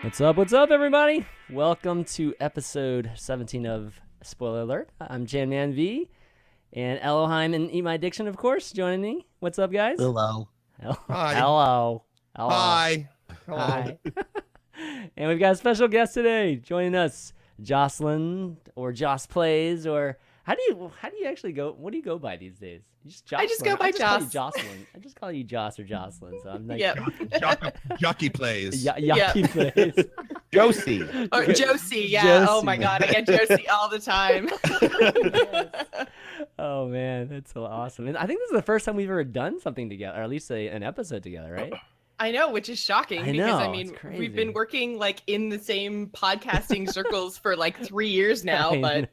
What's up, everybody? Welcome to episode 17 of Spoiler Alert. I'm ChanManV, and Ellohime and Eat My Addiction, of course, joining me. What's up, guys? Hello. Hi. Hello. Hi. Hello. Hi. And we've got a special guest today joining us, Jocelyn, or JocePlays, or how do you actually go? What do you go by these days? You just Jocelyn. I just go by Joss. Jocelyn. I just call you Joss or Jocelyn. So I'm like, Jockey plays. Yucky Plays. Josie. Or Josie, yeah. Josie. Oh my God, I get Josie all the time. Yes. Oh man, that's so awesome. And I think this is the first time we've ever done something together, or at least an episode together, right? I know, which is shocking I because know, mean it's crazy. we've been working like in the same podcasting circles for like 3 years now, but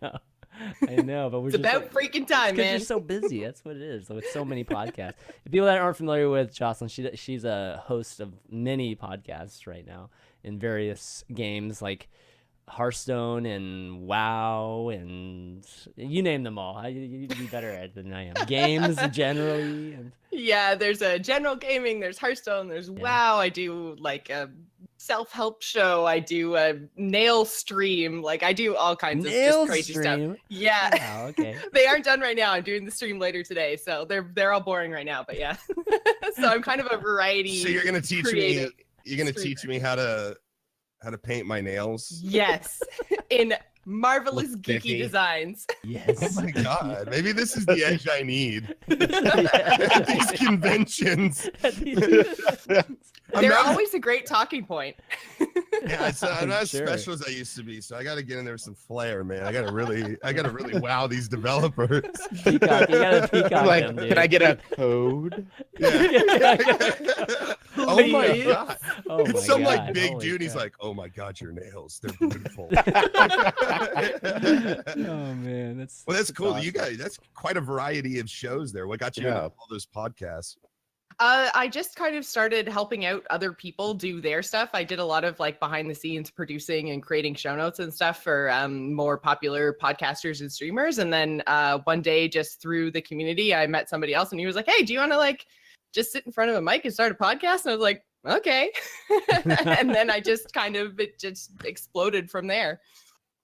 I know, but we're it's just about freaking time, because man. you're so busy. That's what it is. So with so many podcasts. If people that aren't familiar with Jocelyn, she's a host of many podcasts right now in various games like Hearthstone and WoW and you name them all. You'd be better at it than I am. Games generally. And... Yeah, there's a general gaming, there's Hearthstone, there's WoW. I do like a self-help show. I do a nail stream. Like I do all kinds of just crazy stuff. Yeah. Wow, okay. They aren't done right now. I'm doing the stream later today, so they're all boring right now. But yeah, so I'm kind of a variety. So you're gonna teach me. You're gonna streamer. teach me how to paint my nails. Yes, in marvelous Look geeky spiffy. designs. Yes. Oh my god! Maybe this is the edge I need. Yes. These conventions. I'm They're not, always a great talking point. yeah, I'm not as Sure. special as I used to be, so I got to get in there with some flair, man. I gotta really wow these developers. Peacock, you gotta peacock Like, them, dude. can I get a code? Oh my Please. god! Oh my It's some God, like big holy dude. He's crap. like, "Oh my god, your nails, they're beautiful." Oh man, that's Well, that's cool. awesome. You guys, that's quite a variety of shows there. What got you into Yeah. all those podcasts? I just kind of started helping out other people do their stuff. I did a lot of like behind the scenes producing and creating show notes and stuff for more popular podcasters and streamers. And then one day, just through the community, I met somebody else and he was like, "Hey, do you want to like just sit in front of a mic and start a podcast?" And I was like, "Okay." And then it just exploded from there.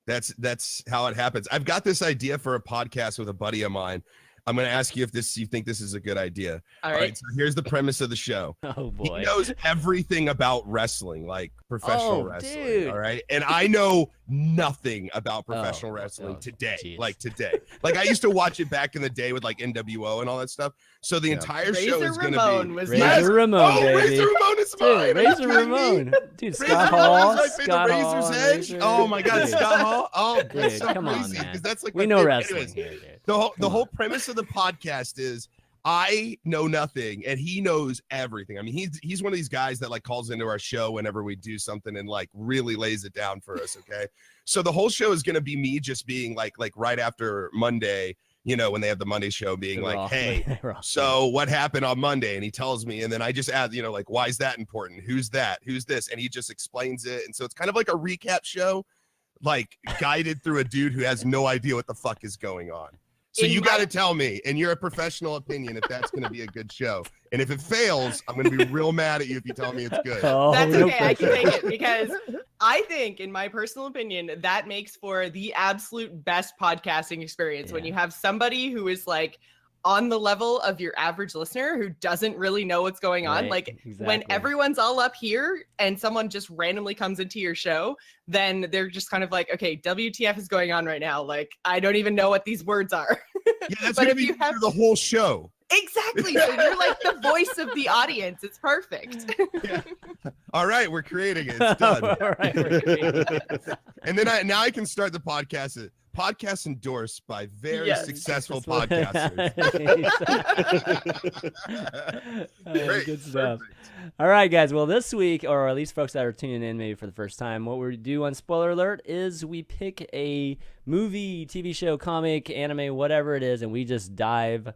That's how it happens. I've got this idea for a podcast with a buddy of mine. I'm going to ask you if you think this is a good idea. All right. So here's the premise of the show. Oh He boy. knows everything about wrestling, like professional Oh, wrestling. dude. All right. And I know nothing about Oh, professional wrestling oh, today. geez. Like today. Like I used to watch it back in the day with like NWO and all that stuff. So the Yeah. entire show Razor is going to Ramon be. was Razor my Ramon, Oh, baby. Razor Ramon is mine. Dude, Are you Razor kidding me? Ramon. Dude, Razor Scott Ramon Hall. is my favorite. Scott Hall. Razor's Edge. Razor- Oh my God, Dude. Scott Hall. Oh, that's Dude, so come on, crazy man. because that's like We my know favorite. wrestling Anyways, here, dude. the Come whole on. premise of the podcast is I know nothing and he knows everything. I mean, he's one of these guys that like calls into our show whenever we do something and like really lays it down for us. Okay. So the whole show is going to be me just being like right after Monday, you know, when they have the Monday show being Raw. like, "Hey, Raw. so what happened on Monday?" And he tells me, and then I just add, you know, like, "Why is that important? Who's that? Who's this?" And he just explains it. And so it's kind of like a recap show, like guided through a dude who has no idea what the fuck is going on. So In you my- got to tell me, in your professional opinion, if that's going to be a good show. And if it fails, I'm going to be real mad at you if you tell me it's good. Oh, That's no okay. I can pressure. take it because I think, in my personal opinion, that makes for the absolute best podcasting experience when Yeah. you have somebody who is like on the level of your average listener who doesn't really know what's going on. Right, Like when exactly. everyone's all up here and someone just randomly comes into your show, then they're just kind of like, "Okay, WTF is going on right now? Like, I don't even know what these words are." Yeah, that's But going to if be you have- through the whole show. Exactly. So you're like the voice of the audience. It's perfect. Yeah. All right, we're creating it. It's done. All right, we're great. And then now I can start the podcast. Podcast endorsed by very Yes. successful podcasters. Great, Good stuff. perfect. All right, guys. Well, this week, or at least folks that are tuning in maybe for the first time, what we do on Spoiler Alert is we pick a movie, TV show, comic, anime, whatever it is, and we just dive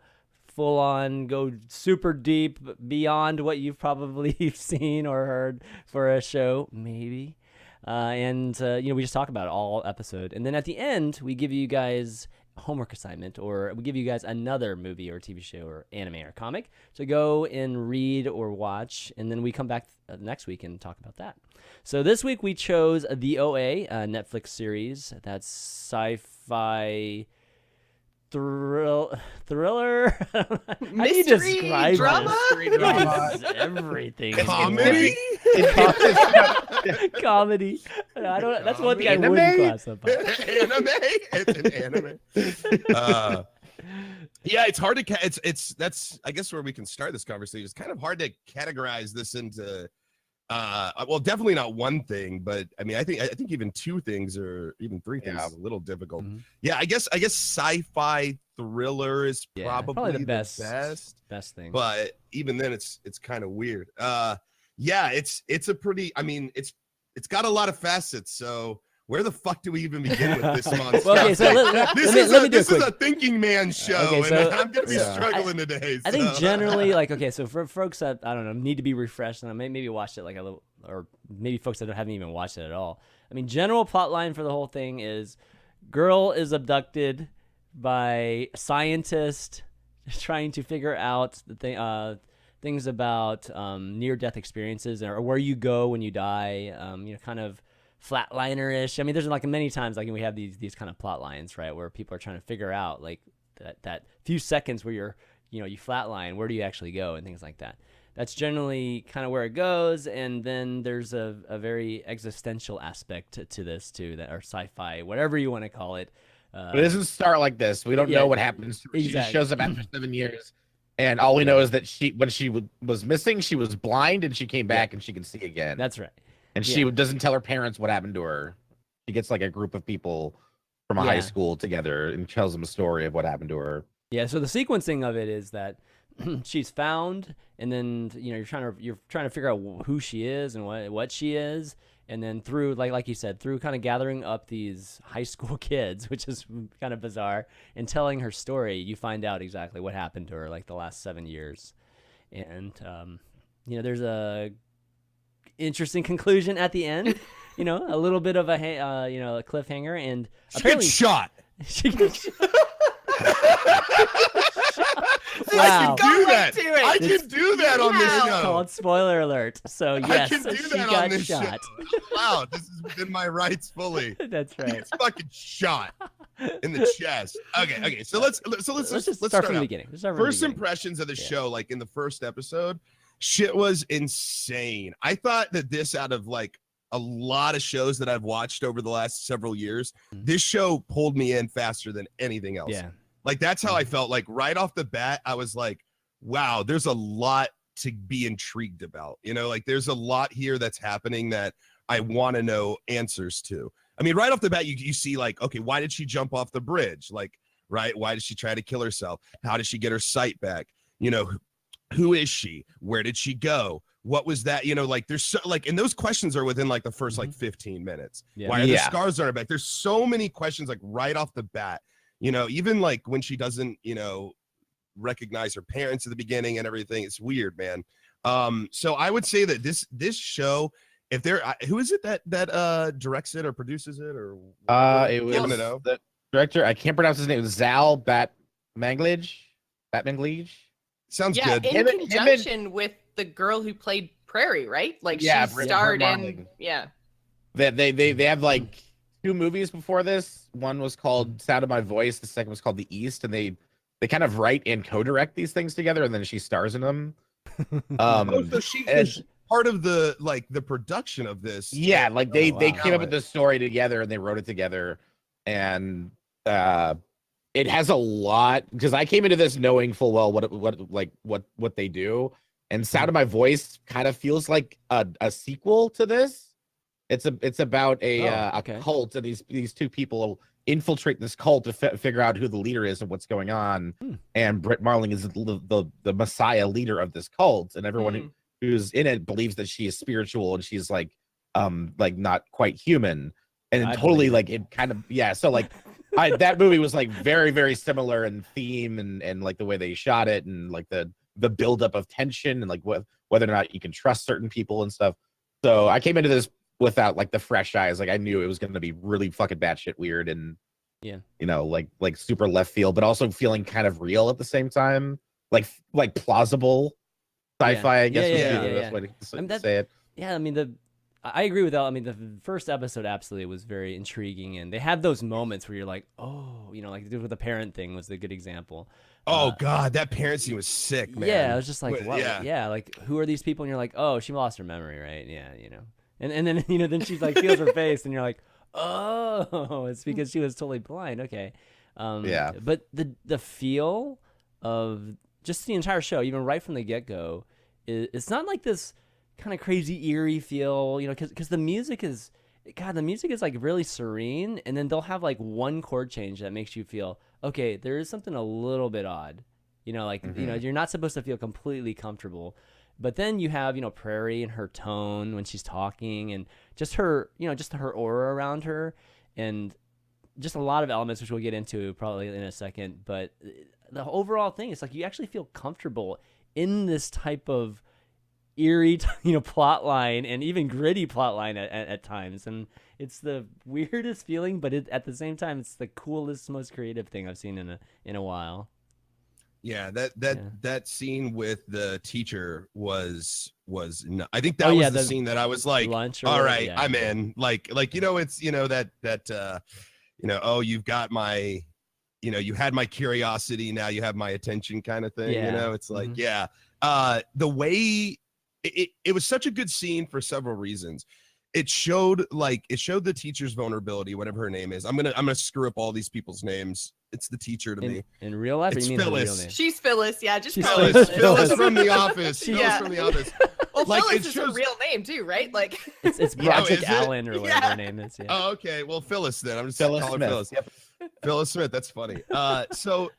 full on, go super deep beyond what you've probably seen or heard for a show, maybe. And we just talk about it all episode. And then at the end, we give you guys homework assignment, or we give you guys another movie or TV show or anime or comic to go and read or watch, and then we come back next week and talk about that. So this week we chose The OA, a Netflix series that's sci-fi thriller. How do you Mystery describe drama? this? Everything. Comedy? Comedy. I don't. That's one thing I Anime? wouldn't classify. Anime? It's an anime. Yeah, it's hard to that's I guess where we can start this conversation. It's kind of hard to categorize this into well, definitely not one thing, but I mean, I think even two things or even three things is a little difficult. Mhm. Yeah, I guess sci-fi thriller is probably the best thing. but even then it's kind of weird. Yeah, it's a pretty, I mean, it's got a lot of facets, so where the fuck do we even begin with this monster? Well, okay, so let me do this it is quick. a thinking man show, Okay, so- and I'm gonna be Yeah. struggling today. I think so. generally, like, okay, so for folks that, I don't know, need to be refreshed, and I maybe watched it like a little, or maybe folks that haven't even watched it at all. I mean, general plot line for the whole thing is girl is abducted by a scientist trying to figure out the things about near-death experiences, or where you go when you die, kind of flatliner-ish. I mean, there's like many times like we have these kind of plot lines, right, where people are trying to figure out like that few seconds where you flatline, where do you actually go, and things like that. That's generally kind of where it goes, and then there's a very existential aspect to this too, or sci-fi, whatever you want to call it. But it doesn't start like this. We don't Yeah, know what happens to her. She just exactly. shows up after 7 years, and all we know is that when she was missing, she was blind, and she came back and she can see again. That's right. And she doesn't tell her parents what happened to her. She gets like a group of people from a high school together and tells them a story of what happened to her. Yeah, so the sequencing of it is that she's found, and then you're trying to figure out who she is and what she is, and then through like you said, through kind of gathering up these high school kids, which is kind of bizarre, and telling her story, you find out exactly what happened to her like the last 7 years, and there's a interesting conclusion at the end. A little bit of a a cliffhanger, and She apparently gets shot. she gets I Wow. can do Go that. right to it. I can do that on this Wow. show. called spoiler alert. So yes, I can do she that got on this shot. show. Wow, this is within my rights fully. That's He right. gets fucking shot in the chest. Okay. So let's Just start start from the out. beginning. Let's start from the First beginning. impressions of the Yeah. show, like in the first episode, shit was insane. I thought that this, out of like a lot of shows that I've watched over the last several years, this show pulled me in faster than anything else. Yeah. Like that's how I felt. Like right off the bat, I was like, wow, there's a lot to be intrigued about. Like there's a lot here that's happening that I want to know answers to. I mean, right off the bat, you see like, okay, why did she jump off the bridge? Like, right? Why did she try to kill herself? How did she get her sight back? Who is she? Where did she go? What was that? Like there's so like, and those questions are within like the first like 15 minutes. Yeah. Why are the Yeah. scars on her back? There's so many questions like right off the bat. Even like when she doesn't, recognize her parents at the beginning and everything. It's weird, man. So I would say that this show, if there, who is it that directs it or produces it or? It was I don't know. the director. I can't pronounce his name. Zal Batmanglij. Sounds Yeah, good. in Him and- conjunction with the girl who played Prairie, right? Like Yeah, she Britt starred in. Marling. Yeah. They have like 2 movies before this. One was called Sound of My Voice. The second was called The East, and they kind of write and co-direct these things together, and then she stars in them. So she and- is part of the production of this. Yeah, like they Oh, they wow. came up with this story together and they wrote it together, and it has a lot, because I came into this knowing full well what they do, and Sound of My Voice kind of feels like a sequel to this. It's about a cult, and these 2 people infiltrate this cult to figure out who the leader is and what's going on. And Britt Marling is the messiah leader of this cult, and everyone who's in it believes that she is spiritual and she's like not quite human, and I totally believe like it kind of so like that movie was like very, very similar in theme and like the way they shot it, and like the buildup of tension, and like whether or not you can trust certain people and stuff. So I came into this without like the fresh eyes. Like I knew it was going to be really fucking batshit weird, and Yeah. You know, like super left field, but also feeling kind of real at the same time, like plausible sci-fi. I guess would be the best way to say it. Yeah, I mean I agree with that. I mean, the first episode absolutely was very intriguing, and they have those moments where you're like, oh, you know, like with the parent thing was a good example. Oh God, that parent scene was sick, man. Yeah, I was just like, what? Yeah. Yeah, like who are these people? And you're like, oh, she lost her memory, right? Yeah, you know. And then you know, then she like feels her face, and you're like, oh, it's because she was totally blind. Okay. Yeah. But the feel of just the entire show, even right from the get go, it's not like this kind of crazy eerie feel, you know, because the music is, God, the music is like really serene, and then they'll have like one chord change that makes you feel, okay, there is something a little bit odd, you know, like you know, you're not supposed to feel completely comfortable, but then you have, you know, Prairie and her tone when she's talking, and just her, you know, just her aura around her, and just a lot of elements which we'll get into probably in a second, but the overall thing is like you actually feel comfortable in this type of eerie, you know, plot line, and even gritty plot line at times, and it's the weirdest feeling, but at the same time it's the coolest, most creative thing I've seen in a while. Yeah, that scene with the teacher was I think that was the scene that I was like, all right, yeah, I'm in. Like you know, it's, you know, that you know, oh, you've got my, you know, you had my curiosity, now you have my attention kind of thing. You know, it's like, the way it was such a good scene for several reasons. It showed the teacher's vulnerability, whatever her name is. I'm gonna screw up all these people's names. It's the teacher to me. In real life, it's or you mean Phyllis. her real name? She's Phyllis. Yeah, just Phyllis. Phyllis from The Office. Yeah. Phyllis from The Office. Well, Like, Phyllis it is shows- her real name too, right? Like It's Project Allen or whatever her name is. Yeah. Oh, okay. Well, Phyllis then. I'm just Phyllis calling Smith. her Phyllis. Yep. Phyllis Smith. That's funny. So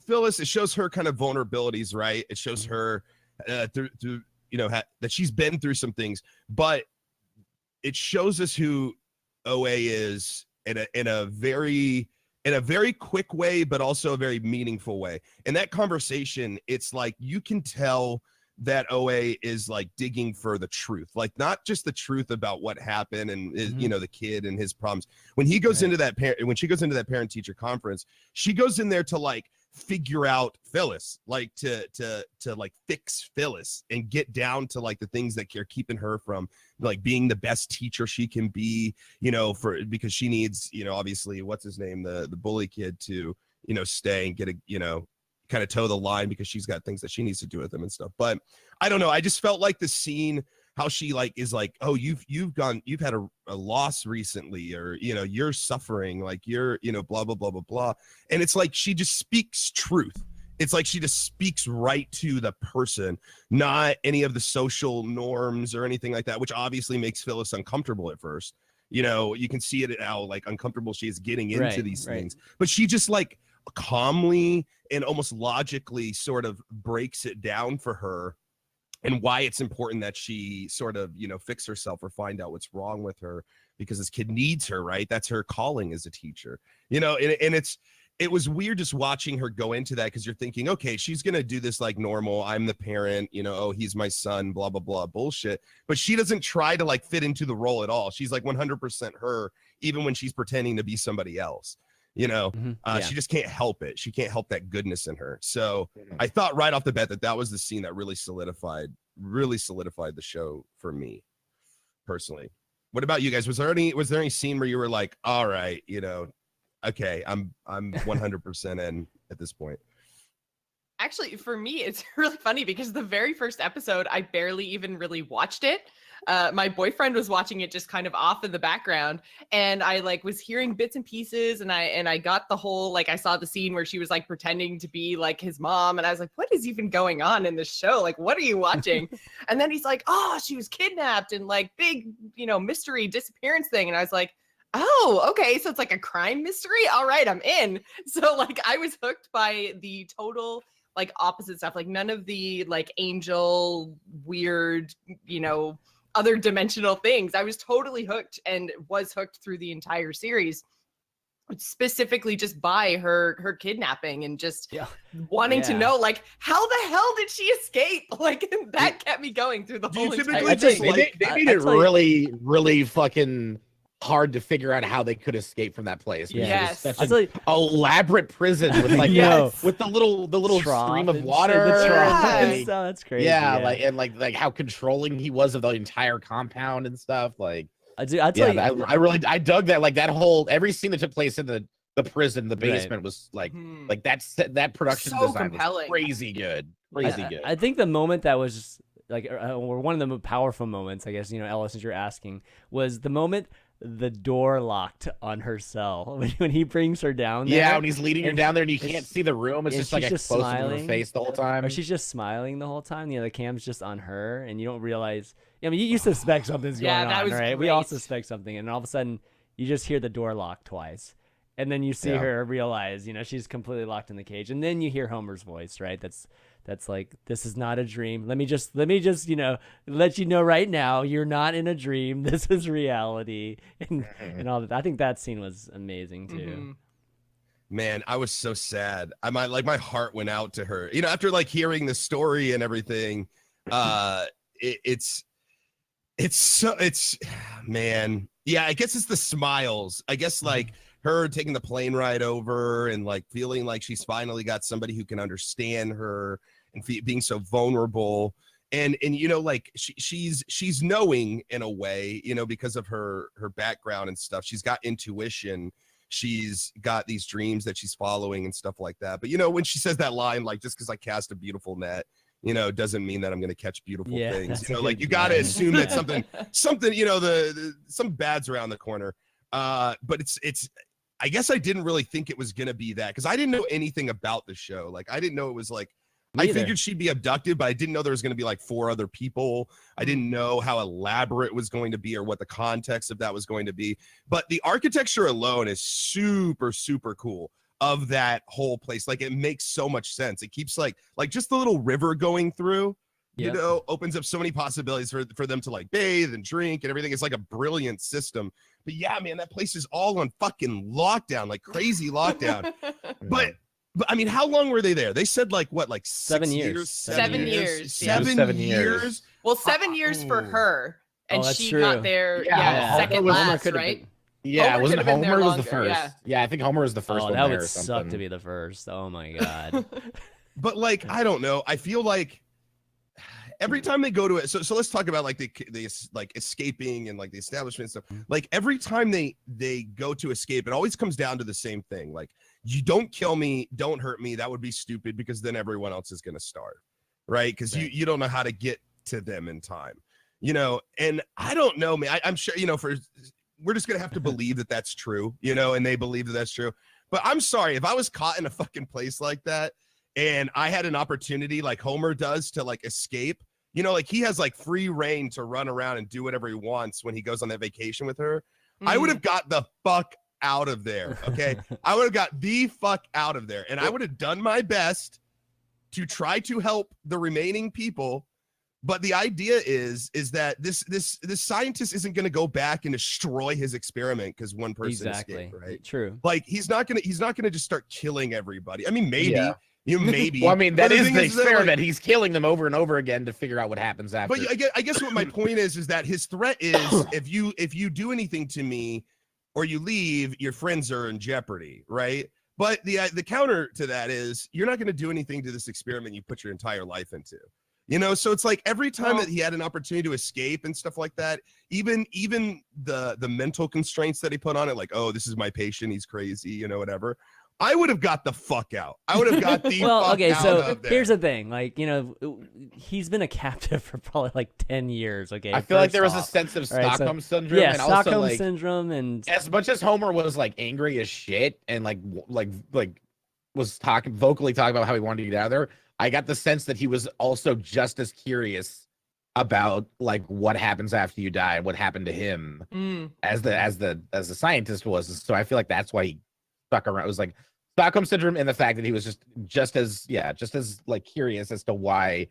Phyllis, it shows her kind of vulnerabilities, right? It shows her through you know, that she's been through some things, but it shows us who OA is in a very quick way, but also a very meaningful way. In that conversation, it's like you can tell that OA is like digging for the truth, like not just the truth about what happened and you know, the kid and his problems. When he goes into that when she goes into that parent teacher conference, she goes in there to like figure out Phyllis, like to like fix Phyllis and get down to like the things that are keeping her from like being the best teacher she can be, you know, because she needs, you know, obviously what's his name, the bully kid to, you know, stay and get a, you know, kind of toe the line because she's got things that she needs to do with him and stuff. But I don't know, I just felt like the scene, how she like is like, oh, you've had a loss recently, or, you know, you're suffering, like you're, you know, blah blah blah blah blah, and it's like she just speaks truth. It's like she just speaks right to the person, not any of the social norms or anything like that, which obviously makes Phyllis uncomfortable at first. You know, you can see it how like uncomfortable she is getting into these things, but she just like calmly and almost logically sort of breaks it down for her, and why it's important that she sort of, you know, fix herself or find out what's wrong with her, because this kid needs her, right? That's her calling as a teacher, you know, and it was weird just watching her go into that, because you're thinking, okay, she's going to do this like normal, I'm the parent, you know, oh, he's my son, blah, blah, blah, bullshit. But she doesn't try to like fit into the role at all. She's like 100% her, even when she's pretending to be somebody else. You know, she just can't help it. She can't help that goodness in her. So I thought right off the bat that was the scene that really solidified the show for me personally. What about you guys? Was there any scene where you were like, all right, you know, okay, I'm 100% in at this point? Actually, for me, it's really funny because the very first episode, I barely even really watched it. My boyfriend was watching it just kind of off in the background, and I like was hearing bits and pieces, and I got the whole, like, I saw the scene where she was like pretending to be like his mom, and I was like, what is even going on in this show? Like, what are you watching? And then he's like, oh, she was kidnapped and like big, you know, mystery disappearance thing. And I was like, oh, okay, so it's like a crime mystery. All right, I'm in. So like I was hooked by the total like opposite stuff, like none of the like angel weird, you know, other dimensional things. I was totally hooked, and was hooked through the entire series, specifically just by her kidnapping and just wanting to know, like, how the hell did she escape? Like, that kept me going through the whole entire thing. They made it really, really fucking hard to figure out how they could escape from that place. because Yeah. it was Yes. such I'll an tell you- elaborate prison with like Yes. with the little Trough stream of and shit, water. the trough and like, stuff, that's crazy. yeah, like how controlling he was of the entire compound and stuff. Like, I'll tell you, I dug that. Like that whole every scene that took place in the prison, the basement was like that production So design compelling. was crazy good, crazy good. I think the moment that was like, or one of the most powerful moments, I guess, Ella, since you're asking, was the moment the door locked on her cell when he brings her down there. Yeah, when he's leading her and down there and you it's- can't see the room, it's and just like she's a just close up of her smiling. face the whole time. Or she's just smiling the whole time. The cam's just on her, and you don't realize. I mean, you suspect something's going Yeah, that on, was right? We all great. suspect something, and all of a sudden, you just hear the door lock twice, and then you see Yeah. her realize, she's completely locked in the cage, and then you hear Homer's voice, right? That's like, this is not a dream. Let me just, let you know right now, you're not in a dream. This is reality, and all that. I think that scene was amazing too. Mhm. Man, I was so sad. My heart went out to her. After like hearing the story and everything, it's man. Yeah, I guess it's the smiles. I guess like her taking the plane ride over and like feeling like she's finally got somebody who can understand her and being so vulnerable. And like she's knowing in a way, because of her background and stuff. She's got intuition. She's got these dreams that she's following and stuff like that. But when she says that line, like, just because I cast a beautiful net, doesn't mean that I'm going to catch beautiful things. that's a Like good you got to line. assume that something, some bad's around the corner. But it's, I guess I didn't really think it was going to be that because I didn't know anything about the show. Like I didn't know it was like, Me I either. figured she'd be abducted, but I didn't know there was going to be like 4 other people. I didn't know how elaborate it was going to be or what the context of that was going to be. But the architecture alone is super, super cool of that whole place. Like it makes so much sense. It keeps like just the little river going through, Yep. opens up so many possibilities for them to like bathe and drink and everything. It's like a brilliant system. But yeah, man, that place is all on fucking lockdown, like crazy lockdown. But I mean, how long were they there? They said like what, like 7 6 years. years? 7 years, yeah. 7 years. Well, 7 years for her, and that's she true. got there, Yeah, second Homer last, could've right? been- Yeah, Homer wasn't could've been there Homer was the longer, first? yeah. I think Homer was the first one that there would or suck something. to be the first. Oh my god. But like, I don't know. I feel like every time they go to it, so let's talk about like the like escaping and like the establishment stuff. Like every time they go to escape, it always comes down to the same thing. Like, you don't kill me, don't hurt me. That would be stupid because then everyone else is gonna starve, right? Because you don't know how to get to them in time, And I don't know, man. I'm sure we're just gonna have to believe that that's true, and they believe that that's true. But I'm sorry if I was caught in a fucking place like that and I had an opportunity like Homer does to like escape. Like he has like free reign to run around and do whatever he wants when he goes on that vacation with her. I would have got the fuck out of there. Okay. I would have got the fuck out of there. And I would have done my best to try to help the remaining people. But the idea is that this scientist isn't going to go back and destroy his experiment because one person escaped, right? True. Like he's not gonna just start killing everybody. I mean, maybe. Yeah. Maybe. Well, I mean, But that is thing the that, like, experiment. He's killing them over and over again to figure out what happens after. But I guess what my point is that his threat is if you do anything to me or you leave, your friends are in jeopardy, right? But the counter to that is you're not going to do anything to this experiment you put your entire life into. So it's like every time that he had an opportunity to escape and stuff like that, even the mental constraints that he put on it, like, oh, this is my patient, he's crazy, whatever. I would have got the fuck out. I would have got the Well, fuck okay, out so of there. here's the thing. Like, he's been a captive for probably like 10 years. Okay. I feel like first there was a off. sense of All right, so- Stockholm syndrome. Yeah, and also, Stockholm like, syndrome, and as much as Homer was like angry as shit and like was vocally talking about how he wanted to get out of there, I got the sense that he was also just as curious about like what happens after you die and what happened to him as the scientist was. So I feel like that's why he stuck around. It was like Stockholm syndrome and the fact that he was just as like curious as to why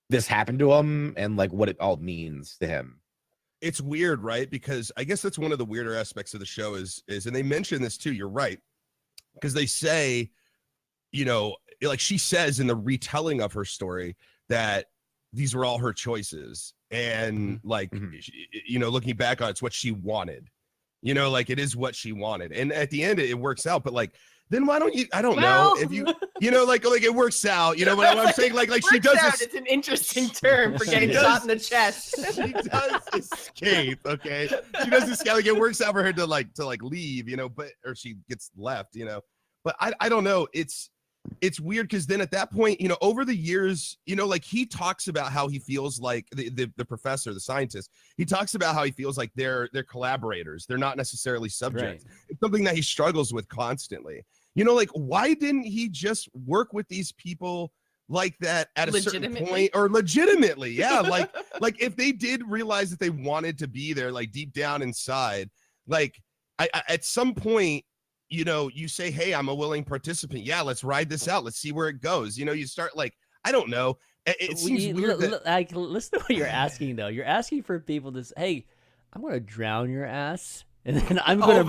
this happened to him and like what it all means to him. It's weird, right? Because I guess that's one of the weirder aspects of the show is and they mention this too, you're right. Because they say, like she says in the retelling of her story that these were all her choices. And like, looking back on it, it's what she wanted. You know, like it is what she wanted. And at the end, it works out. But like, then why don't you? I don't Well- know if you know, like it works out. You know what I'm saying? Like she does Works out, this. it's an interesting term for getting shot in the chest. She does escape. Okay, she does escape. Like it works out for her to leave. You know, but or she gets left. You know, but I don't know. It's weird because then at that point, you know, over the years, you know, like he talks about how he feels like the professor, the scientist, he talks about how he feels like they're collaborators. They're not necessarily subjects. Right. It's something that he struggles with constantly. You know, like why didn't he just work with these people like that at a certain point or legitimately? Yeah. like if they did realize that they wanted to be there, like deep down inside, like I at some point, you know, you say, hey, I'm a willing participant. Yeah, let's ride this out. Let's see where it goes. You know, you start like, I don't know. It seems weird. Like, listen to what you're asking, though. You're asking for people to say, hey, I'm going to drown your ass. And then I'm going to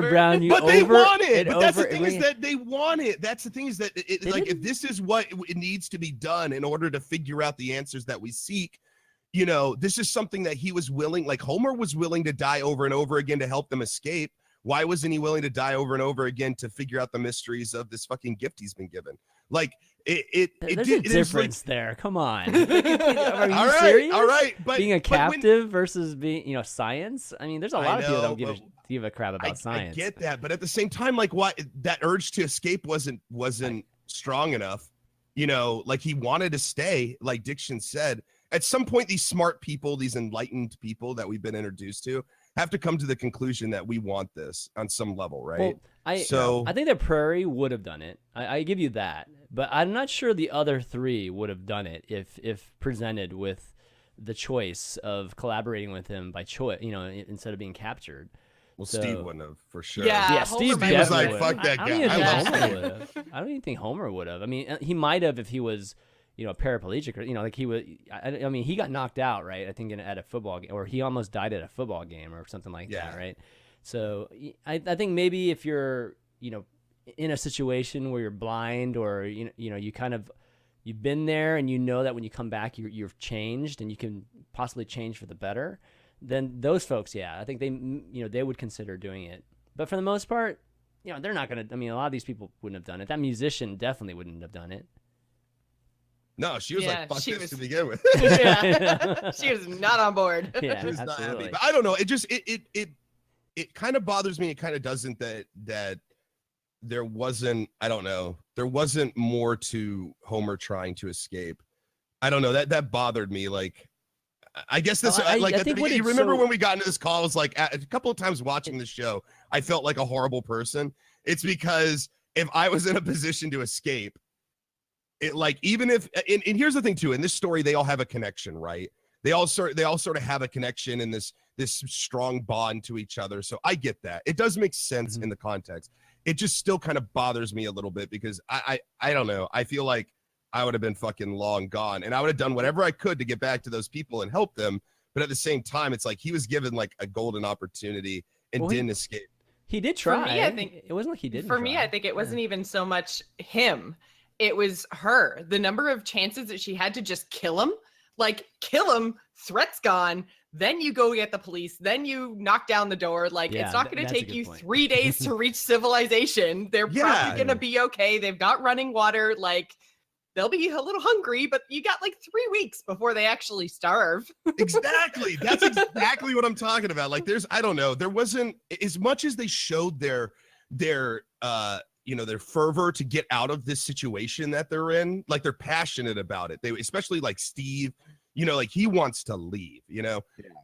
brown you over. But they want it. But that's the thing is that they want it. That's the thing is that like if this is what it needs to be done in order to figure out the answers that we seek, you know, this is something that he was willing, like Homer was willing to die over and over again to help them escape. Why wasn't he willing to die over and over again to figure out the mysteries of this fucking gift he's been given? Like there's a difference there. Come on. Are you all right, serious? all right. But being a captive versus being, you know, science. I mean, there's a lot of people that don't give a crap about science. I get that, but at the same time, like, what that urge to escape wasn't strong enough. You know, like he wanted to stay. Like Diction said, at some point, these smart people, these enlightened people that we've been introduced to, have to come to the conclusion that we want this on some level, right? Well, I think the Prairie would have done it. I give you that, but I'm not sure the other three would have done it if presented with the choice of collaborating with him by choice, you know, instead of being captured. Well, Steve wouldn't have for sure. Yeah, Steve was like, would. "Fuck that guy." I don't even think Homer would have. I mean, he might have if he was, you know, paraplegic, or, you know, like he was. I mean, he got knocked out, right? I think at a football game, or he almost died at a football game, or something like that, right? So I think maybe if you're, you know, in a situation where you're blind, or you know, you kind of, you've been there, and you know that when you come back, you've changed, and you can possibly change for the better. Then those folks, I think they would consider doing it. But for the most part, you know, they're not gonna. I mean, a lot of these people wouldn't have done it. That musician definitely wouldn't have done it. No, she was like, fuck this to begin with. Yeah. She was not on board. Yeah, she was absolutely. not happy. But I don't know. It just it kind of bothers me. It kind of doesn't that there wasn't, I don't know, there wasn't more to Homer trying to escape. I don't know. That bothered me. Like, I guess this, I think you remember when we got into this call, it was like a couple of times watching the show, I felt like a horrible person. It's because if I was in a position to escape, it, like, even if, and here's the thing too, in this story, they all have a connection, right? They all sort of have a connection in this strong bond to each other. So I get that. It does make sense in the context. It just still kind of bothers me a little bit because I don't know. I feel like I would have been fucking long gone, and I would have done whatever I could to get back to those people and help them. But at the same time, it's like he was given like a golden opportunity and didn't escape. He did try. For me, I think it wasn't like he didn't. For me, I think it wasn't even so much him. It was her. The number of chances that she had to just kill him, threat's gone. Then you go get the police. Then you knock down the door. Like, it's not going to take you 3 days to reach civilization. They're probably going to be okay. They've got running water. Like, they'll be a little hungry, but you got like 3 weeks before they actually starve. Exactly. That's exactly what I'm talking about. Like, I don't know. There wasn't, as much as they showed their fervor to get out of this situation that they're in. Like, they're passionate about it. They, especially like Steve, you know, like he wants to leave, you know.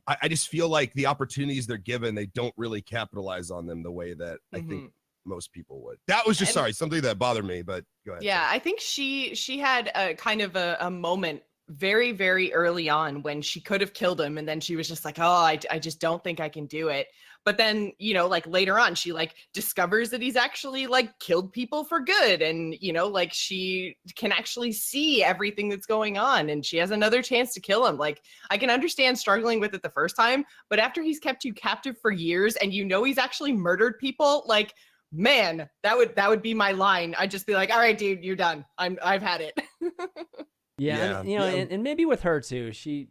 I just feel like the opportunities they're given, they don't really capitalize on them the way that I think most people would. That was just something that bothered me, but go ahead. Yeah, I think she had a kind of a moment very, very early on when she could have killed him, and then she was just like, oh, I just don't think I can do it. But then, you know, like later on, she like discovers that he's actually like killed people for good, and you know, like she can actually see everything that's going on, and she has another chance to kill him. Like, I can understand struggling with it the first time, but after he's kept you captive for years and you know he's actually murdered people, like, man, that would be my line. I'd just be like, all right, dude, you're done. I've had it. And, you know, and maybe with her too, she,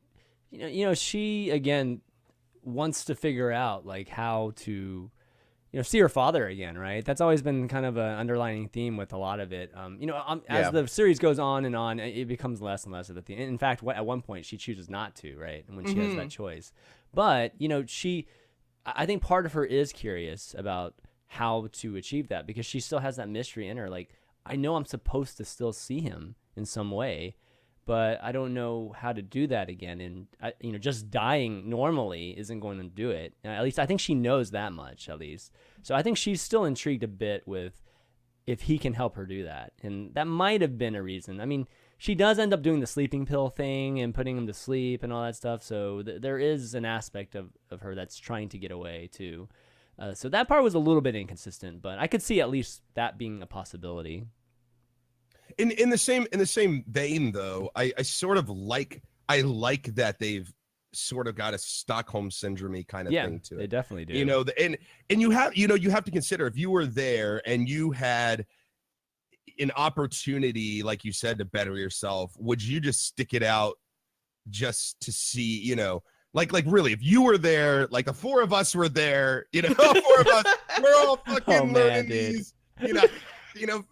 you know, she again wants to figure out like how to, see her father again, right? That's always been kind of an underlining theme with a lot of it. As the series goes on and on, it becomes less and less of a theme. In fact, at one point, she chooses not to, right? When she has that choice. But, I think part of her is curious about how to achieve that because she still has that mystery in her. Like, I know I'm supposed to still see him in some way, but I don't know how to do that again. And, just dying normally isn't going to do it. At least I think she knows that much, at least. So I think she's still intrigued a bit with if he can help her do that. And that might have been a reason. I mean, she does end up doing the sleeping pill thing and putting him to sleep and all that stuff. So there is an aspect of her that's trying to get away, too. So that part was a little bit inconsistent, but I could see at least that being a possibility. In the same vein, though, I sort of like that they've sort of got a Stockholm syndrome kind of thing to it. They definitely do. And you have to consider if you were there and you had an opportunity, like you said, to better yourself, would you just stick it out just to see, like really, if you were there, like the four of us were there, four of us, we're all fucking learning these,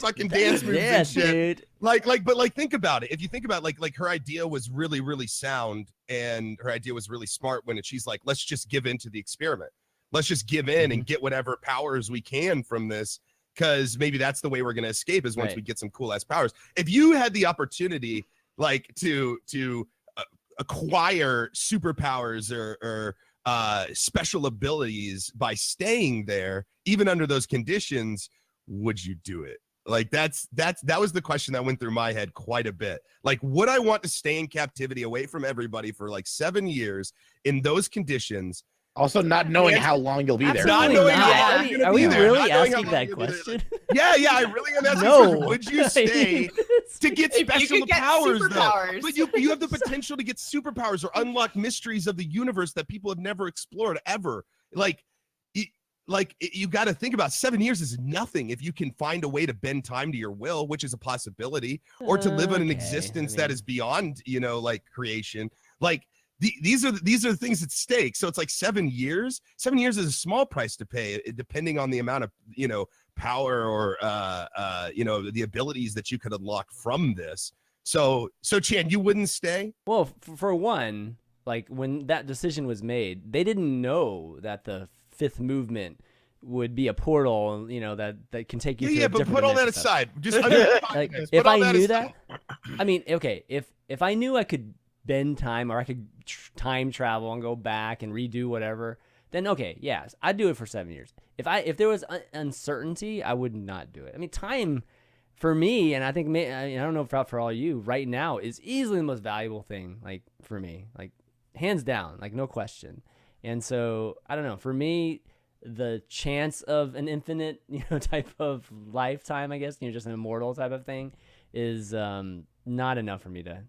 fucking dance moves and shit. Dude. But think about it. If you think about like her idea was really, really sound and her idea was really smart when she's like, let's just give in to the experiment. Let's just give in and get whatever powers we can from this. Because maybe that's the way we're going to escape is once we get some cool ass powers. If you had the opportunity like to acquire superpowers or special abilities by staying there, even under those conditions, would you do it? Like that was the question that went through my head quite a bit. Like, would I want to stay in captivity away from everybody for like 7 years in those conditions? Also, not knowing how long you'll be there. Not knowing are we really asking that question? Yeah, I really am asking. No. Would you stay to get special powers, though? But you have the potential to get superpowers or unlock mysteries of the universe that people have never explored ever. Like you got to think about 7 years is nothing if you can find a way to bend time to your will, which is a possibility, or to live in an existence that is beyond, like creation. Like these are the things at stake. So it's like 7 years. 7 years is a small price to pay, depending on the amount of power or the abilities that you could unlock from this. So Chan, you wouldn't stay? Well, for one, like when that decision was made, they didn't know that the fifth movement would be a portal, that can take you to a but different put all that stuff. aside. Just like if I knew that, I mean, okay, if I knew I could bend time or I could time travel and go back and redo whatever, then okay, yes, I'd do it for 7 years. If there was uncertainty, I would not do it. I mean, time for me, and I think I don't know for all you right now, is easily the most valuable thing, like for me, like hands down, like no question. And so I don't know, for me, the chance of an infinite, type of lifetime, I guess, just an immortal type of thing is not enough for me to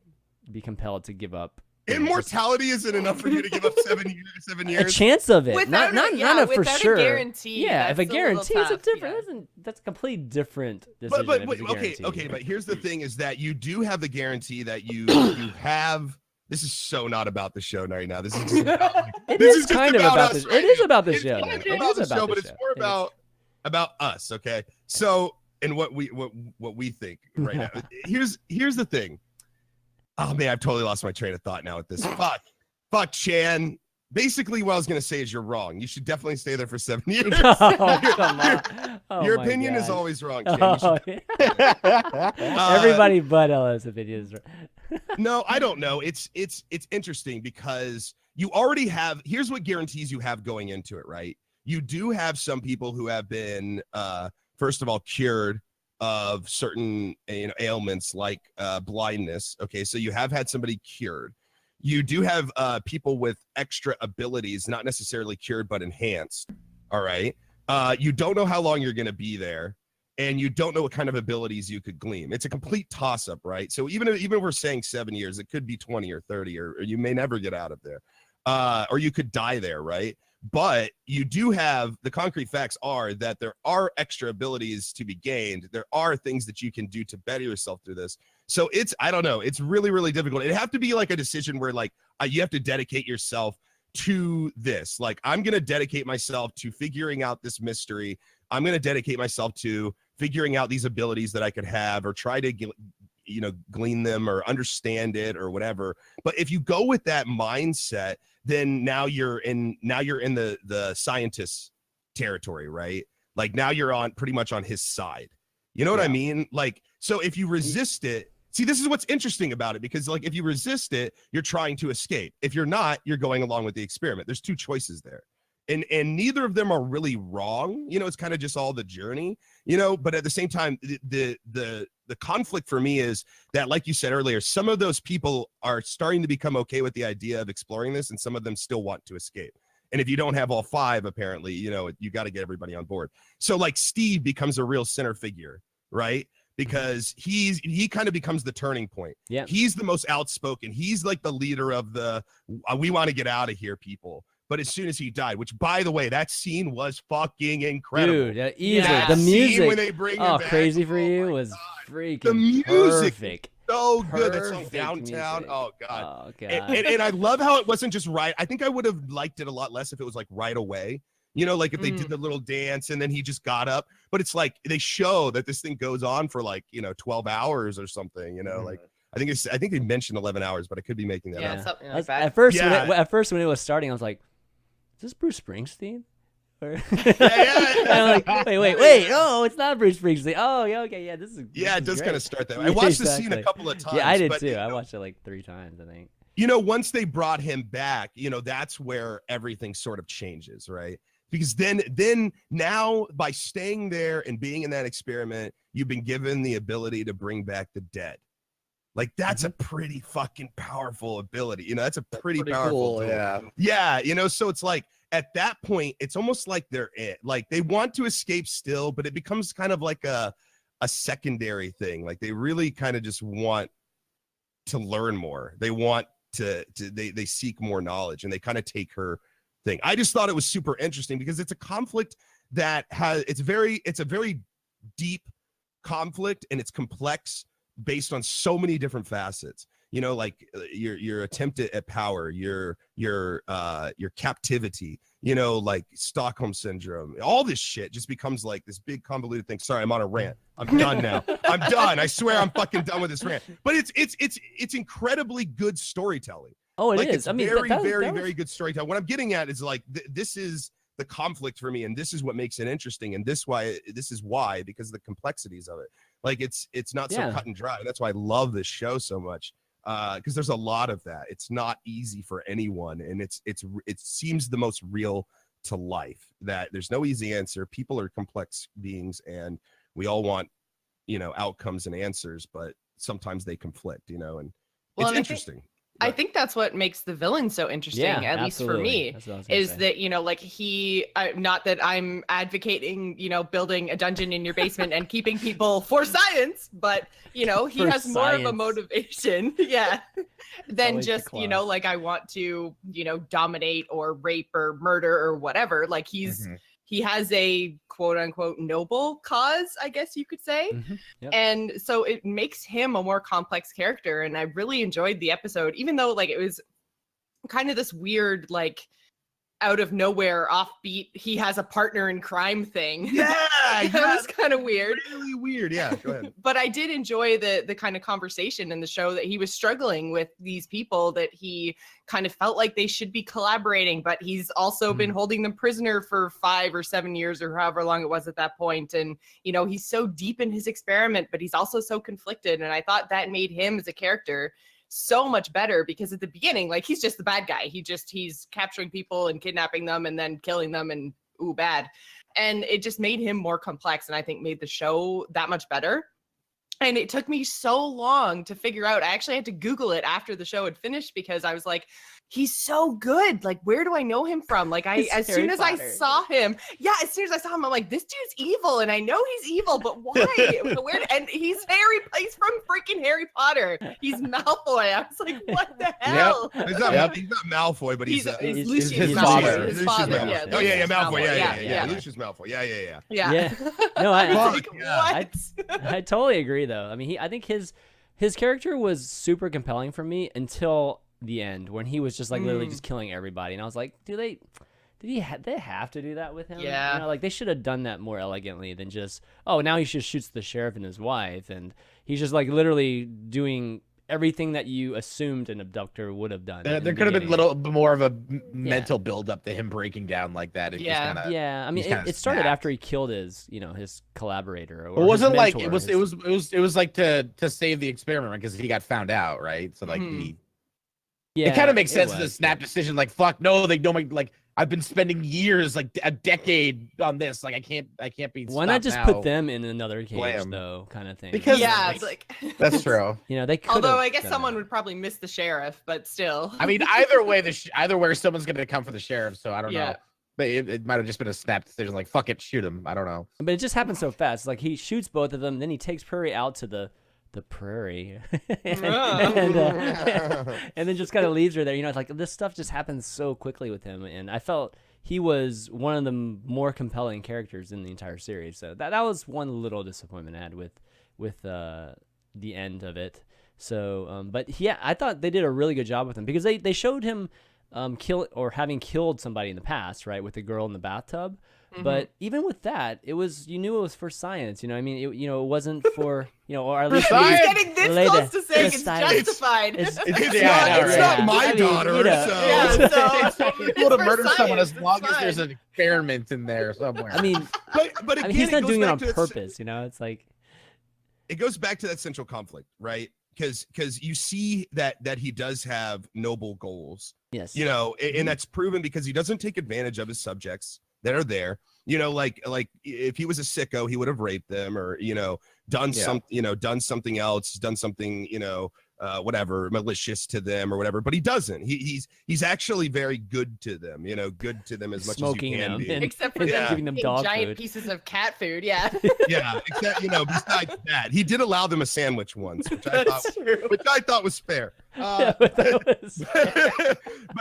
be compelled to give up. Immortality isn't enough for you to give up 7 years. A chance of it, without not a for sure. A guarantee, yeah, if a guarantee is a different, yeah. that's a complete different decision. But okay, but here's the thing: is that you do have the guarantee that you have. This is so not about the show right now. This is just about, it is kind of about this. It is about the show. It is about the show, but it's more about us. Okay, so and what we think right now. Here's the thing. Oh man, I've totally lost my train of thought now with this. Fuck, Chan. Basically, what I was gonna say is you're wrong. You should definitely stay there for 7 years. Oh, come on. Oh, your opinion is always wrong, Chan. Oh, everybody but Ella's opinion is wrong. No, I don't know. It's interesting because you already have. Here's what guarantees you have going into it, right? You do have some people who have been, first of all, cured of certain ailments like blindness. Okay, so you have had somebody cured. You do have people with extra abilities, not necessarily cured but enhanced. All right. You don't know how long you're going to be there, and you don't know what kind of abilities you could glean. It's a complete toss-up, right? So even if we're saying 7 years, it could be 20 or 30, or you may never get out of there, or you could die there, right? But you do have the concrete facts are that there are extra abilities to be gained. There are things that you can do to better yourself through this. So I don't know. It's really, really difficult. It'd have to be like a decision where like you have to dedicate yourself to this. Like, I'm going to dedicate myself to figuring out this mystery. I'm going to dedicate myself to figuring out these abilities that I could have, or try to glean them or understand it or whatever. But if you go with that mindset, then now you're in the scientist territory, right? Like, now you're on pretty much on his side. You know what I mean? Like, so if you resist it, see, this is what's interesting about it, because like, if you resist it, you're trying to escape. If you're not, you're going along with the experiment. There's two choices there. And neither of them are really wrong. You know, it's kind of just all the journey, you know, but at the same time, the conflict for me is that, like you said earlier, some of those people are starting to become okay with the idea of exploring this, and some of them still want to escape. And if you don't have all five, apparently, you know, you got to get everybody on board. So like, Steve becomes a real center figure, right? Because he kind of becomes the turning point. Yeah. He's the most outspoken. He's like the leader of the, we want to get out of here, people. But as soon as he died, which, by the way, that scene was fucking incredible. Dude, easily. Yeah. The music, when they bring him back, Crazy for You my was God. freaking The music, perfect. so good. That song Perfect Downtown. music. Oh God. Oh, God. And I love how it wasn't just right. I think I would have liked it a lot less if it was like right away. You know, like if they did the little dance and then he just got up. But it's like they show that this thing goes on for like, 12 hours or something, you know, like I think they mentioned 11 hours, but I could be making that up. Something like that. At first, Yeah. at first when it was starting, I was like, "Is this Bruce Springsteen?" Or Yeah. I'm like, wait, oh, it's not Bruce Springsteen. Oh, yeah, okay, yeah, this is Yeah, it this is does kind great. of start that way. Yeah, I watched the exactly. scene a couple of times. Yeah, I did but, too. I watched it like 3 times, I think. Once they brought him back, that's where everything sort of changes, right? Because then now, by staying there and being in that experiment, you've been given the ability to bring back the dead. Like, that's a pretty fucking powerful ability. That's a pretty powerful cool, tool. yeah. Yeah, so it's like, at that point, it's almost like like they want to escape still, but it becomes kind of like a secondary thing. Like, they really kind of just want to learn more. They want they seek more knowledge, and they kind of take her thing. I just thought it was super interesting because it's a conflict that it's a very deep conflict, and it's complex based on so many different facets. Like your attempt at power, your captivity, like Stockholm syndrome, all this shit just becomes like this big convoluted thing. Sorry, I'm on a rant. I'm done now. I'm done. I swear I'm fucking done with this rant. But it's incredibly good storytelling. Oh, it like, is. It's I mean, very good storytelling. What I'm getting at is like this is the conflict for me, and this is what makes it interesting, and this is why because of the complexities of it. Like it's not so cut and dry. That's why I love this show so much. Because there's a lot of that. It's not easy for anyone, and it seems the most real to life. That there's no easy answer. People are complex beings, and we all want outcomes and answers, but sometimes they conflict. And it's interesting. I think that's what makes the villain so interesting, at least for me, is that, like not that I'm advocating, building a dungeon in your basement and keeping people for science, but, he has more of a motivation, than just, like I want to, dominate or rape or murder or whatever. Like he has a quote unquote noble cause, I guess you could say. Yep. And so it makes him a more complex character. And I really enjoyed the episode, even though like it was kind of this weird, like out of nowhere offbeat, he has a partner in crime thing. Yeah. That was kind of weird. Really weird. Yeah, go ahead. But I did enjoy the kind of conversation in the show that he was struggling with these people that he kind of felt like they should be collaborating, but he's also been holding them prisoner for 5 or 7 years or however long it was at that point. And, he's so deep in his experiment, but he's also so conflicted. And I thought that made him as a character so much better, because at the beginning, like he's just the bad guy. He's capturing people and kidnapping them and then killing them and bad. And it just made him more complex, and I think made the show that much better. And it took me so long to figure out. I actually had to Google it after the show had finished because I was like, he's so good. Like, where do I know him from? Like, as soon as I saw him, I'm like, this dude's evil, and I know he's evil, but why? Where? And he's from freaking Harry Potter. He's Malfoy. I was like, what the hell? Yep. He's not Malfoy, but he's Lucius his Malfoy. father. His father. Malfoy. Yeah, Oh yeah, Malfoy. Yeah. Lucius Malfoy. Yeah. Yeah. No, Like, I what? totally agree though. I mean, I think his character was super compelling for me until the end when he was just like literally just killing everybody, and I was like, they have to do that with him? Yeah. You know, like they should have done that more elegantly than just, oh, now he just shoots the sheriff and his wife, and he's just like literally doing everything that you assumed an abductor would have done. There could have been a little bit more of a mental build up to him breaking down like that. I mean, it started after he killed his, his collaborator. Or it wasn't like mentor, it was like to save the experiment because he got found out, right? So like it kind of makes sense to snap decision. Like fuck no, they don't like. I've been spending years, like a decade, on this. Like I can't be. Why not just put them in another cage, though, kind of thing? Because like that's true. They could. Although I guess someone would probably miss the sheriff, but still. I mean, either way, someone's gonna come for the sheriff. So I don't know. But it might have just been a snap decision. Like fuck it, shoot him. I don't know. But it just happened so fast. Like he shoots both of them, then he takes Prairie out to the prairie and then just kind of leaves her there. It's like this stuff just happens so quickly with him, and I felt he was one of the more compelling characters in the entire series. So that was one little disappointment I had with the end of it. So but yeah, I thought they did a really good job with him because they showed him having killed somebody in the past, right, with the girl in the bathtub. But even with that, you knew it was for science. You know what I mean? It wasn't for, or at least he's getting this close to saying it's justified. It's not my daughter. It's cool to murder someone as long as there's an experiment in there somewhere. But again, he's not doing it on purpose. It's like it goes back to that central conflict, right? Because you see that he does have noble goals. Yes. And that's proven because he doesn't take advantage of his subjects that are there. Like if he was a sicko, he would have raped them or done something else, done something whatever malicious to them or whatever. But he doesn't. He's actually very good to them. Good to them as much as you can be. Except for giving them dog giant food. pieces of cat food. Yeah. Yeah. Except besides that, he did allow them a sandwich once, which I thought was fair. But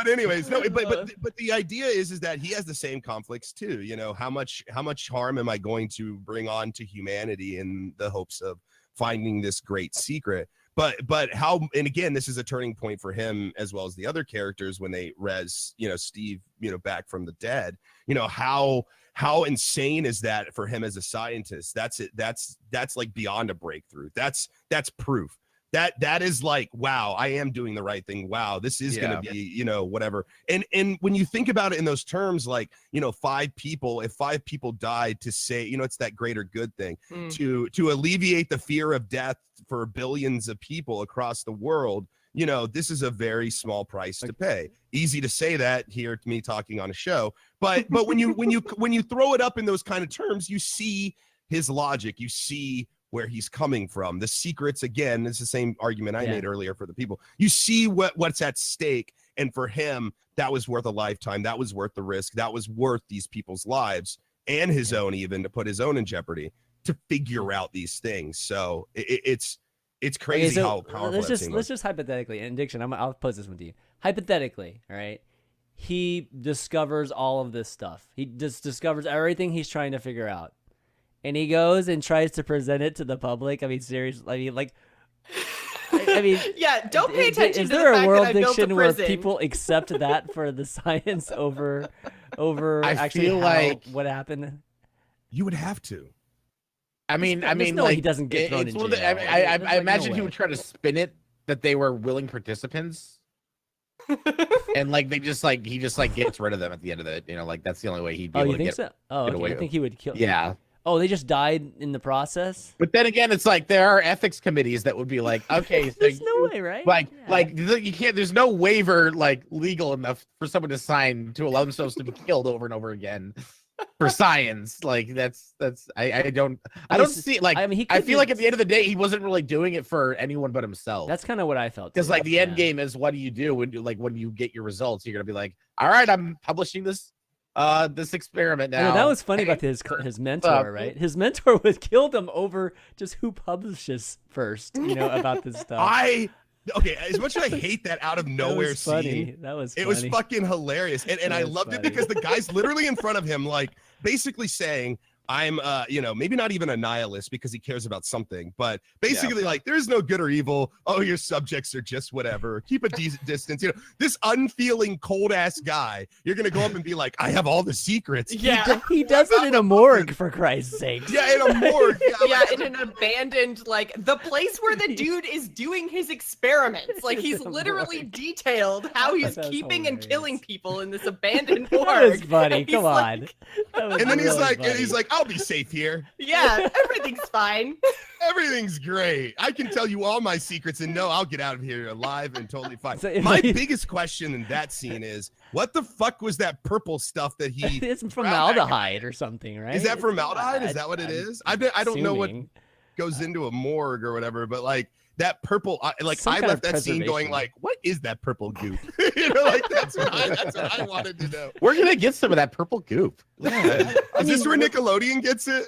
anyways, no. But the idea is that he has the same conflicts too. How much harm am I going to bring on to humanity in the hopes of finding this great secret? But how, and again, this is a turning point for him as well as the other characters when they res, Steve, back from the dead. How insane is that for him as a scientist? That's it. That's like beyond a breakthrough. That's proof. That is like, wow, I am doing the right thing. Wow, this is going to be, whatever. And when you think about it in those terms, like, if 5 people died to say, it's that greater good thing to alleviate the fear of death for billions of people across the world, this is a very small price to pay. Easy to say that here to me talking on a show, but when you throw it up in those kind of terms, you see his logic, you see where he's coming from. The secrets, again, it's the same argument I made earlier for the people. You see what's at stake. And for him, that was worth a lifetime. That was worth the risk. That was worth these people's lives and his own, even to put his own in jeopardy to figure out these things. So it's crazy how powerful let's just hypothetically, and Diction, I'll pose this one to you. Hypothetically, all right, he discovers all of this stuff. He just discovers everything he's trying to figure out. And he goes and tries to present it to the public. I mean, seriously. I mean, yeah. Don't pay attention. Is to there the a fact world that I built a Diction where prison. people accept that for the science over I actually feel like what happened? You would have to. I mean, no way he doesn't get thrown in jail. I imagine he would try to spin it that they were willing participants. And like he just gets rid of them at the end of it. That's the only way he'd be able to get. So? Oh, okay. I think he would kill. Yeah. Oh, they just died in the process? But then again, it's like there are ethics committees that would be like, okay, so there's no way, right? Like you can't. There's no waiver like legal enough for someone to sign to allow themselves to be killed over and over again for science. Like that's I don't see like. I mean, I feel like at the end of the day, he wasn't really doing it for anyone but himself. That's kind of what I felt. Because like the end game is, what do you do when you get your results? You're gonna be like, all right, I'm publishing this experiment now. That was funny about his mentor, right? His mentor would kill them over just who publishes first, about this stuff. As much as I hate that out of nowhere scene, it was fucking hilarious. And I loved it because the guy's literally in front of him, like basically saying, I'm maybe not even a nihilist because he cares about something, but basically like there's no good or evil. Oh, your subjects are just whatever. Keep a decent distance. This unfeeling cold ass guy, you're gonna go up and be like, I have all the secrets. Yeah. He does it in a morgue, for Christ's sake. Yeah, in a morgue. Yeah, in an abandoned, like the place where the dude is doing his experiments. Like he's literally detailed how he's That's keeping and hilarious. killing people in this abandoned morgue. That was funny. And he's Come like, on. That was And then really he's funny. like, I'll be safe here. Yeah, everything's fine. Everything's great. I can tell you all my secrets and no, I'll get out of here alive and totally fine. So if My I- biggest question in that scene is, what the fuck was that purple stuff that he? It's formaldehyde or something, right? Is that It's formaldehyde? Is that what it is? I don't know what assuming. goes into a morgue or whatever, but like that purple, Some I kind left of that scene going preservation. like, what is that purple goop? Like that's what I wanted to know. We're gonna get some of that purple goop. Is this where Nickelodeon gets it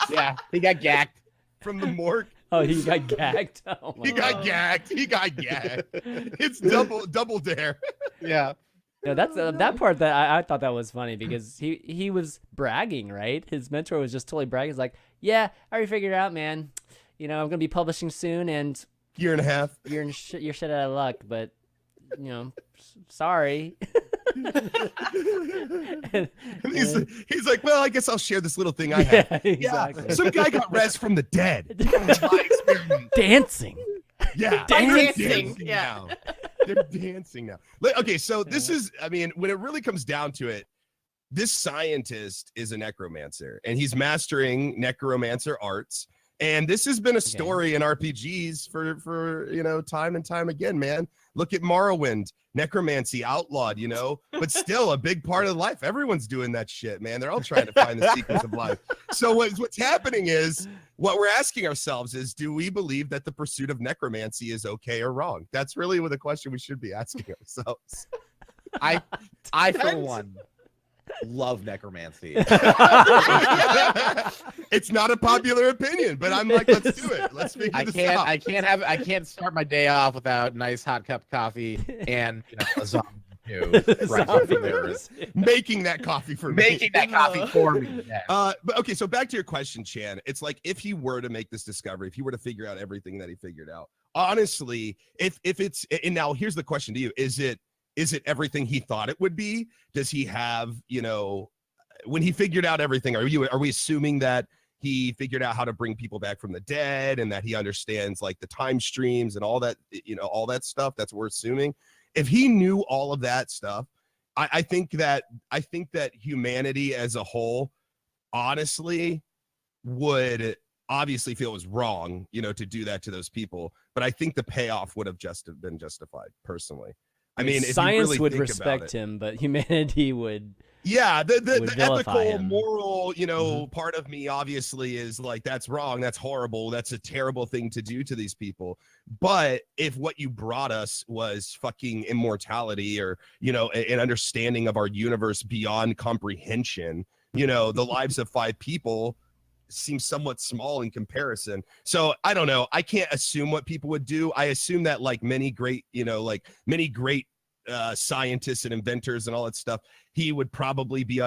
Yeah, he got gacked. from the morgue? Oh, he got gagged. Oh, my He got God. gagged. He got gagged. It's double dare. Yeah. No, that's that part that I thought that was funny because he was bragging, right? His mentor was just totally bragging. He's like, "Yeah, I already figured it out, man. I'm gonna be publishing soon, and Year and a half. you're shit out of luck, but sorry." And he's like, well, I guess I'll share this little thing I have. Yeah, exactly. Yeah, some guy got res from the dead. My experience. Dancing. Yeah, By they're dancing, yeah. now. They're dancing now. Okay, so this is, I mean, when it really comes down to it, this scientist is a necromancer, and he's mastering necromancer arts. And this has been a story in RPGs for time and time again, man. Look at Morrowind, necromancy outlawed, but still a big part of life. Everyone's doing that shit, man. They're all trying to find the secrets of life. So what's happening is, what we're asking ourselves is, do we believe that the pursuit of necromancy is okay or wrong? That's really what the question we should be asking ourselves. I for one love necromancy. It's not a popular opinion, but I'm like, let's do it. Let's figure this out. I can't start my day off without a nice hot cup of coffee and a zombie too. Right from there. Making that coffee for me. Making that coffee for me. Yes. But okay, so back to your question, Chan. It's like, if he were to make this discovery, if he were to figure out everything that he figured out, honestly, if it's, and now here's the question to you: is it everything he thought it would be? Does he have, when he figured out everything, are we assuming that he figured out how to bring people back from the dead and that he understands like the time streams and all that, all that stuff? That's what we're assuming. If he knew all of that stuff, I think that humanity as a whole, honestly, would obviously feel it was wrong, to do that to those people. But I think the payoff would have been justified, personally. I mean, if you science really would think respect about it. him, but humanity would. Yeah, the would vilify ethical, him. moral, part of me obviously is like, that's wrong, that's horrible, that's a terrible thing to do to these people. But if what you brought us was fucking immortality, or an understanding of our universe beyond comprehension, the lives of 5 people seem somewhat small in comparison. So I don't know. I can't assume what people would do. I assume that like many great scientists and inventors and all that stuff, he would probably be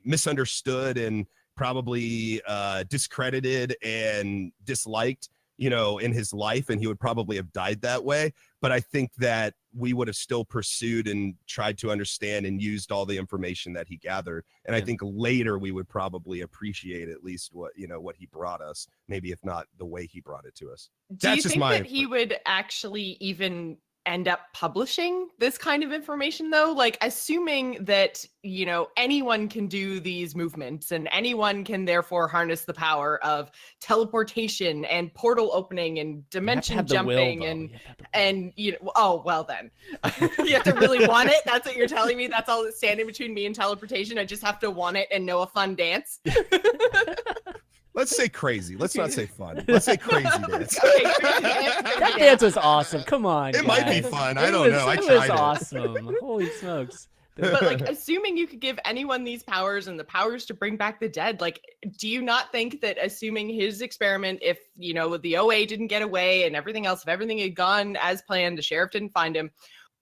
misunderstood and probably discredited and disliked, in his life, and he would probably have died that way. But I think that we would have still pursued and tried to understand and used all the information that he gathered. And I think later we would probably appreciate at least what he brought us, maybe if not the way he brought it to us. Do you think that he would actually even end up publishing this kind of information, though? Like, assuming that anyone can do these movements and anyone can therefore harness the power of teleportation and portal opening and dimension jumping and oh well, then you have to really want it. That's what you're telling me? That's all that's standing between me and teleportation? I just have to want it and know a fun dance? Let's say crazy. Let's not say fun. Let's say crazy dance. Okay, crazy dance. That dance was awesome. Come on, It might be guys. fun. I don't know. I It tried was it. awesome. Holy smokes. But like, assuming you could give anyone these powers and the powers to bring back the dead, like, do you not think that, assuming his experiment, if the OA didn't get away and everything else, if everything had gone as planned, the sheriff didn't find him,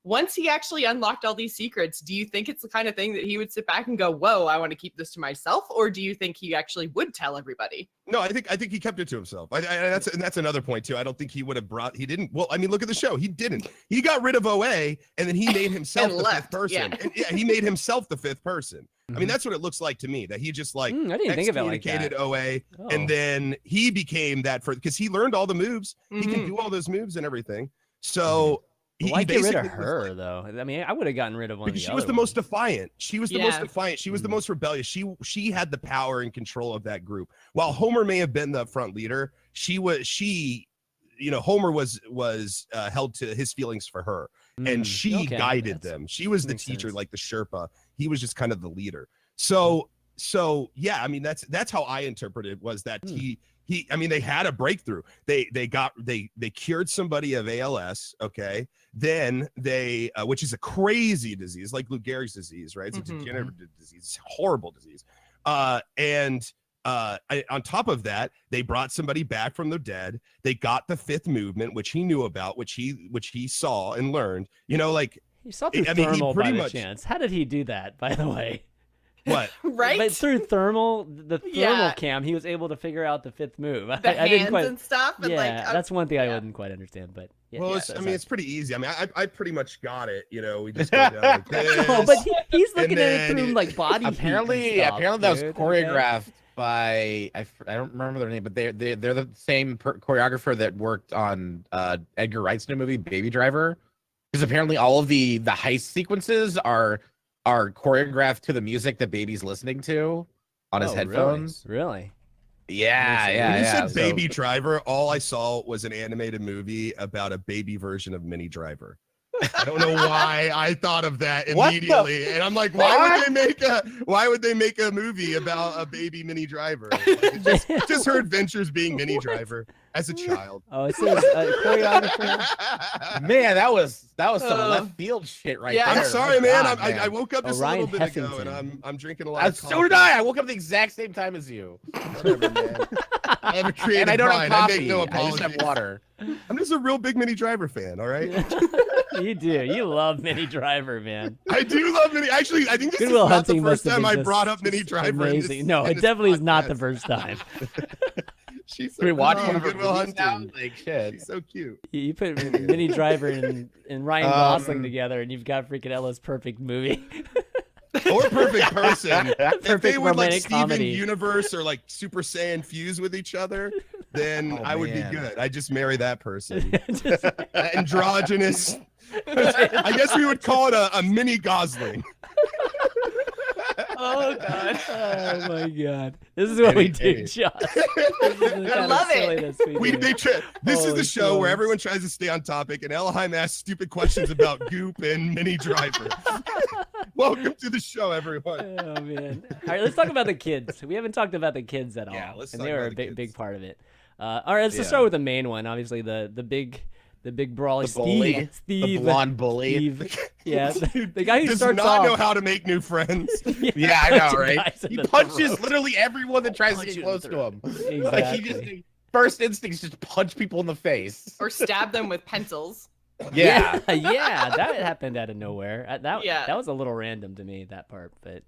once he actually unlocked all these secrets, do you think it's the kind of thing that he would sit back and go, whoa, I want to keep this to myself? Or do you think he actually would tell everybody? No, I think he kept it to himself. That's another point too. I don't think he would have brought. He didn't. Well, I mean, look at the show. He didn't. He got rid of OA, and then he made himself the fifth person. Yeah. And, he made himself the fifth person. I mean, that's what it looks like to me. That he just like I didn't think of it like that. excommunicated OA, and then he became that because he learned all the moves. He can do all those moves and everything. So. Why get rid of her though? I mean, I would have gotten rid of one. Because she was the most defiant. She was the most defiant. She was the Mm. most rebellious. She had the power and control of that group. While Homer may have been the front leader, Homer was held to his feelings for her, and she guided them. She was the teacher, like the Sherpa. He was just kind of the leader. So yeah, I mean that's how I interpreted was that I mean, they had a breakthrough. They cured somebody of ALS. Okay. Then they, which is a crazy disease, like Lou Gehrig's disease, right? It's a degenerative disease, it's a horrible disease. On top of that, they brought somebody back from the dead. They got the fifth movement, which he knew about, which he saw and learned. You know, like he saw through thermal by the chance. How did he do that, by the way? What? Right? But through the thermal cam, he was able to figure out the fifth move. The hands didn't quite, and stuff. And that's one thing I wouldn't quite understand. But yeah, well, it's pretty easy. I mean, I pretty much got it. You know, we just go down like this. Oh, but he's looking at it through like body. Apparently that was choreographed by I don't remember their name, but they're the same choreographer that worked on Edgar Wright's new movie Baby Driver, because apparently all of the heist sequences are choreographed to the music that Baby's listening to on his headphones. Really? Yeah. When you said Baby Driver, all I saw was an animated movie about a baby version of Minnie Driver. I don't know why I thought of that immediately, and I'm like, why would they make a movie about a baby Minnie Driver? Like, just her adventures being Minnie Driver as a child. Oh, it says choreographer. Man, that was some left field shit right there. I'm sorry, man. God, I woke up just a little bit ago, Heffington. and I'm drinking a lot of coffee. So did I. I woke up the exact same time as you. Whatever, man. I have a creative And I don't mind. have I coffee. make no I apologies. just have water. I'm just a real big Minnie Driver fan. All right. You do. You love Minnie Driver, man. I do love Minnie. Actually, I think this Good is Will not the Hunting first must have time been I brought just up Minnie Driver. Amazing. No, it definitely is not the first time. She's so Can we watch cute. one of her Good Will movies now? Hunting. Like shit. She's so cute. You put Minnie Driver and Ryan Gosling together, and you've got freaking Ella's perfect movie. Or Perfect Person. If Perfect they would like romantic Steven comedy. Universe or like Super Saiyan fuse with each other, then I would be good. I just marry that person. Androgynous. I guess we would call it a mini Gosling. Oh god. Oh my god. This is what we do, Josh. I love it. This is the show where everyone tries to stay on topic, and Ellohime asks stupid questions about Goop and Minnie Driver. Welcome to the show, everyone. Oh man. All right, let's talk about the kids. We haven't talked about the kids at all. Yeah, let's and talk they were about a the big kids. part of it. All right, let's start with the main one. Obviously, the big brawly The bully. Steve. The blonde bully. Steve. Yeah, the guy who Does starts not off. know how to make new friends. Yeah, I know, punching right? guys in He the punches throat. literally everyone that tries to Punch get you close in to him. Exactly. Like he just first instinct is just punch people in the face. Or stab them with pencils. Yeah. yeah, that happened out of nowhere. That Yeah. was a little random to me, that part, but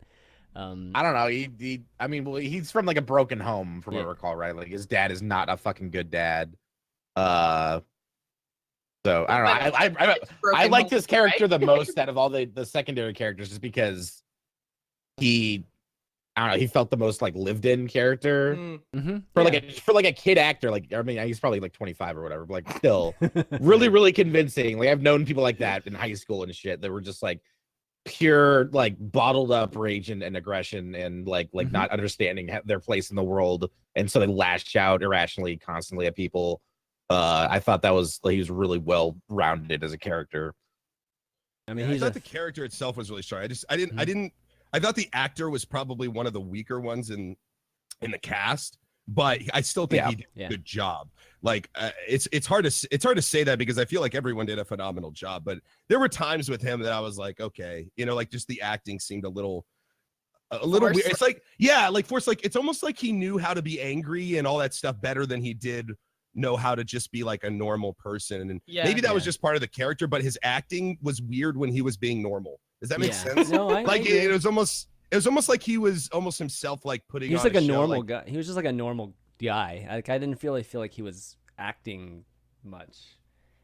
I don't know. He's from like a broken home, from what I recall, right? Like his dad is not a fucking good dad. So I don't know. I liked his character the most out of all the secondary characters, just because he felt the most like lived in character for like a kid actor. Like, I mean, he's probably like 25 or whatever, but like still really convincing. Like I've known people like that in high school and shit that were just like pure like bottled up rage and aggression and like not understanding their place in the world, and so they lashed out irrationally constantly at people. I thought he was really well rounded as a character. I mean, I thought the character itself was really strong. I thought the actor was probably one of the weaker ones in the cast, but I still think he did a good job. Like it's hard to say that because I feel like everyone did a phenomenal job, but there were times with him that I was like, okay, like just the acting seemed a little weird. It's like, yeah, like forced. Like it's almost like he knew how to be angry and all that stuff better than he did know how to just be like a normal person. And Yeah. maybe that was just part of the character, but his acting was weird when he was being normal. Does that make sense? No, I Like agree. it was almost like he was almost himself, like putting He was on like a show, normal like, guy. He was just like a normal guy. Like I didn't feel like he was acting much,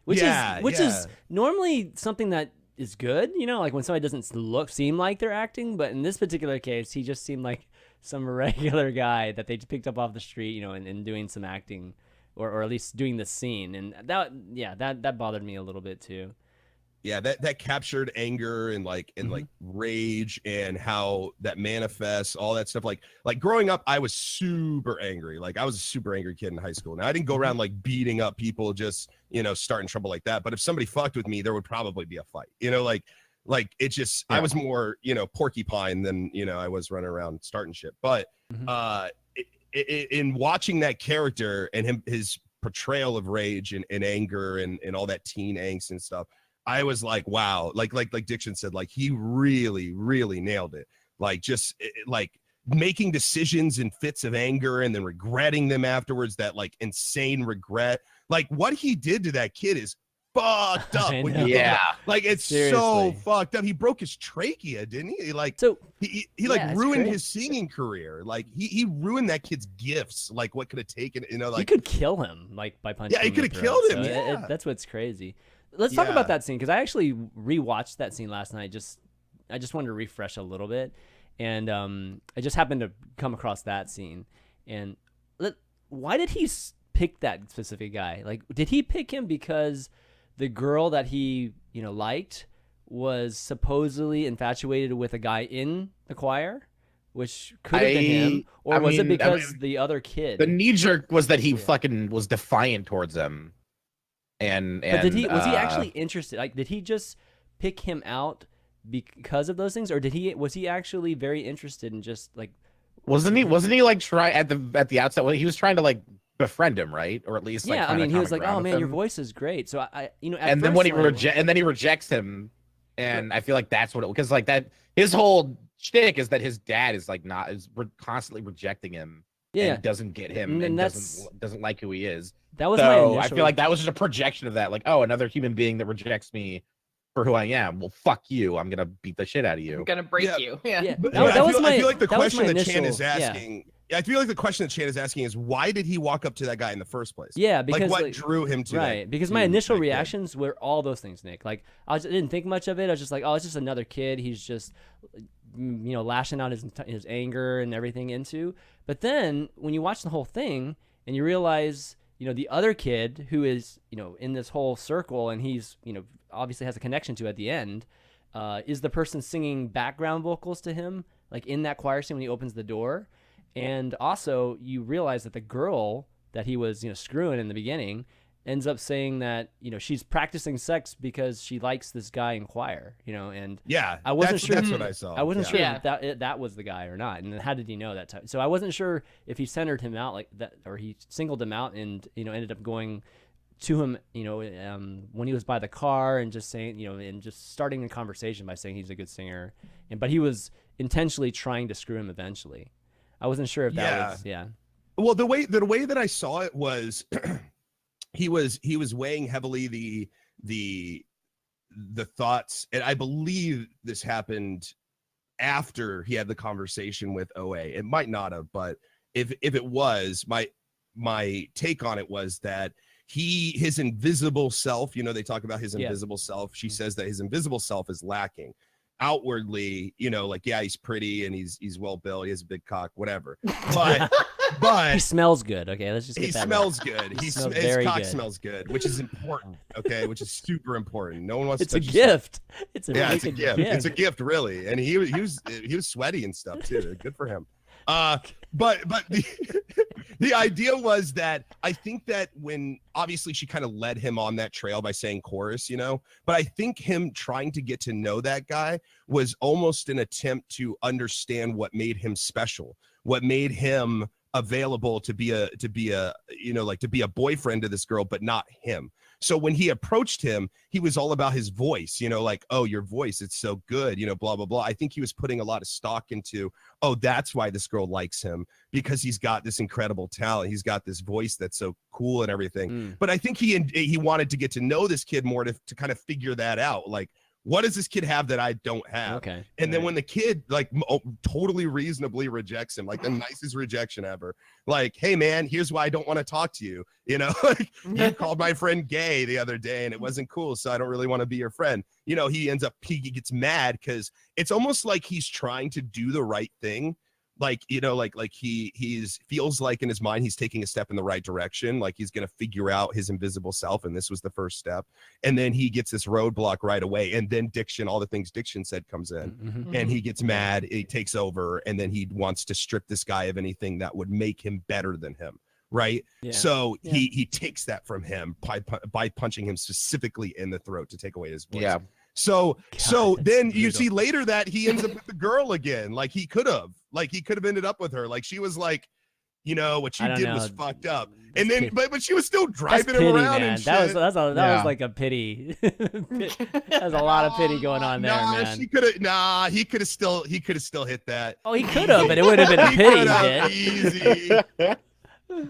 which is normally something that is good. You know, like when somebody doesn't seem like they're acting, but in this particular case, he just seemed like some regular guy that they picked up off the street, you know, and doing some acting, or at least doing the scene, and that bothered me a little bit too. Yeah, that captured anger and like rage and how that manifests, all that stuff. Like growing up, I was super angry. Like I was a super angry kid in high school. Now I didn't go around like beating up people, just, you know, starting trouble like that. But if somebody fucked with me, there would probably be a fight. You know, like it just I was more, you know, porcupine than, you know, I was running around starting shit. But in watching that character and his portrayal of rage and anger and all that teen angst and stuff, I was like, wow, like Diction said, like he really, really nailed it. Like just like making decisions in fits of anger and then regretting them afterwards, that like insane regret. Like what he did to that kid is fucked up. Like it's so fucked up. He broke his trachea, didn't he? Like so he like ruined his singing career. Like he ruined that kid's gifts. Like what could have taken, you know, like he could kill him like by punching him. Yeah, he could have killed him. So that's what's crazy. Let's talk about that scene, because I actually rewatched that scene last night. I just wanted to refresh a little bit, and I just happened to come across that scene. And why did he pick that specific guy? Like, did he pick him because the girl that he liked was supposedly infatuated with a guy in the choir, which could have been him, or was it because the other kid? The knee jerk was that he fucking was defiant towards him. But was he actually interested? Like, did he just pick him out because of those things, or was he actually very interested in just like? Wasn't he like try at the outset? Well, he was trying to like befriend him, right? Or at least like, I mean, he was like, "Oh man, your voice is great." So and then when he rejects him, and I feel like that's what because like that his whole shtick is that his dad is like constantly rejecting him. Yeah, and doesn't get him, and doesn't like who he is. That was my initial. I feel like that was just a projection of that. Like, oh, another human being that rejects me for who I am. Well, fuck you. I'm gonna beat the shit out of you. I'm gonna break you. Yeah. I feel like the question that Chan is asking. I feel like the question that Chan is asking is why did he walk up to that guy in the first place? Yeah, because like what drew him to right. Because my initial reactions were all those things, Nick. Like I didn't think much of it. I was just like, oh, it's just another kid. He's just lashing out his anger and everything into. But then when you watch the whole thing and you realize, the other kid who is, in this whole circle and he's, obviously has a connection to at the end, is the person singing background vocals to him, like in that choir scene when he opens the door. And also you realize that the girl that he was, screwing in the beginning ends up saying that, she's practicing sex because she likes this guy in choir, and I wasn't sure. That's what I saw. I wasn't sure if that was the guy or not. And how did he know that time? So I wasn't sure if he centered him out like that, or he singled him out and, ended up going to him, when he was by the car and just saying, and just starting a conversation by saying he's a good singer. But he was intentionally trying to screw him eventually. I wasn't sure if that was, Well, the way that I saw it was he was weighing heavily the thoughts, and I believe this happened after he had the conversation with OA. It might not have, but if it was, my take on it was that his invisible self, they talk about his invisible self. She says that his invisible self is lacking. Outwardly, he's pretty and he's well built, he has a big cock, whatever. But he smells good. Okay, let's just get that smells right. Good. His cock smells good, which is important. Okay, which is super important. No one wants it's to. It's a gift. It's a gift. It's a gift, really. And he was sweaty and stuff too. Good for him. But the idea was that I think that when obviously she kind of led him on that trail by saying chorus, but I think him trying to get to know that guy was almost an attempt to understand what made him special, what made him available to be a boyfriend to this girl, but not him. So when he approached him, he was all about his voice, you know, like, oh, your voice, it's so good, you know, blah, blah, blah. I think he was putting a lot of stock into, oh, that's why this girl likes him, because he's got this incredible talent. He's got this voice that's so cool and everything. But I think he wanted to get to know this kid more to kind of figure that out. Like, what does this kid have that I don't have? Okay. And then when the kid like totally reasonably rejects him, like the nicest rejection ever, like, hey man, here's why I don't want to talk to you. You know, like you called my friend gay the other day and it wasn't cool, so I don't really want to be your friend. You know, he gets mad because it's almost like he's trying to do the right thing. Like, you know, like he's feels like in his mind he's taking a step in the right direction, like he's gonna figure out his invisible self, and this was the first step. And then he gets this roadblock right away, and then Diction, all the things Diction said comes in, and he gets mad, he takes over, and then he wants to strip this guy of anything that would make him better than him, right? So he takes that from him by punching him specifically in the throat to take away his voice. So then you see later that he ends up with the girl again. Like he could have ended up with her. Like she was like, you know, what you did was fucked up. And then, but she was still driving him around, man. And shit. That was like a pity. There's a lot of pity going on there, man. He could have still hit that. Oh, he could have, but it would have been a pity hit. Easy.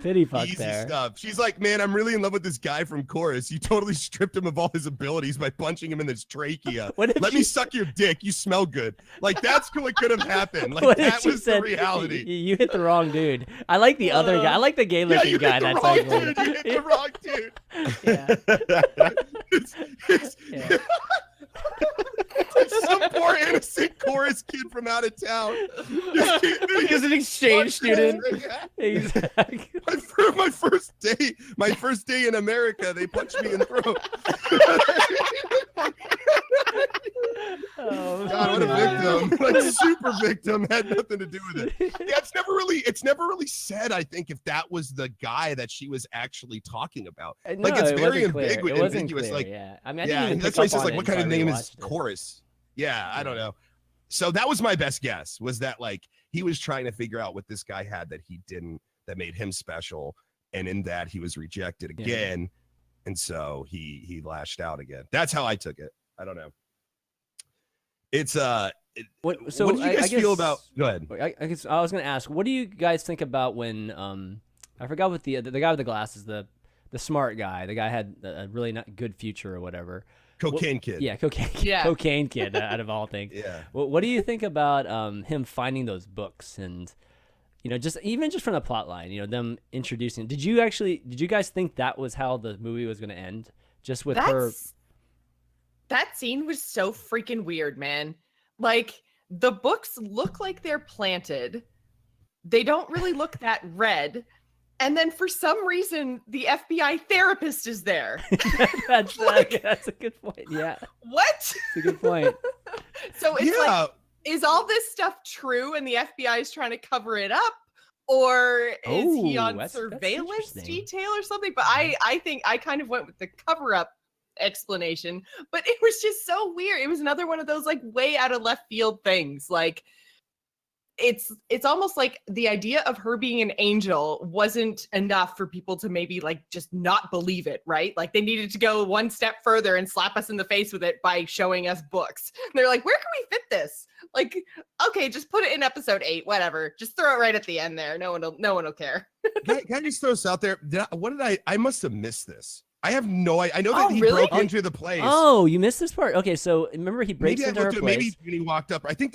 Pity fuck Easy there. stuff. She's like, man, I'm really in love with this guy from Chorus. You totally stripped him of all his abilities by punching him in his trachea. Let me suck your dick. You smell good. Like that's what could have happened. Like that was the reality. You hit the wrong dude. I like the other guy. I like the gay looking guy. You hit the wrong dude. It's some poor innocent Chorus kid from out of town. He's an exchange student. Exactly. My first day in America, they punched me in the throat. Oh, God, what a victim! Like super victim, had nothing to do with it. Yeah, it's never really said. I think if that was the guy that she was actually talking about, like it's very ambiguous. Like, yeah, I mean, that's why he says like, what kind of name is Chorus? Yeah, I don't know. So that was my best guess. Was that like he was trying to figure out what this guy had that he didn't, that made him special, and in that he was rejected again, and so he lashed out again. That's how I took it. I don't know. It's what do you guys feel about? Go ahead. I guess I was gonna ask, what do you guys think about when I forgot what the guy with the glasses, the smart guy, the guy had a really not good future or whatever. Cocaine Kid. Yeah, Cocaine Kid out of all things. Yeah. What do you think about him finding those books and, you know, just from the plot line, you know, them introducing? Did you guys think that was how the movie was gonna end? Just with her. That scene was so freaking weird, man. Like, the books look like they're planted. They don't really look that red. And then for some reason, the FBI therapist is there. That's a good point. Yeah. What? That's a good point. So it's like, is all this stuff true and the FBI is trying to cover it up? Or is he on surveillance detail or something? But I think I kind of went with the cover up explanation, but it was just so weird. It was another one of those like way out of left field things. Like it's almost like the idea of her being an angel wasn't enough for people to maybe like just not believe it, right? Like they needed to go one step further and slap us in the face with it by showing us books. And they're like, where can we fit this? Like, okay, just put it in episode 8, whatever. Just throw it right at the end there. No one will care. Can I just throw this out there? I must have missed this. I have no idea. I know that he broke into the place. Oh, you missed this part. Okay, so remember he breaks into her place. Maybe when he walked up. I think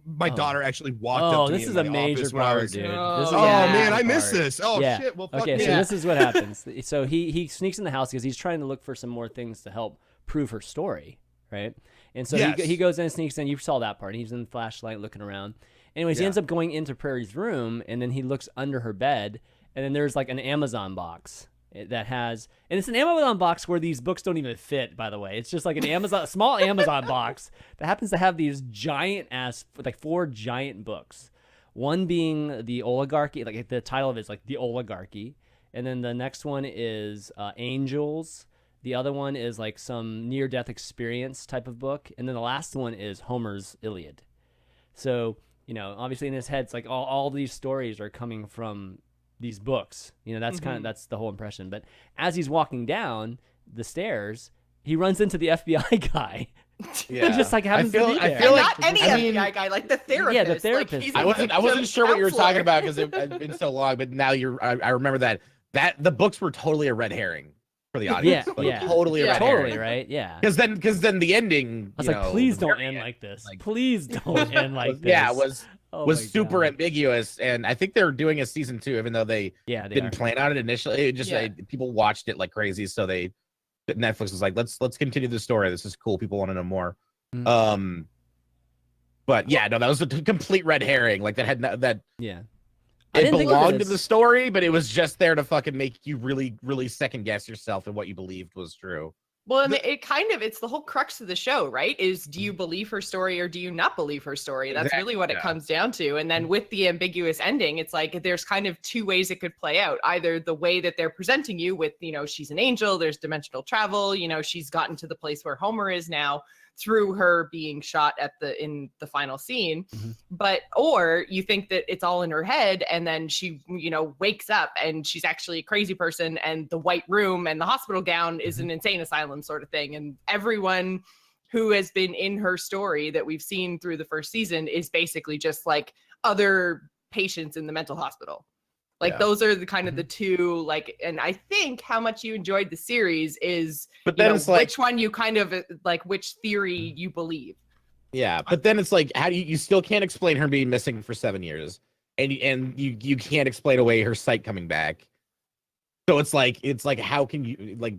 my daughter actually walked up to me. This is a major part, dude. Man, I missed this. Oh shit. Well, fuck me. So this is what happens. So he sneaks in the house because he's trying to look for some more things to help prove her story, right? And so he goes in, sneaks in. You saw that part. He's in the flashlight looking around. Anyways, he ends up going into Prairie's room, and then he looks under her bed, and then there's like an Amazon box that has, and it's an Amazon box where these books don't even fit, by the way. It's just like a small Amazon box that happens to have these giant ass, like 4 giant books. One being the Oligarchy, like the title of it is like the Oligarchy. And then the next one is Angels. The other one is like some near-death experience type of book. And then the last one is Homer's Iliad. So, you know, obviously in his head, it's like all these stories are coming from these books. You know, that's that's the whole impression. But as he's walking down, the stairs, he runs into the FBI guy. Yeah. He just like happens to be there. I feel And like not any FBI guy, like the therapist. Yeah, the therapist. Like, he's I a wasn't sure what you were counselor. talking about because it had been so long, but now I remember that the books were totally a red herring for the audience. Yeah. Totally a red Totally, herring. right? Yeah. Because then the ending. I was you like, know, please the don't very end end, like this. like- Please don't end like this. Yeah, was Oh my super God. ambiguous, and I think they're doing a season 2, even though they Yeah, they didn't are. plan on it initially. It just people watched it like crazy, so Netflix was like, let's continue the story. This is cool. People want to know more. Mhm. But yeah, no, that was a complete red herring. Like that had that. Yeah. I It didn't think of belonged it to as- the story, but it was just there to fucking make you really, really second guess yourself and what you believed was true. Well, and it's the whole crux of the show, right? Is do you believe her story or do you not believe her story? That's really what it comes down to. And then with the ambiguous ending, it's like there's kind of two ways it could play out. Either the way that they're presenting you with, she's an angel, there's dimensional travel, she's gotten to the place where Homer is now through her being shot in the final scene. But or you think that it's all in her head and then she wakes up and she's actually a crazy person and the white room and the hospital gown is an insane asylum sort of thing, and everyone who has been in her story that we've seen through the first season is basically just like other patients in the mental hospital. Like those are the kind of the two, like, and I think how much you enjoyed the series is, But then it's like, which one you kind of like, which theory you believe. yeah, but then it's like, how do you still can't explain her being missing for 7 years, and you can't explain away her sight coming back. So it's like how can you like,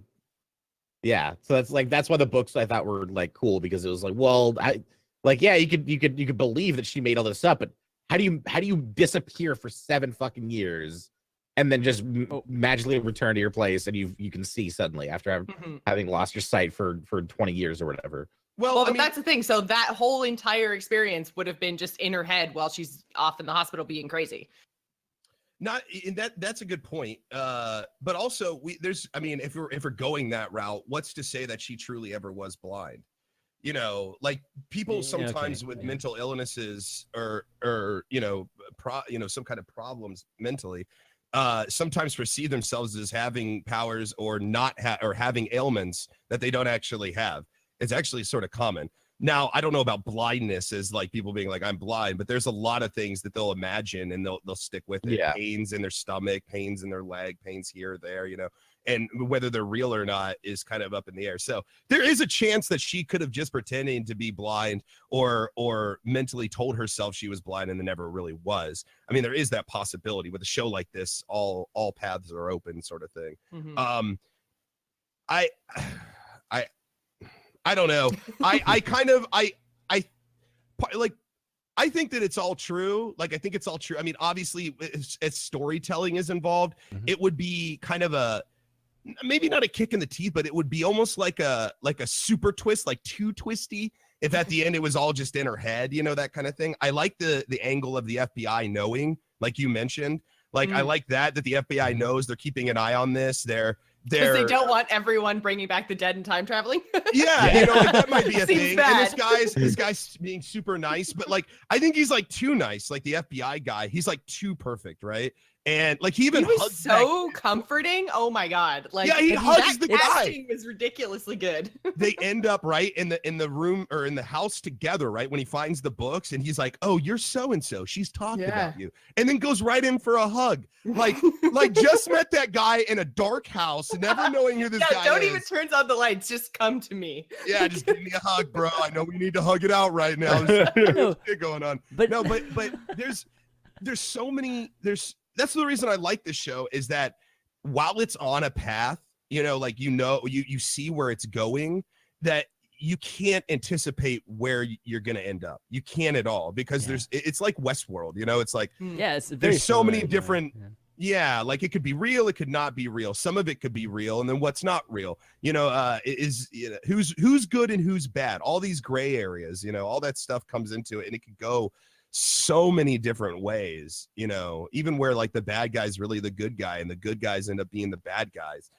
yeah. So that's why the books I thought were like cool, because it was like, well, you could believe that she made all this up, but how do you disappear for 7 fucking years and then just magically return to your place and you can see suddenly after having lost your sight for 20 years or whatever? Well, but that's the thing. So that whole entire experience would have been just in her head while she's off in the hospital being crazy. That's a good point. But also if we're going that route, what's to say that she truly ever was blind? Like people sometimes with mental illnesses or some kind of problems mentally, sometimes perceive themselves as having powers or or having ailments that they don't actually have. It's actually sort of common. Now, I don't know about blindness as like people being like, I'm blind, but there's a lot of things that they'll imagine and they'll stick with it. Yeah. Pains in their stomach, pains in their leg, pains here or there, and whether they're real or not is kind of up in the air. So there is a chance that she could have just pretending to be blind or mentally told herself she was blind and then never really was. I mean, there is that possibility with a show like this. All paths are open, sort of thing. I don't know. I think that it's all true. Like, I think it's all true. I mean, obviously, as storytelling is involved, it would be kind of maybe not a kick in the teeth, but it would be almost like a super twist, like too twisty. If at the end it was all just in her head, that kind of thing. I like the angle of the FBI knowing, like you mentioned. Like, I like that the FBI knows they're keeping an eye on this. Because they don't want everyone bringing back the dead and time traveling. Yeah, like, that might be a Seems thing. bad. And this guy's being super nice, but like I think he's like too nice. Like the FBI guy, he's like too perfect, right? And like he was hugs so comforting. Oh my god! Like, yeah, he hugs the guy. Acting was ridiculously good. They end up right in the room or in the house together, right? When he finds the books and he's like, "Oh, you're so and so. She's talked about you," and then goes right in for a hug. Like just met that guy in a dark house, never knowing who this guy is. Don't even turn on the lights. Just come to me. Yeah, just give me a hug, bro. I know we need to hug it out right now. There's shit going on. But there's so many. That's the reason I like this show, is that while it's on a path, you see where it's going, that you can't anticipate where you're going to end up. You can't at all, because it's like Westworld, it's like, there's so many different, like it could be real. It could not be real. Some of it could be real. And then what's not real, who's good and who's bad, all these gray areas, all that stuff comes into it, and it could go so many different ways, even where like the bad guy's really the good guy and the good guys end up being the bad guys,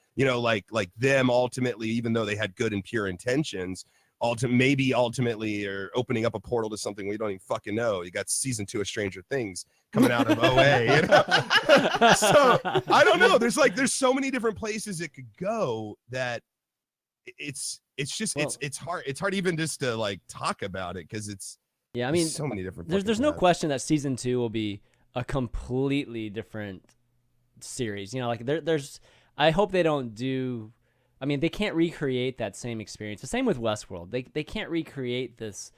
like them ultimately, even though they had good and pure intentions, ultimately are opening up a portal to something we don't even fucking know. You got season 2 of Stranger Things coming out of OA, So I don't know. There's so many different places it could go that it's just it's hard even just to like talk about it because it's I mean, so many different. There's no question that season 2 will be a completely different series. You know, like there's. I hope they don't do. I mean, they can't recreate that same experience. The same with Westworld. They can't recreate this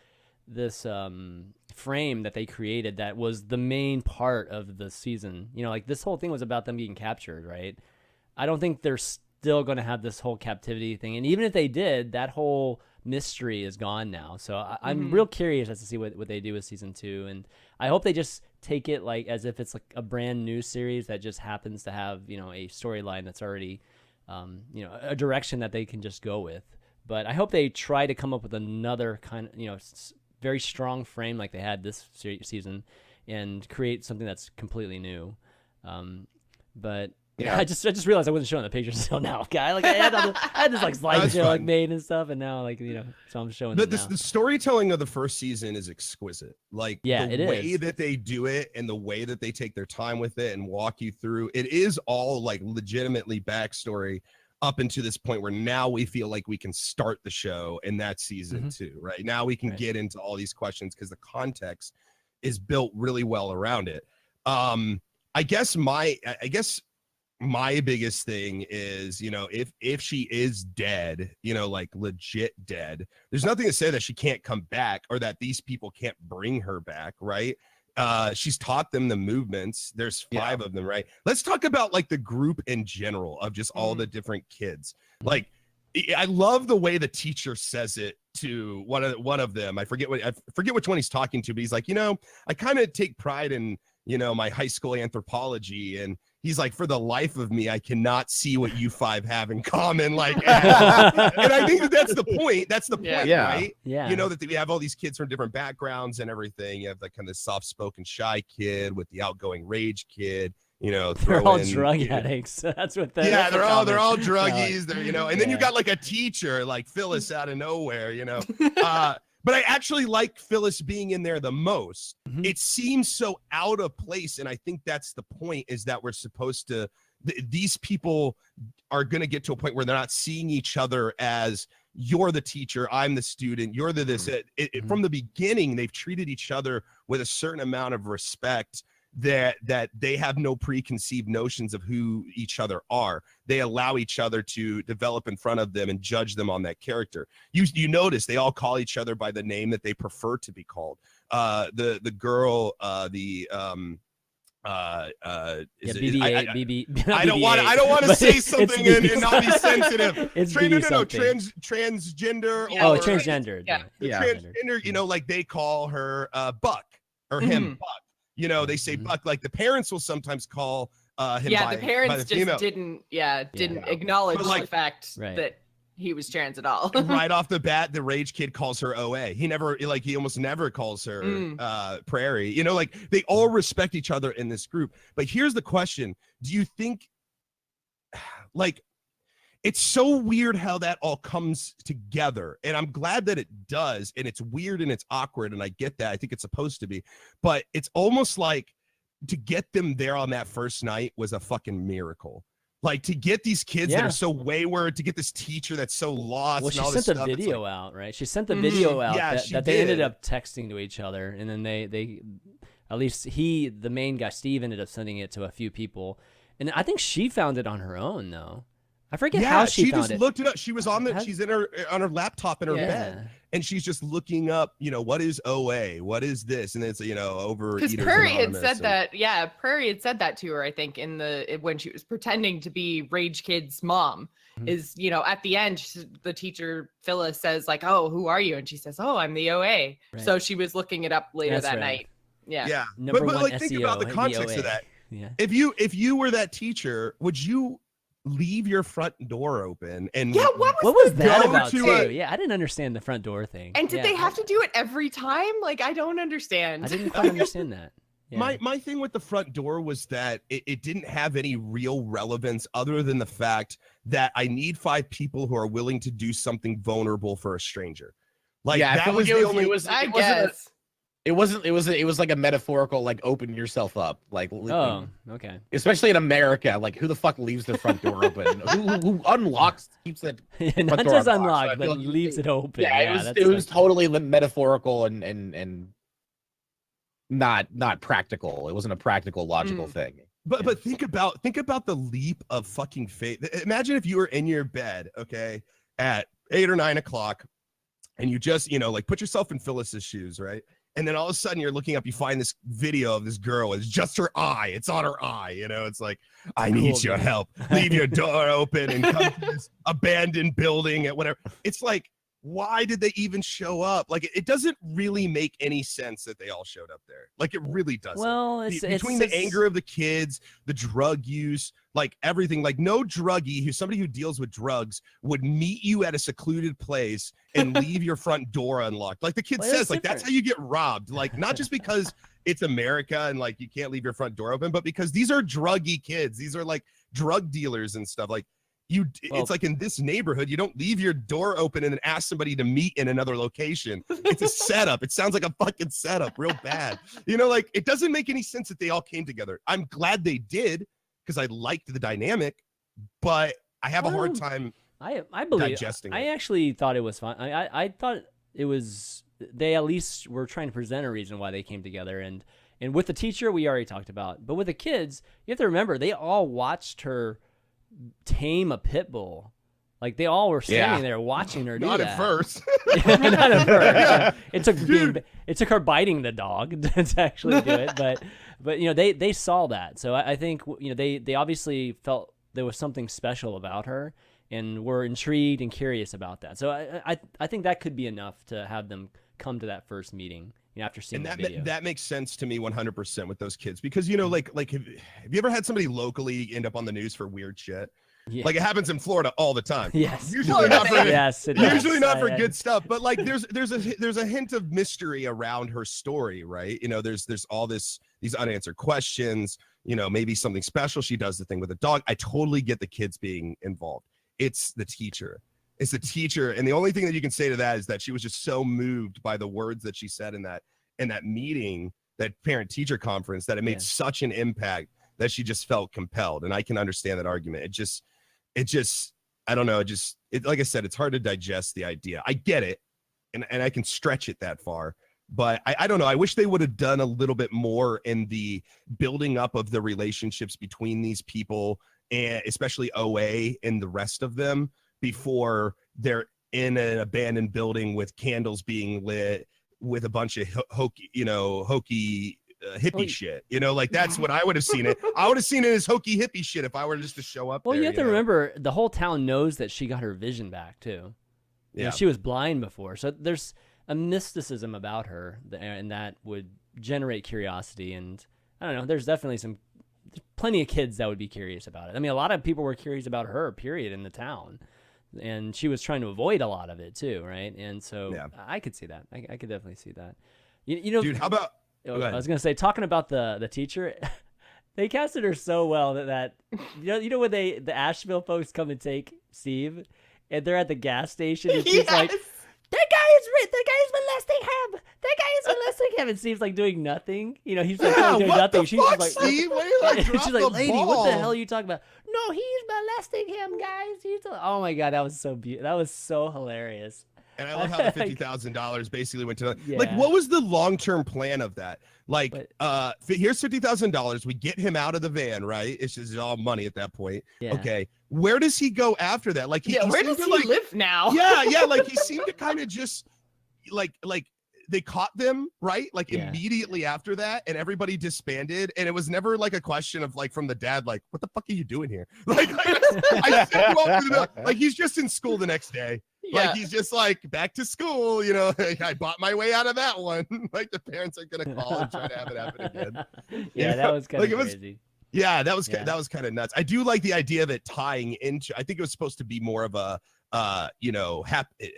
frame that they created that was the main part of the season. You know, like this whole thing was about them being captured, right? I don't think they're still going to have this whole captivity thing. And even if they did, that whole mystery is gone now. So I'm real curious as to see what they do with season 2. And I hope they just take it like as if it's like a brand new series that just happens to have, you know, a storyline that's already, you know, a direction that they can just go with. But I hope they try to come up with another kind of, you know, very strong frame like they had this season and create something that's completely new. But yeah, I just realized I wasn't showing the pictures until now, guy. Like I had this like slideshow like made and stuff, and now like, you know, so I'm showing it now. The storytelling of the first season is exquisite. Like the way that they do it and the way that they take their time with it and walk you through it is all like legitimately backstory up into this point where now we feel like we can start the show in that season 2, right? Now we can get into all these questions because the context is built really well around it. I guess my biggest thing is, you know, if she is dead, you know, like legit dead, there's nothing to say that she can't come back or that these people can't bring her back, right? She's taught them the movements. There's 5 of them, right? Let's talk about like the group in general of just all the different kids. Like, I love the way the teacher says it to one of them. I forget which one he's talking to, but he's like, you know, I kind of take pride in, you know, my high school anthropology, and he's like, for the life of me, I cannot see what you 5 have in common. Like, and I think that's the point. That's the point, right? Yeah. You know, that we have all these kids from different backgrounds and everything. You have the kind of soft-spoken, shy kid with the outgoing rage kid. You know, they're all drug addicts. That's what they. Yeah, they're all druggies. They're, you know, and then you got like a teacher like Phyllis out of nowhere. You know. But I actually like Phyllis being in there the most. It seems so out of place. And I think that's the point, is that we're supposed to, these people are going to get to a point where they're not seeing each other as you're the teacher, I'm the student, you're the this. From the beginning, they've treated each other with a certain amount of respect that they have no preconceived notions of who each other are. They allow each other to develop in front of them and judge them on that character. You notice they all call each other by the name that they prefer to be called. The girl, BB. I don't want to say something and not be sensitive. It's transgender. Oh, transgendered. Transgender. You know, like they call her Buck or him Buck. You know, they say Buck. Like the parents will sometimes call him. Yeah, the parents just didn't acknowledge the fact that he was trans at all. Right off the bat, the rage kid calls her OA. He almost never calls her Prairie. You know, like they all respect each other in this group. But here's the question: do you think, like, it's so weird how that all comes together, and I'm glad that it does, and it's weird and it's awkward, and I get that. I think it's supposed to be, but it's almost like to get them there on that first night was a fucking miracle. Like to get these kids that are so wayward, to get this teacher that's so lost. Well, she sent the video out, right? She sent the video out that they ended up texting to each other, and then they at least the main guy, Steve, ended up sending it to a few people, and I think she found it on her own though. I forget how she found just looked it up. She was she's on her laptop in her bed, and she's just looking up, you know, what is OA? What is this? And it's, you know, Overeaters Because Prairie had said and... that. Yeah, Prairie had said that to her, I think, when she was pretending to be Rage Kid's mom. Is, you know, at the end, the teacher Phyllis says like, "Oh, who are you?" And she says, "Oh, I'm the OA." Right. So she was looking it up later that night. Yeah. But like, think about the context of that. Yeah. If you were that teacher, would you leave your front door open? And what was that about too? Yeah, I didn't understand the front door thing. And did they have to do it every time? Like, I don't understand. I didn't quite understand that. Yeah. My thing with the front door was that it didn't have any real relevance other than the fact that I need 5 people who are willing to do something vulnerable for a stranger. Like that was the only. It It wasn't. It was like a metaphorical, like open yourself up, like. Oh, okay. Especially in America, like who the fuck leaves their front door open? who unlocks, keeps that front Not door just unlocked? So I unlocked, feel but like leaves it open. Yeah, it was totally metaphorical and not practical. It wasn't a practical, logical thing. But think about the leap of fucking faith. Imagine if you were in your bed, okay, at 8 or 9 o'clock, and you just, like put yourself in Phyllis's shoes, right? And then all of a sudden you're looking up, you find this video of this girl. It's just her eye. It's on her eye. It's like, I need your help. Leave your door open and come to this abandoned building at whatever. It's like, why did they even show up? Like, it doesn't really make any sense that they all showed up there. Like, it really doesn't. Well, Between the anger of the kids, the drug use, like everything, like no druggie somebody who deals with drugs would meet you at a secluded place and leave your front door unlocked. Like the kid says, like, that's how you get robbed. Like, not just because it's America and like you can't leave your front door open, but because these are druggy kids. These are like drug dealers and stuff. Like, it's like in this neighborhood, you don't leave your door open and then ask somebody to meet in another location. It's a setup. It sounds like a fucking setup, real bad. Like it doesn't make any sense that they all came together. I'm glad they did because I liked the dynamic, but I have a hard time. I believe digesting. I actually thought it was fine. I thought it was, they at least were trying to present a reason why they came together, and with the teacher we already talked about, but with the kids you have to remember they all watched her tame a pit bull. Like they all were standing there watching her do Not that. at first. Not at first. It took her biting the dog to actually do it, but they saw that. So I think they obviously felt there was something special about her and were intrigued and curious about that. So I think that could be enough to have them come to that first meeting after seeing the video. That makes sense to me 100% with those kids because like have you ever had somebody locally end up on the news for weird shit? Yeah. Like it happens in Florida all the time. Yes. Usually not for usually not for good stuff, but like there's a hint of mystery around her story, right? There's all these unanswered questions, maybe something special. She does the thing with the dog. I totally get the kids being involved. It's the teacher. And the only thing that you can say to that is that she was just so moved by the words that she said in that meeting, that parent-teacher conference, that it made such an impact that she just felt compelled. And I can understand that argument. It just, I don't know. Like I said, it's hard to digest the idea. I get it. And I can stretch it that far, but I don't know. I wish they would have done a little bit more in the building up of the relationships between these people, and especially OA and the rest of them, before they're in an abandoned building with candles being lit with a bunch of hokey hippie shit. Like that's what I would have seen it. I would have seen it as hokey hippie shit if I were just to show up. Well, there, you have to remember the whole town knows that she got her vision back too. Yeah, she was blind before, so there's a mysticism about her, and that would generate curiosity. And I don't know, there's definitely plenty of kids that would be curious about it. I mean, a lot of people were curious about her, period, in the town. And she was trying to avoid a lot of it too, right? And so I could see that. I could definitely see that. Dude, how about? I was gonna say, talking about the teacher, they casted her so well that when the Asheville folks come and take Steve, and they're at the gas station, and she's like, that guy is molesting him. That guy is molesting him. And Steve's like doing nothing. He's like doing nothing. She's fuck, like, Steve? She's like, lady, what the hell are you talking about? No, he's molesting him, guys. Oh my god, that was so beautiful. That was so hilarious. And I love how the $50,000 basically went to like, what was the long-term plan of that? Like, here's $50,000. We get him out of the van, right? It's just all money at that point. Yeah. Okay. Where does he go after that? Like, where does he live now? Yeah. Like he seemed to kind of just like they caught them, right? Like immediately after that, and everybody disbanded. And it was never like a question of like from the dad, like, what the fuck are you doing here? Like I said, like he's just in school the next day. Yeah. Like he's just like back to school, I bought my way out of that one. Like the parents are gonna call and try to have it happen again. Yeah, that was kind of crazy. Yeah, that was kind of nuts. I do like the idea of it tying into. I think it was supposed to be more of a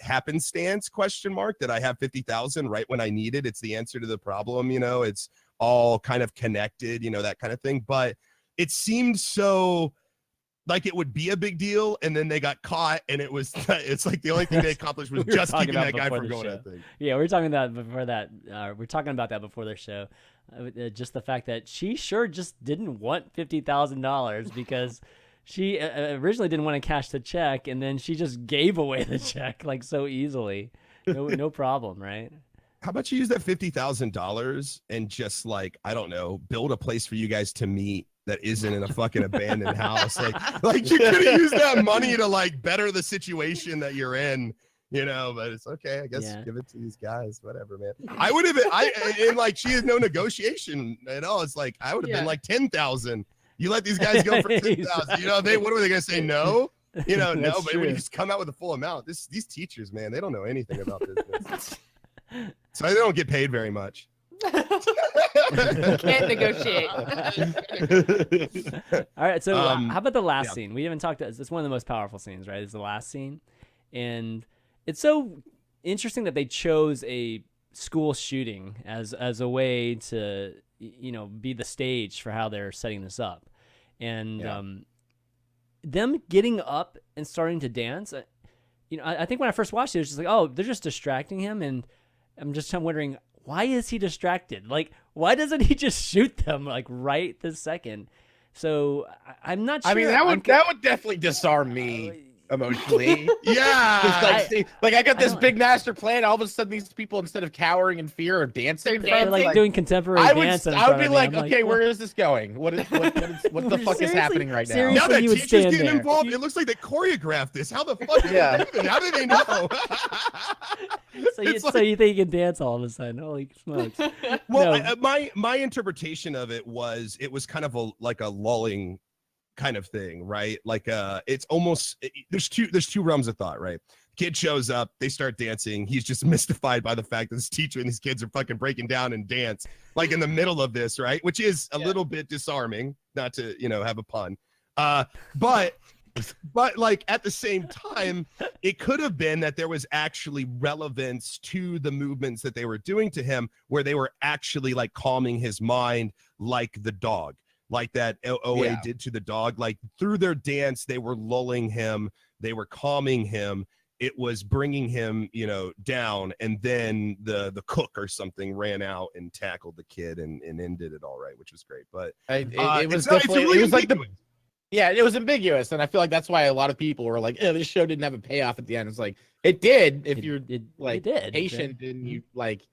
happenstance question mark, that I have 50,000 right when I need it. It's the answer to the problem. It's all kind of connected. That kind of thing. But it seemed so. like it would be a big deal, and then they got caught, and it's like the only thing they accomplished was just keeping that guy from going. I think. Yeah, we were talking about before that. We're talking about that before their show. Just the fact that she sure just didn't want $50,000 because she originally didn't want to cash the check, and then she just gave away the check like so easily. No problem, right? How about you use that $50,000 and just like, I don't know, build a place for you guys to meet that isn't in a fucking abandoned house. Like you could have used that money to like better the situation that you're in, you know, but it's okay. I guess give it to these guys, whatever, man. I would have been, and like, she has no negotiation at all. It's like, I would have been like 10,000. You let these guys go for 10,000, you know, what are they going to say? No, you know, no, but when you just come out with the full amount, these teachers, man, they don't know anything about business. So they don't get paid very much. Can't negotiate. All right, so how about the last scene? We haven't talked. It's one of the most powerful scenes, right? It's the last scene, and it's so interesting that they chose a school shooting as a way to, you know, be the stage for how they're setting this up, and them getting up and starting to dance. You know, I think when I first watched it, it was just like, oh, they're just distracting him, and I'm wondering, why is he distracted? Like, why doesn't he just shoot them like right this second? So I'm not sure. I mean, that would definitely disarm me emotionally. Yeah. Like I got this big master plan. All of a sudden, these people, instead of cowering in fear, are dancing. They're like doing contemporary dance. I would be like, okay, where is this going? What the fuck is happening right now? Now that teachers getting involved, it looks like they choreographed this. How the fuck? How did they know? So you think you can dance all of a sudden? Holy smokes! Well, my interpretation of it was kind of like a lulling kind of thing, right? Like it's almost there's two realms of thought, right? Kid shows up, they start dancing. He's just mystified by the fact that this teacher and these kids are fucking breaking down and dance like in the middle of this, right? Which is a little bit disarming, not to, you know, have a pun. But like at the same time, it could have been that there was actually relevance to the movements that they were doing to him, where they were actually like calming his mind, like the dog, like that OA did to the dog. Like through their dance, they were lulling him, they were calming him. It was bringing him, you know, down, and then the cook or something ran out and tackled the kid and ended it all right, which was great. But it was ambiguous, and I feel like that's why a lot of people were like, "Oh, this show didn't have a payoff at the end." It's like it did if you're patient and you like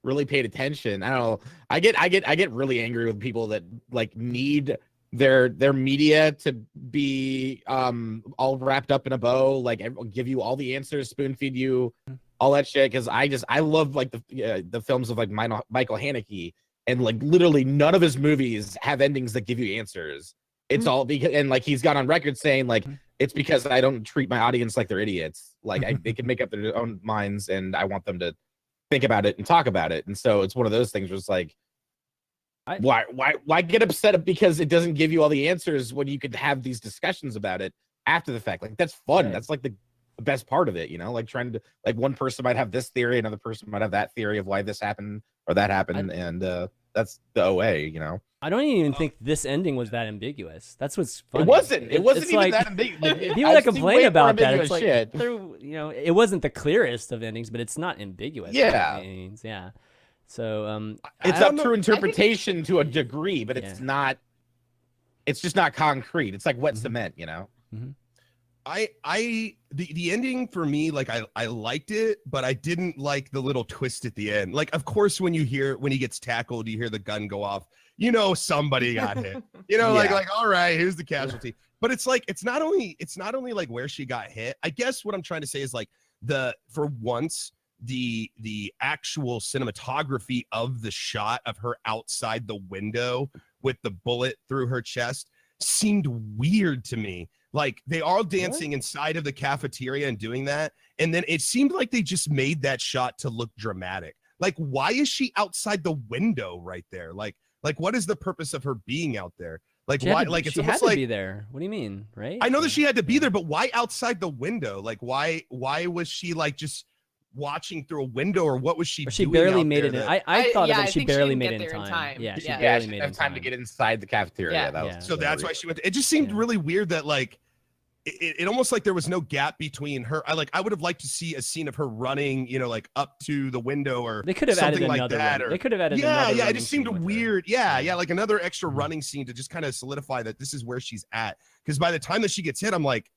really paid attention. I don't know. I get really angry with people that like need their media to be all wrapped up in a bow, like give you all the answers, spoon feed you all that shit, because I love like the films of like Michael Haneke, and like literally none of his movies have endings that give you answers. It's all because, and like he's got on record saying like it's because I don't treat my audience like they're idiots, like they can make up their own minds and I want them to think about it and talk about it. And so it's one of those things where it's like, why get upset because it doesn't give you all the answers when you could have these discussions about it after the fact? Like that's fun. Right. That's like the best part of it, you know, like trying to, like, one person might have this theory, another person might have that theory of why this happened or that happened. And that's the OA, you know. I don't even think this ending was that ambiguous. That's what's funny. It wasn't even like, that ambiguous. People that complain about that, it's like, shit. You know, it wasn't the clearest of endings, but it's not ambiguous. Yeah. Yeah. So it's up to interpretation to a degree, but it's not. It's just not concrete. It's like wet cement, you know. Mm-hmm. The ending for me, like I liked it, but I didn't like the little twist at the end. Like, of course, when he gets tackled, you hear the gun go off. You know, somebody got hit. You know, like all right, here's the casualty. But it's like it's not only like where she got hit. I guess what I'm trying to say is like for once the actual cinematography of the shot of her outside the window with the bullet through her chest seemed weird to me. Like they are dancing inside of the cafeteria and doing that, and then it seemed like they just made that shot to look dramatic. Like, why is she outside the window right there? Like what is the purpose of her being out there? Like why? Like it's almost like be there. What do you mean, right? I know that she had to be there, but why outside the window? Like why was she like just watching through a window, or what was she doing? She barely made it in. That... I thought that she barely made it in time. Yeah, she barely made it in time to get inside the cafeteria. So that's why she went. It just seemed really weird that like it almost like there was no gap between her. I would have liked to see a scene of her running, you know, like up to the window or They could have added something like another that. They could have added Yeah, another yeah. It running just seemed scene with her. weird. Yeah, like another extra Mhm. running scene to just kind of solidify that this is where she's at. Because by the time that she gets hit, I'm like,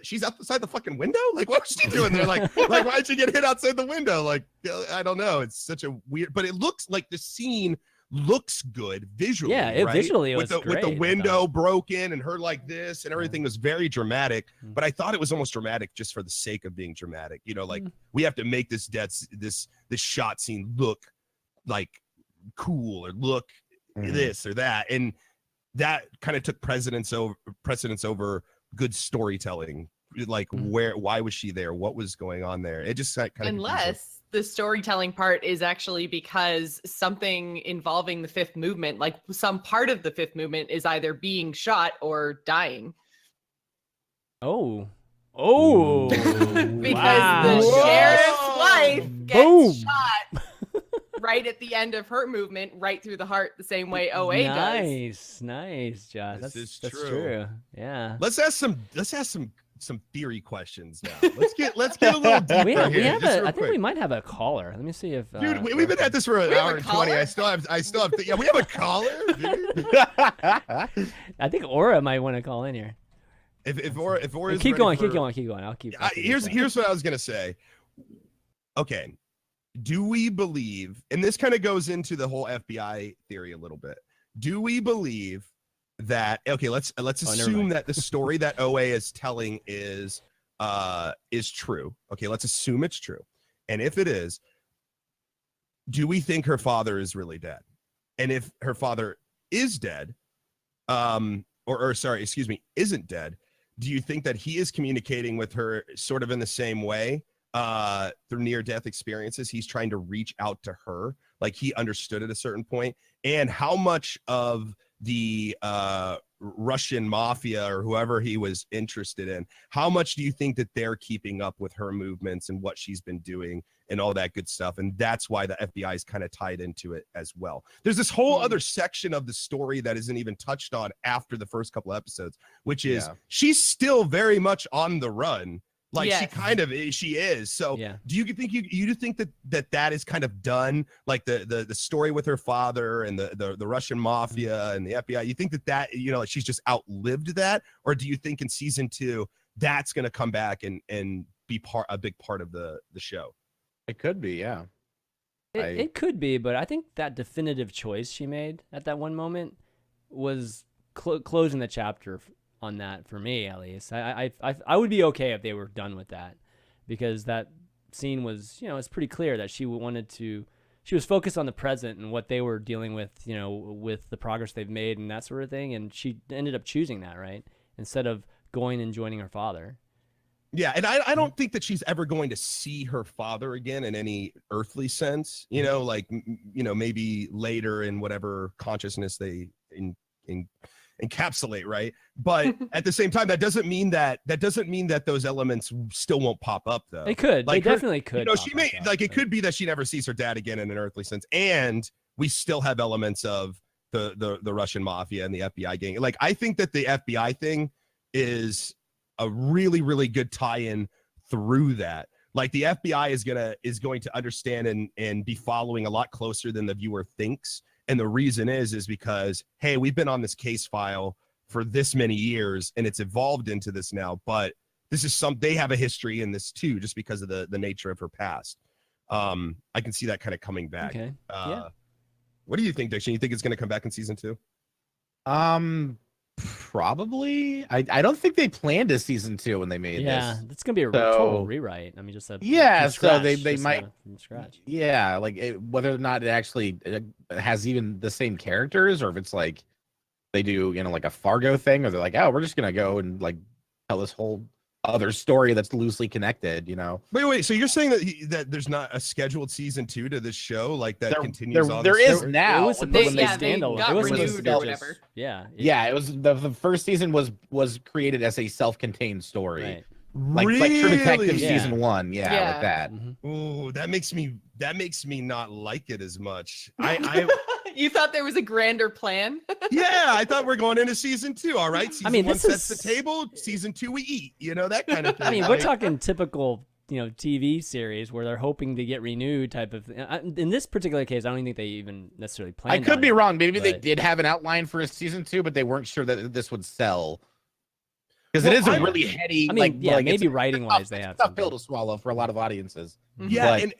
she's outside the fucking window? Like, what was she doing there? Like why'd she get hit outside the window? Like, I don't know. It's such a weird, but it looks like the scene looks good visually. Yeah, right? visually it was with great, the I window broken and her like this and everything was very dramatic. Mm. But I thought it was almost dramatic just for the sake of being dramatic. You know, like we have to make this shot scene look like cool or look this or that, and that kind of took precedence over good storytelling. Like why was she there? What was going on there? It just kind of unless the storytelling part is actually because something involving the fifth movement, like some part of the fifth movement, is either being shot or dying. Oh, Because the sheriff's wife gets shot right at the end of her movement, right through the heart, the same way OA does. Nice, Josh. This That's is true. Yeah. Let's ask some theory questions now. Let's get a little deeper We here. have I think we might have a caller. Let me see if. Dude, we've been at this for an We have hour a and 20. caller? I still have. Yeah, we have a caller. Dude. I think Aura might want to call in here. If Aura Keep going. I'll keep. Here's what I was gonna say. Okay, do we believe? And this kind of goes into the whole FBI theory a little bit. Do we believe that? Okay, let's assume that the story that OA is telling is true. Okay, let's assume it's true. And if it is, do we think her father is really dead? And if her father is dead, isn't dead, do you think that he is communicating with her sort of in the same way through near-death experiences? He's trying to reach out to her, like he understood at a certain point. And how much of the Russian mafia or whoever he was interested in, how much do you think that they're keeping up with her movements and what she's been doing and all that good stuff? And that's why the FBI is kind of tied into it as well. There's this whole other section of the story that isn't even touched on after the first couple episodes, which is she's still very much on the run. Like she is. So do you think you think that is kind of done? Like the story with her father and the Russian mafia and the FBI, you think that like she's just outlived that? Or do you think in season 2 that's going to come back and be a big part of the show? It could be, yeah. It could be, but I think that definitive choice she made at that one moment was closing the chapter on that, for me at least. I would be okay if they were done with that, because that scene was, it's pretty clear that she was focused on the present and what they were dealing with, with the progress they've made and that sort of thing, and she ended up choosing that, right, instead of going and joining her father. Yeah, and I don't think that she's ever going to see her father again in any earthly sense, like maybe later in whatever consciousness they encapsulate, right? But at the same time, that doesn't mean that those elements still won't pop up, though. They could. They definitely could. She may it could be that she never sees her dad again in an earthly sense, and we still have elements of the Russian mafia and the FBI gang. Like, I think that the FBI thing is a really, really good tie-in through that. Like, the FBI is going to understand and be following a lot closer than the viewer thinks. And the reason is because, hey, we've been on this case file for this many years and it's evolved into this now, but this is they have a history in this too, just because of the nature of her past. I can see that kind of coming back. Okay. What do you think, Diction? You think it's going to come back in season 2? Probably. I don't think they planned a season 2 when they made this. Yeah, it's gonna be a total rewrite. I mean, just so scratch, they might from scratch. Yeah, like whether or not it actually has even the same characters, or if it's like they do, like a Fargo thing, or they're like, oh, we're just gonna go and like tell this whole other story that's loosely connected. Wait. So you're saying that there's not a scheduled season 2 to this show, like that continues on? There is now. It was supposed to be standalone. Got It was renewed supposed or to whatever. Yeah. It was the first season was created as a self-contained story. Right. Like True Detective season 1, like that. Mm-hmm. Oh, that makes me not like it as much. You thought there was a grander plan? Yeah, I thought we're going into season 2. All right, season I mean, 1 this sets is- the table. Season 2, we eat. You know, that kind of thing. I mean, we're Like, talking typical, TV series where they're hoping to get renewed type of thing. In this particular case, I don't even think they even necessarily I planned. could on be it, wrong. Maybe they but- did have an outline for a season 2, but they weren't sure that this would sell. Because Well, it is a I'm- really heady. I mean, yeah, it's maybe a writing wise they tough- have it's a tough something. pill to swallow for a lot of audiences. yeah, But- and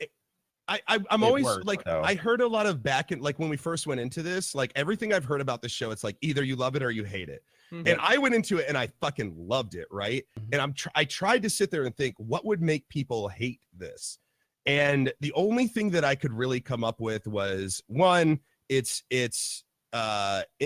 I'm It always worked, like, though. I heard a lot of back and like when we first went into this, like everything I've heard about the show, it's like either you love it or you hate it. Mhm. And I went into it and I fucking loved it, right? Mhm. And I tried to sit there and think, what would make people hate this? And the only thing that I could really come up with was one, it's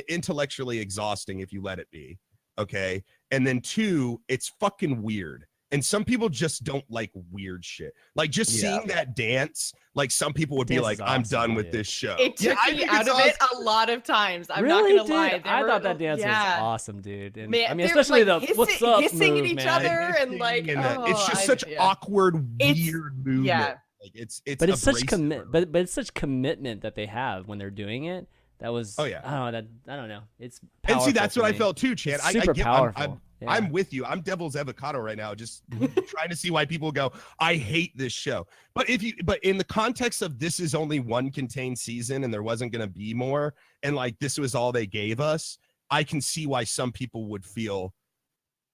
intellectually exhausting if you let it be, okay? And then two, it's fucking weird. And some people just don't like weird shit. Like just seeing that dance, like some people would be Dance like, is I'm awesome, done with dude. this show. It took I me think out it's of it awesome. a lot of times. I'm Really, not gonna lie. dude? There I were- thought that dance yeah. was awesome, dude. And Man, I mean, they're, especially like, the "What's up" hissing move, at each man. other and like, It's just I- such yeah. awkward, It's- weird movement. yeah. Like it's But it's such abrasive. but it's such commitment that they have when they're doing it. That was Oh, yeah. I don't know. It's And see, powerful that's for what I me. felt too, Chan. It's I super get, powerful. I'm with you. I'm devil's avocado right now, just trying to see why people go, I hate this show. But in the context of this is only one contained season and there wasn't going to be more, and like this was all they gave us, I can see why some people would feel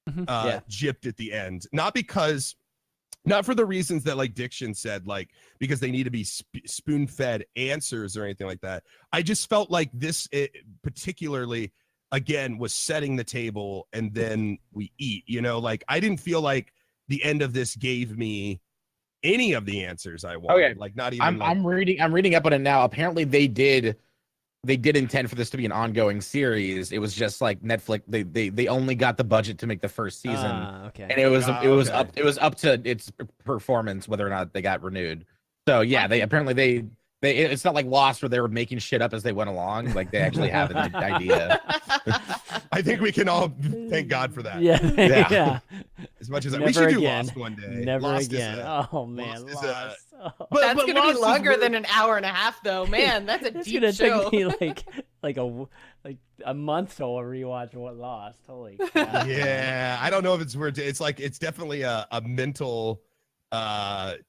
gypped at the end. Not for the reasons that like Diction said, like because they need to be spoon-fed answers or anything like that. I just felt like this particularly again was setting the table and then we eat, like I didn't feel like the end of this gave me any of the answers I wanted. Okay. Like not even I'm reading up on it now. Apparently they did intend for this to be an ongoing series. It was just like Netflix, they only got the budget to make the first season. Okay. And it was okay. up to its performance whether or not they got renewed. So yeah, they apparently it's not like Lost where they were making shit up as they went along. Like they actually have an idea. I think we can all thank God for that. Yeah. Yeah. Yeah. As much as we Never should do again. Lost one day. Never Lost is again. a- Oh man, Lost is a- Lost. Oh. But- That's but gonna Lost be is longer really- than an hour and a half, though. Man, that's a It's deep gonna show. take me like a month to rewatch what Lost. Holy crap. Yeah, I don't know if it's worth it. It's definitely a mental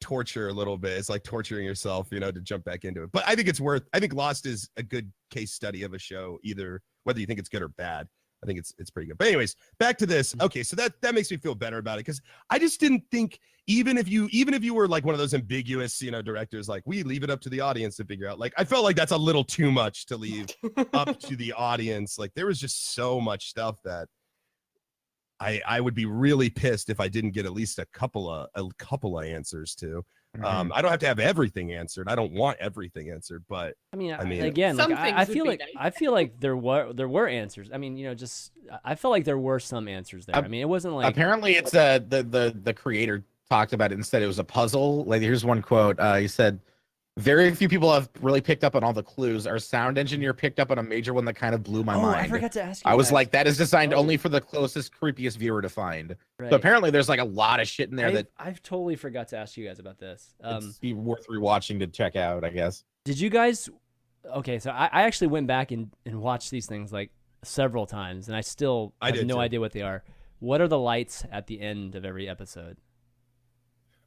torture a little bit. It's like torturing yourself, to jump back into it. But I think Lost is a good case study of a show, either whether you think it's good or bad. I think it's pretty good. But anyways, back to this. Okay, so that makes me feel better about it because I just didn't think even if you were like one of those ambiguous, directors, like we leave it up to the audience to figure out. Like I felt like that's a little too much to leave up to the audience. Like there was just so much stuff that I would be really pissed if I didn't get at least a couple of answers to. I don't have to have everything answered. I don't want everything answered, but I mean, again, like some I things feel would like be nice. I feel like there were answers. I mean, I felt like there were some answers there. I mean, it wasn't like Apparently it's the creator talked about it and said it was a puzzle. Like here's one quote. He said, "Very few people have really picked up on all the clues. Our sound engineer picked up on a major one that kind of blew my mind. I forgot to ask you. I was that. like, that is designed Oh. only for the closest, creepiest viewer to find. Right. So apparently there's like a lot of shit in there that I've totally forgot to ask you guys about this. it's be worth rewatching to check out, I guess. Did you guys? Okay, so I actually went back and watched these things like several times, and I still I have did no too. idea what they are. What are the lights at the end of every episode?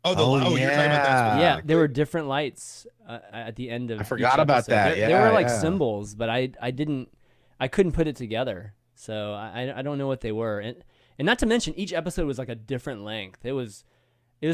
you're talking about that yeah. Yeah, there were different lights at the end of. I forgot each about episode. that. There were like Yeah. symbols, but I couldn't put it together. So I don't know what they were, and not to mention each episode was like a different length. It was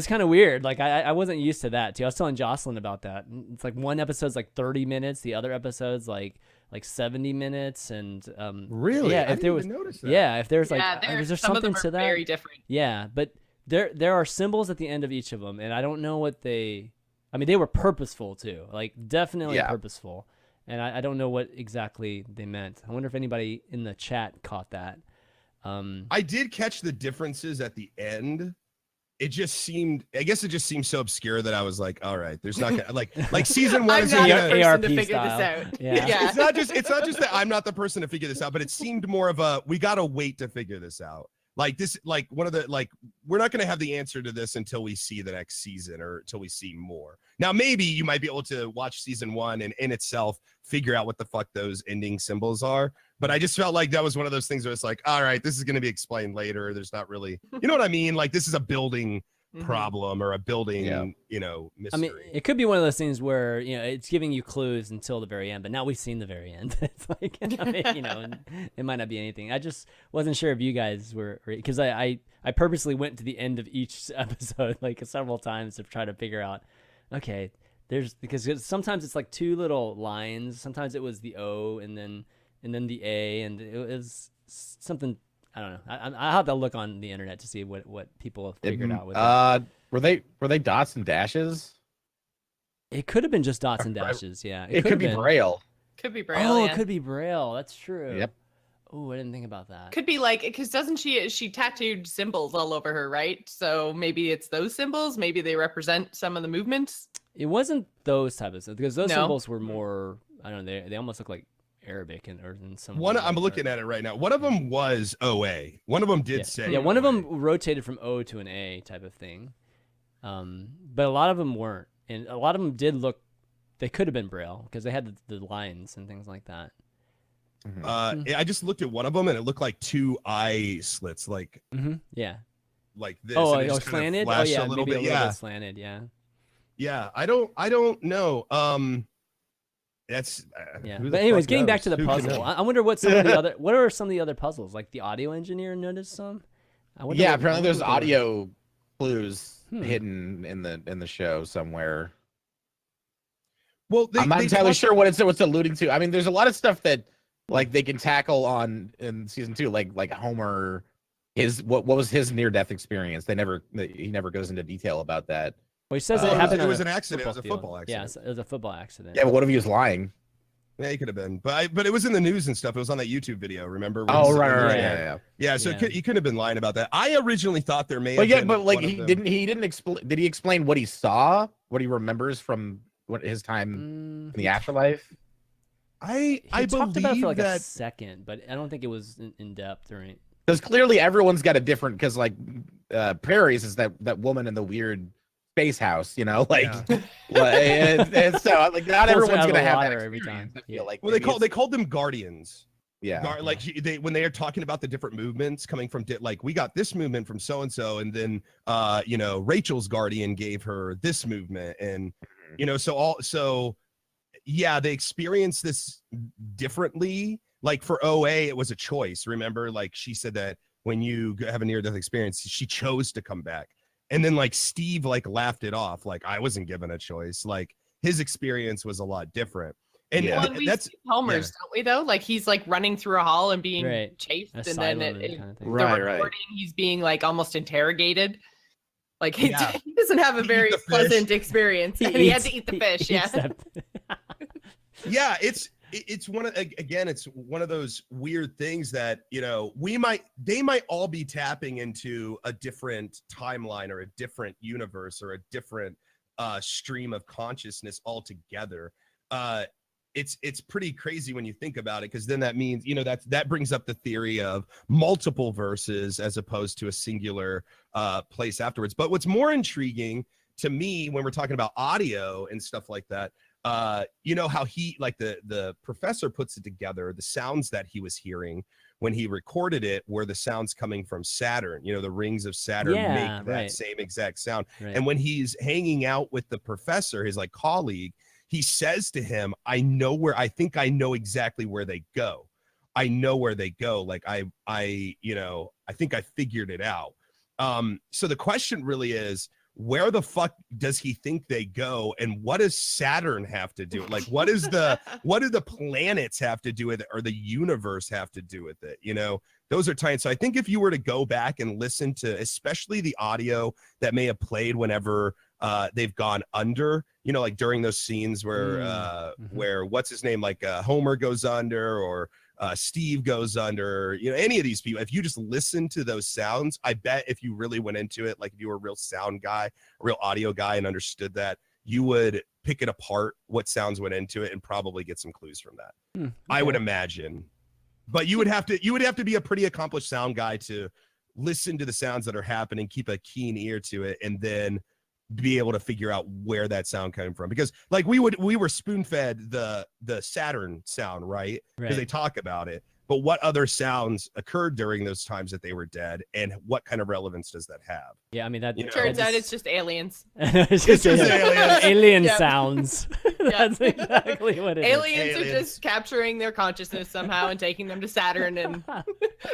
kind of weird. Like I wasn't used to that too. I was telling Jocelyn about that. It's like one episode's like 30 minutes, the other episode's like 70 minutes, and Really? yeah. I If didn't there was even notice that. yeah, if there's like yeah, is there some of something them to are that? very different. Yeah, but there are symbols at the end of each of them, and I don't know what they. I mean, they were purposeful too, like definitely Yeah. purposeful, and I don't know what exactly they meant. I wonder if anybody in the chat caught that. I did catch the differences at the end. I guess it just seemed so obscure that I was like, all right, there's not gonna like season one I'm is not the gonna, person ARP to figure style. this out. Yeah. it's not just that I'm not the person to figure this out, but it seemed more of a we gotta wait to figure this out. Like this, like one of the like we're not going to have the answer to this until we see the next season or until we see more. Now, maybe you might be able to watch season 1 and in itself figure out what the fuck those ending symbols are. But I just felt like that was one of those things where it's like, all right, this is going to be explained later. There's not really, you know what I mean? Like this is a building problem or a building, you know, mystery. I mean, it could be one of those things where, you know, it's giving you clues until the very end, but now we've seen the very end. It's like, I mean, you know, and it might not be anything. I just wasn't sure if you guys were, because I purposely went to the end of each episode like several times to try to figure out, okay, because sometimes it's like 2 little lines. Sometimes it was the O and then the A, and it was something. I don't know. I'll have to look on the internet to see what people have figured out with it. Were they dots and dashes? It could have been just dots and dashes. Yeah, it could be Braille. Could be Braille. Oh, yeah. it could be Braille. That's true. Yep. Oh, I didn't think about that. Could be like, because doesn't she tattooed symbols all over her, right? So maybe it's those symbols. Maybe they represent some of the movements. It wasn't those type of symbols, because those symbols were more. I don't know. They almost look like Arabic or in some. One, I'm looking at it right now. One of them was OA. One of them did say. Yeah, one of them rotated from O to an A type of thing. But a lot of them weren't, and a lot of them did look. They could have been Braille because they had the lines and things like that. I just looked at one of them and it looked like 2 eye slits, like yeah, like this. Oh, and it was slanted. Oh yeah, maybe a little bit slanted. Yeah. Yeah, I don't know. That's yeah. But anyways, getting back to the puzzle, I wonder what some of the other. What are some of the other puzzles? Like the audio engineer noticed some. Yeah, apparently there's audio clues hidden in the show somewhere. Well, I'm not entirely sure what it's alluding to. I mean, there's a lot of stuff that like they can tackle on in season 2, like Homer, what was his near-death experience? He never goes into detail about that. Well, he says it happened. It was an accident. It was a football accident. Yeah, it was a football accident. Yeah, but what if he was lying? Yeah, he could have been, but it was in the news and stuff. It was on that YouTube video. Remember? Oh, right. Yeah. So he couldn't have been lying about that. I originally thought there may. But yeah, but like he didn't explain. Did he explain what he saw? What he remembers from his time in the afterlife? I talked about it for like a second, but I don't think it was in depth or anything. Because clearly everyone's got a different. Because like Prairie's is that woman in the weird space house, you know, like, and so like not everyone's gonna have that every time. I feel like. Well, they called them guardians. Yeah. Like when they are talking about the different movements coming from like we got this movement from so and so, and then you know Rachel's guardian gave her this movement, and you know so yeah, they experience this differently. Like for OA, it was a choice. Remember, like she said that when you have a near-death experience, she chose to come back. And then like Steve like laughed it off. Like I wasn't given a choice. Like his experience was a lot different. And that's Homer's, don't we though? Like he's like running through a hall and being chased, and then the recording, he's being like almost interrogated. Like he doesn't have a very pleasant experience, and he had to eat the fish. Yeah, it's one of it's one of those weird things that, you know, they might all be tapping into a different timeline or a different universe or a different stream of consciousness altogether. It's pretty crazy when you think about it, because then that means, you know, that brings up the theory of multiple verses as opposed to a singular place afterwards. But what's more intriguing to me when we're talking about audio and stuff like that, you know how he, like the professor puts it together, the sounds that he was hearing when he recorded it were the sounds coming from Saturn. You know, the rings of Saturn make that same exact sound. And when he's hanging out with the professor, his like colleague, he says to him, I think I know exactly where they go. I know where they go. Like I think I figured it out. So the question really is, where the fuck does he think they go, and what does Saturn have to do? Like, what do the planets have to do with it, or the universe have to do with it? You know, those are times. So I think if you were to go back and listen to, especially the audio that may have played whenever they've gone under, you know, like during those scenes where where what's his name, like Homer goes under, or Steve goes under, you know, any of these people, if you just listen to those sounds, I bet if you really went into it, like if you were a real sound guy, a real audio guy, and understood that, you would pick it apart, what sounds went into it, and probably get some clues from that. I would imagine. But you would have to be a pretty accomplished sound guy to listen to the sounds that are happening, keep a keen ear to it, and then be able to figure out where that sound came from. Because like we were spoon fed the Saturn sound, right? Because they talk about it. But what other sounds occurred during those times that they were dead, and what kind of relevance does that have? Yeah, I mean that turns out it's just aliens. It's just aliens. alien Yep. sounds. That's exactly what it is. Aliens are just capturing their consciousness somehow and taking them to Saturn, and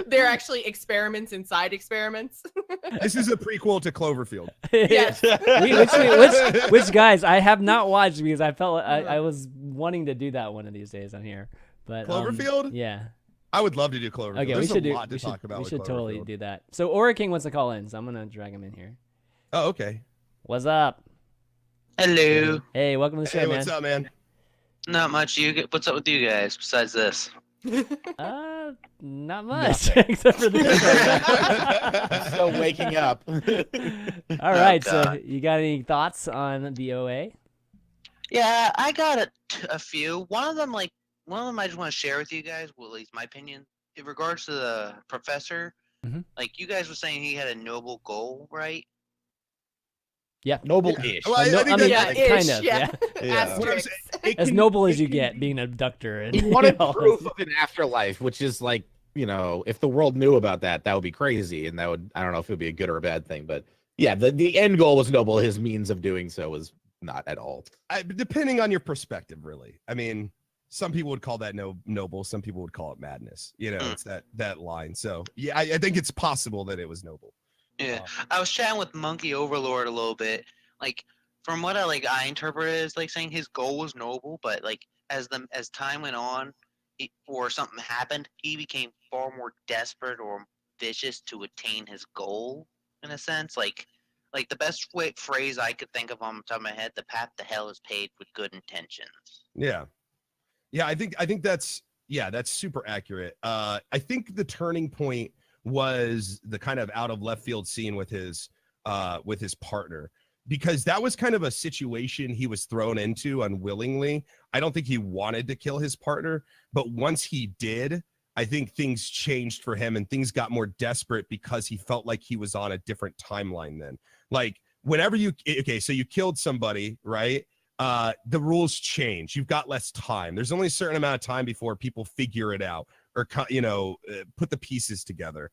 they're actually experiments inside experiments. This is a prequel to Cloverfield. Yes. Which guys I have not watched because I felt I was wanting to do that one of these days on here. But Cloverfield? Yeah. I would love to do Cloverfield. Okay, There's we should a lot to talk about. We with should totally Cloverfield. do that. So Aura King wants to call in, so I'm gonna drag him in here. Oh, okay. What's up? Hello. Hey, welcome to the show, Hey, man. what's up, man? Not much. What's up with you guys besides this? Not much except for this. So waking up. All right, so God. you got any thoughts on the OA? Yeah, I got a few. One of them I just want to share with you guys. Well, at least my opinion in regards to the professor. Mhm. Like you guys were saying, he had a noble goal, right? Yeah, Noble-ish. Well, I No, think I mean, that- yeah, kind ish, of, yeah. Yeah. What I'm Asterisks. saying, it as can- noble as it you can get, be- being an abductor. And He wanted all proof this. of an afterlife, which is like, you know, if the world knew about that, that would be crazy, and that would, I don't know if it would be a good or a bad thing, but yeah, the end goal was noble. His means of doing so was not at all. Depending on your perspective, really. I mean, some people would call that noble. Some people would call it madness. You know, it's that line. So yeah, I think it's possible that it was noble. Yeah. I was chatting with Monkey Overlord a little bit. Like from what I interpreted as like saying his goal was noble, but like as time went on, or something happened, he became far more desperate or vicious to attain his goal. In a sense, like the best phrase I could think of on the top of my head: "The path to hell is paved with good intentions." Yeah. I think that's super accurate. I think the turning point was the kind of out of left field scene with his partner, because that was kind of a situation he was thrown into unwillingly. I don't think he wanted to kill his partner, but once he did, I think things changed for him and things got more desperate because he felt like he was on a different timeline then. Like whenever so you killed somebody, right? The rules change. You've got less time. There's only a certain amount of time before people figure it out or, put the pieces together.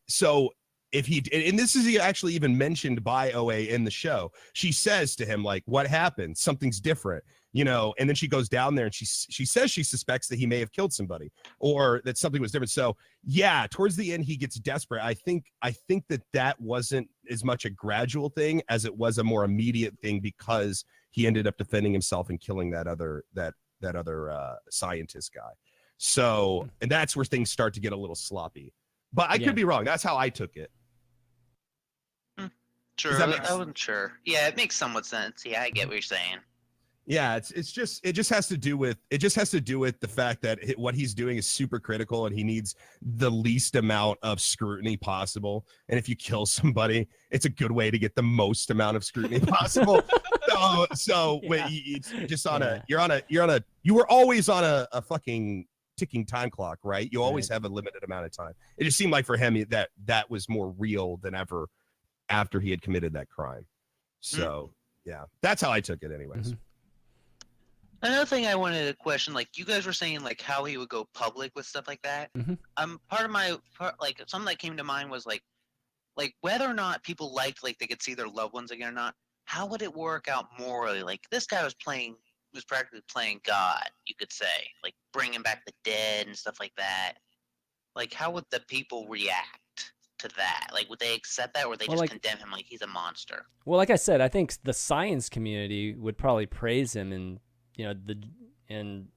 So if and this is actually even mentioned by OA in the show, she says to him, like, what happened? Something's different, and then she goes down there and she says she suspects that he may have killed somebody or that something was different. So yeah, towards the end, he gets desperate. I think that wasn't as much a gradual thing as it was a more immediate thing, because he ended up defending himself and killing that other scientist guy. So, and that's where things start to get a little sloppy, but I could be wrong. That's how I took it. Sure, I wasn't sure. Yeah, it makes somewhat sense. Yeah, I get what you're saying. Yeah, it just has to do with the fact that what he's doing is super critical and he needs the least amount of scrutiny possible. And if you kill somebody, it's a good way to get the most amount of scrutiny possible. So Yeah. it's just you were always on a fucking ticking time clock, right? You always have a limited amount of time. It just seemed like for him that was more real than ever after he had committed that crime. So yeah, that's how I took it anyways. Another thing I wanted to question, like you guys were saying, like how he would go public with stuff like that. Something that came to mind was like whether or not people liked like they could see their loved ones again or not. How would it work out morally? Like this guy was practically playing God, you could say, like bringing back the dead and stuff like that. Like how would the people react to that? Like would they accept that, or would they just condemn him like he's a monster? Well, like I said, I think the science community would probably praise him and and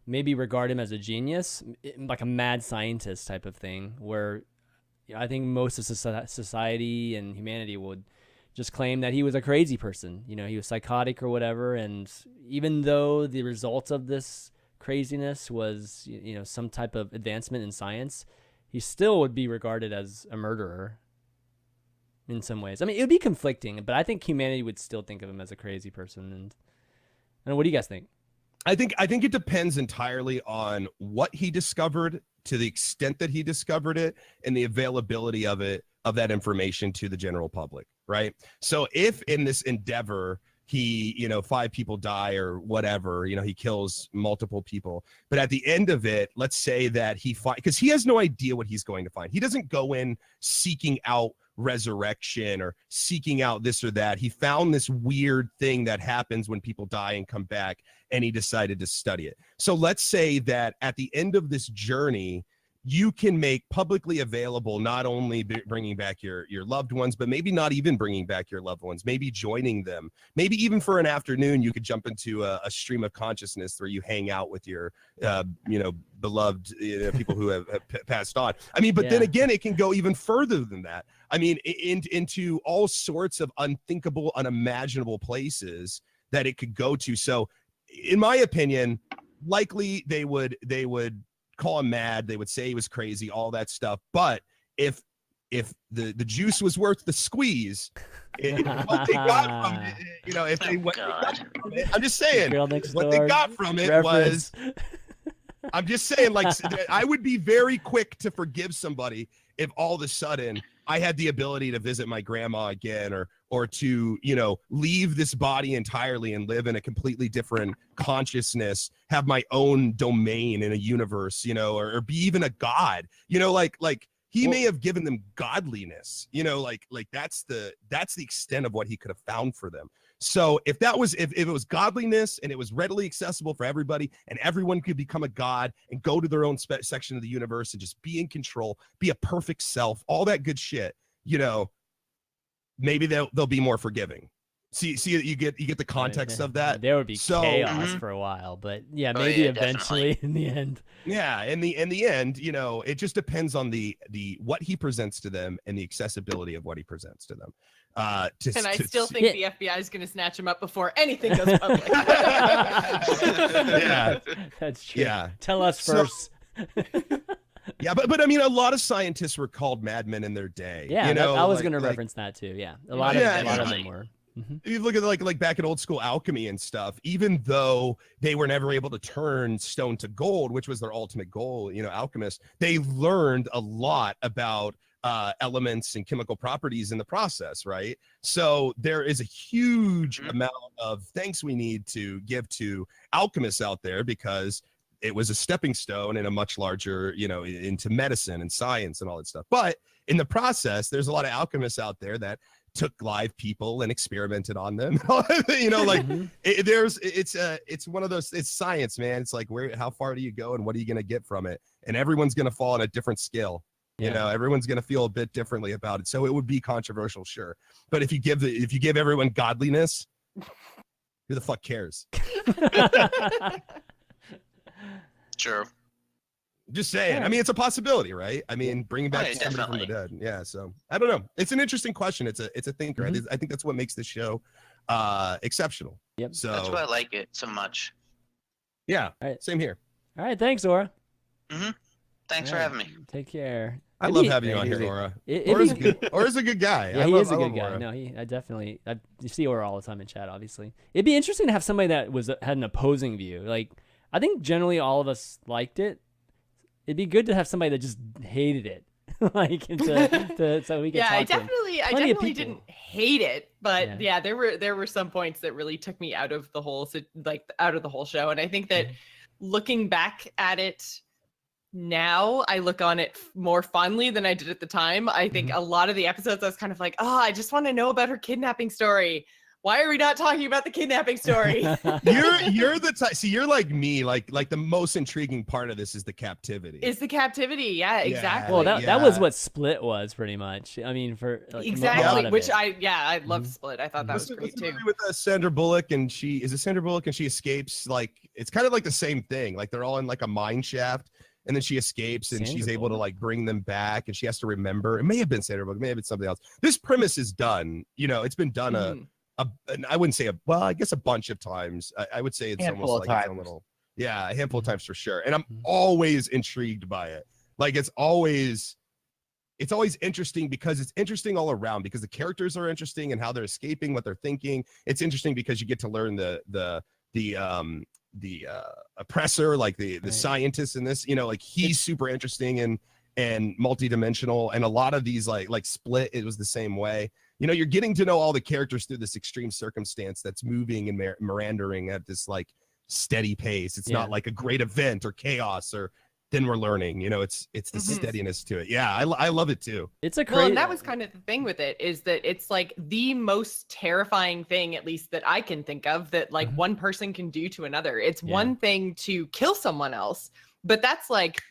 maybe regard him as a genius, like a mad scientist type of thing, where I think most of society and humanity would just claim that he was a crazy person. He was psychotic or whatever. And even though the result of this craziness was, some type of advancement in science, he still would be regarded as a murderer in some ways. I mean, it would be conflicting, but I think humanity would still think of him as a crazy person. And what do you guys think? I think it depends entirely on what he discovered to the extent that he discovered it and the availability of that information to the general public, right? So if in this endeavor he, 5 people die or whatever, he kills multiple people, but at the end of it, let's say that because he has no idea what he's going to find. He doesn't go in seeking out resurrection or seeking out this or that. He found this weird thing that happens when people die and come back, and he decided to study it. So let's say that at the end of this journey, you can make publicly available not only bringing back your loved ones, but maybe not even bringing back your loved ones, maybe joining them. Maybe even for an afternoon, you could jump into a stream of consciousness where you hang out with your, beloved people who have passed on. I mean, but then again, it can go even further than that. I mean, into all sorts of unthinkable, unimaginable places that it could go to. So in my opinion, likely they would call him mad, they would say he was crazy, all that stuff. But if the juice was worth the squeeze, what they got from it, if they what they got from it, I'm just saying what they got from it reference. Was I'm just saying, like, I would be very quick to forgive somebody if all of a sudden I had the ability to visit my grandma again, or to, leave this body entirely and live in a completely different consciousness, have my own domain in a universe, or be even a god, like he may have given them godliness, like that's the extent of what he could have found for them. So if it was godliness and it was readily accessible for everybody and everyone could become a god and go to their own section of the universe and just be in control, be a perfect self, all that good shit, maybe they'll be more forgiving. See, you get the context of that. There would be chaos for a while, but maybe eventually in the end. Yeah, in the end, it just depends on the what he presents to them and the accessibility of what he presents to them. I still think the FBI is going to snatch him up before anything goes public. Yeah, that's true. Yeah, tell us first. Yeah, but I mean, a lot of scientists were called madmen in their day. Yeah, I was going to reference that too. Yeah, a lot of them were. Mm-hmm. You look at like back at old school alchemy and stuff, even though they were never able to turn stone to gold, which was their ultimate goal, alchemists, they learned a lot about elements and chemical properties in the process, right? So there is a huge amount of thanks we need to give to alchemists out there, because it was a stepping stone in a much larger, into medicine and science and all that stuff. But in the process, there's a lot of alchemists out there that took live people and experimented on them. It's one of those, it's science, man. It's like, how far do you go and what are you going to get from it? And everyone's going to fall on a different scale. Everyone's going to feel a bit differently about it. So it would be controversial, sure. But if you give everyone godliness, who the fuck cares? Sure. Just saying. I mean, it's a possibility, right? I mean, bringing back somebody from the dead. Yeah. So I don't know. It's an interesting question. It's a thinker. Mm-hmm. I think that's what makes the show exceptional. Yep. So that's why I like it so much. Yeah. Right. Same here. All right. Thanks, Aura. Mm-hmm. Thanks for having me. Take care. I love having you on here, Aura. Aura's a good guy. Yeah, he is a good guy. No, you see Aura all the time in chat, obviously. It'd be interesting to have somebody that had an opposing view. Like, I think generally all of us liked it. It'd be good to have somebody that just hated it, like so we can. Yeah, I definitely didn't hate it, but there were some points that really took me out of the whole show, and I think that looking back at it now, I look on it more fondly than I did at the time. I think a lot of the episodes I was kind of like, oh, I just want to know about her kidnapping story. Why are we not talking about the kidnapping story? You're the type. See, you're like me. Like the most intriguing part of this is the captivity. Yeah, exactly. Well, that was what Split was pretty much. I mean, for exactly, which I loved Split. I thought that was great too. With Sandra Bullock, and she escapes. Like, it's kind of like the same thing. Like, they're all in like a mine shaft, and then she escapes, and she's able to like bring them back, and she has to remember. It may have been Sandra Bullock, it may have been something else. This premise is done. It's been done I wouldn't say I guess a bunch of times. I would say it's almost like a handful of times for sure. And I'm always intrigued by it. Like, it's always interesting because it's interesting all around, because the characters are interesting and how they're escaping, what they're thinking. It's interesting because you get to learn the oppressor, like the Right. scientist in this, you know, like he's super interesting and multidimensional. And a lot of these like Split, it was the same way. You know, you're getting to know all the characters through this extreme circumstance that's moving and mirandering at this like steady pace. It's not like a great event or chaos or then we're learning, you know, it's the steadiness to it. Yeah, I love it too. It's a Well, crazy. and that was kind of the thing with it, is that it's like the most terrifying thing, at least that I can think of, that like one person can do to another. It's one thing to kill someone else, but that's like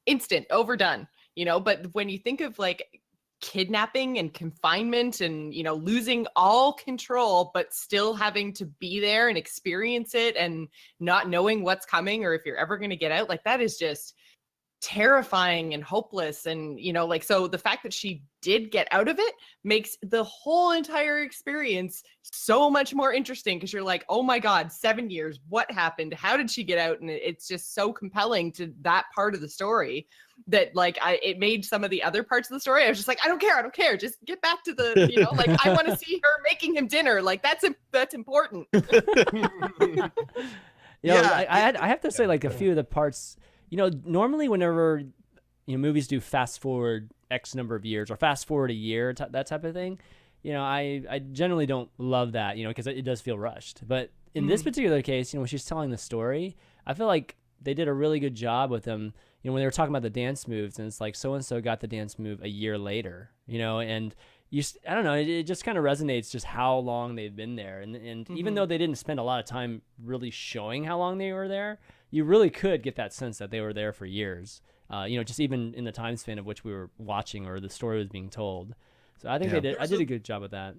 instant, overdone, you know. But when you think of like kidnapping and confinement and, you know, losing all control, but still having to be there and experience it and not knowing what's coming or if you're ever going to get out, like that is just terrifying and hopeless. And, you know, like, so the fact that she did get out of it makes the whole entire experience so much more interesting, because you're like, oh my God, 7 years, what happened? How did she get out? And it's just so compelling to that part of the story that like it made some of the other parts of the story, I was just like, I don't care, just get back to the, you know, like I want to see her making him dinner, like that's important. You know, I have to say, like, a few of the parts, you know, normally whenever, you know, movies do fast forward X number of years or fast forward a year, that type of thing, you know, I generally don't love that, you know, because it does feel rushed. But in this particular case, you know, when she's telling the story, I feel like they did a really good job with them, you know, when they were talking about the dance moves, and it's like so-and-so got the dance move a year later, you know, and I don't know, it just kind of resonates just how long they've been there. And even though they didn't spend a lot of time really showing how long they were there, you really could get that sense that they were there for years, you know, just even in the time span of which we were watching or the story was being told. So I think I did a good job with that.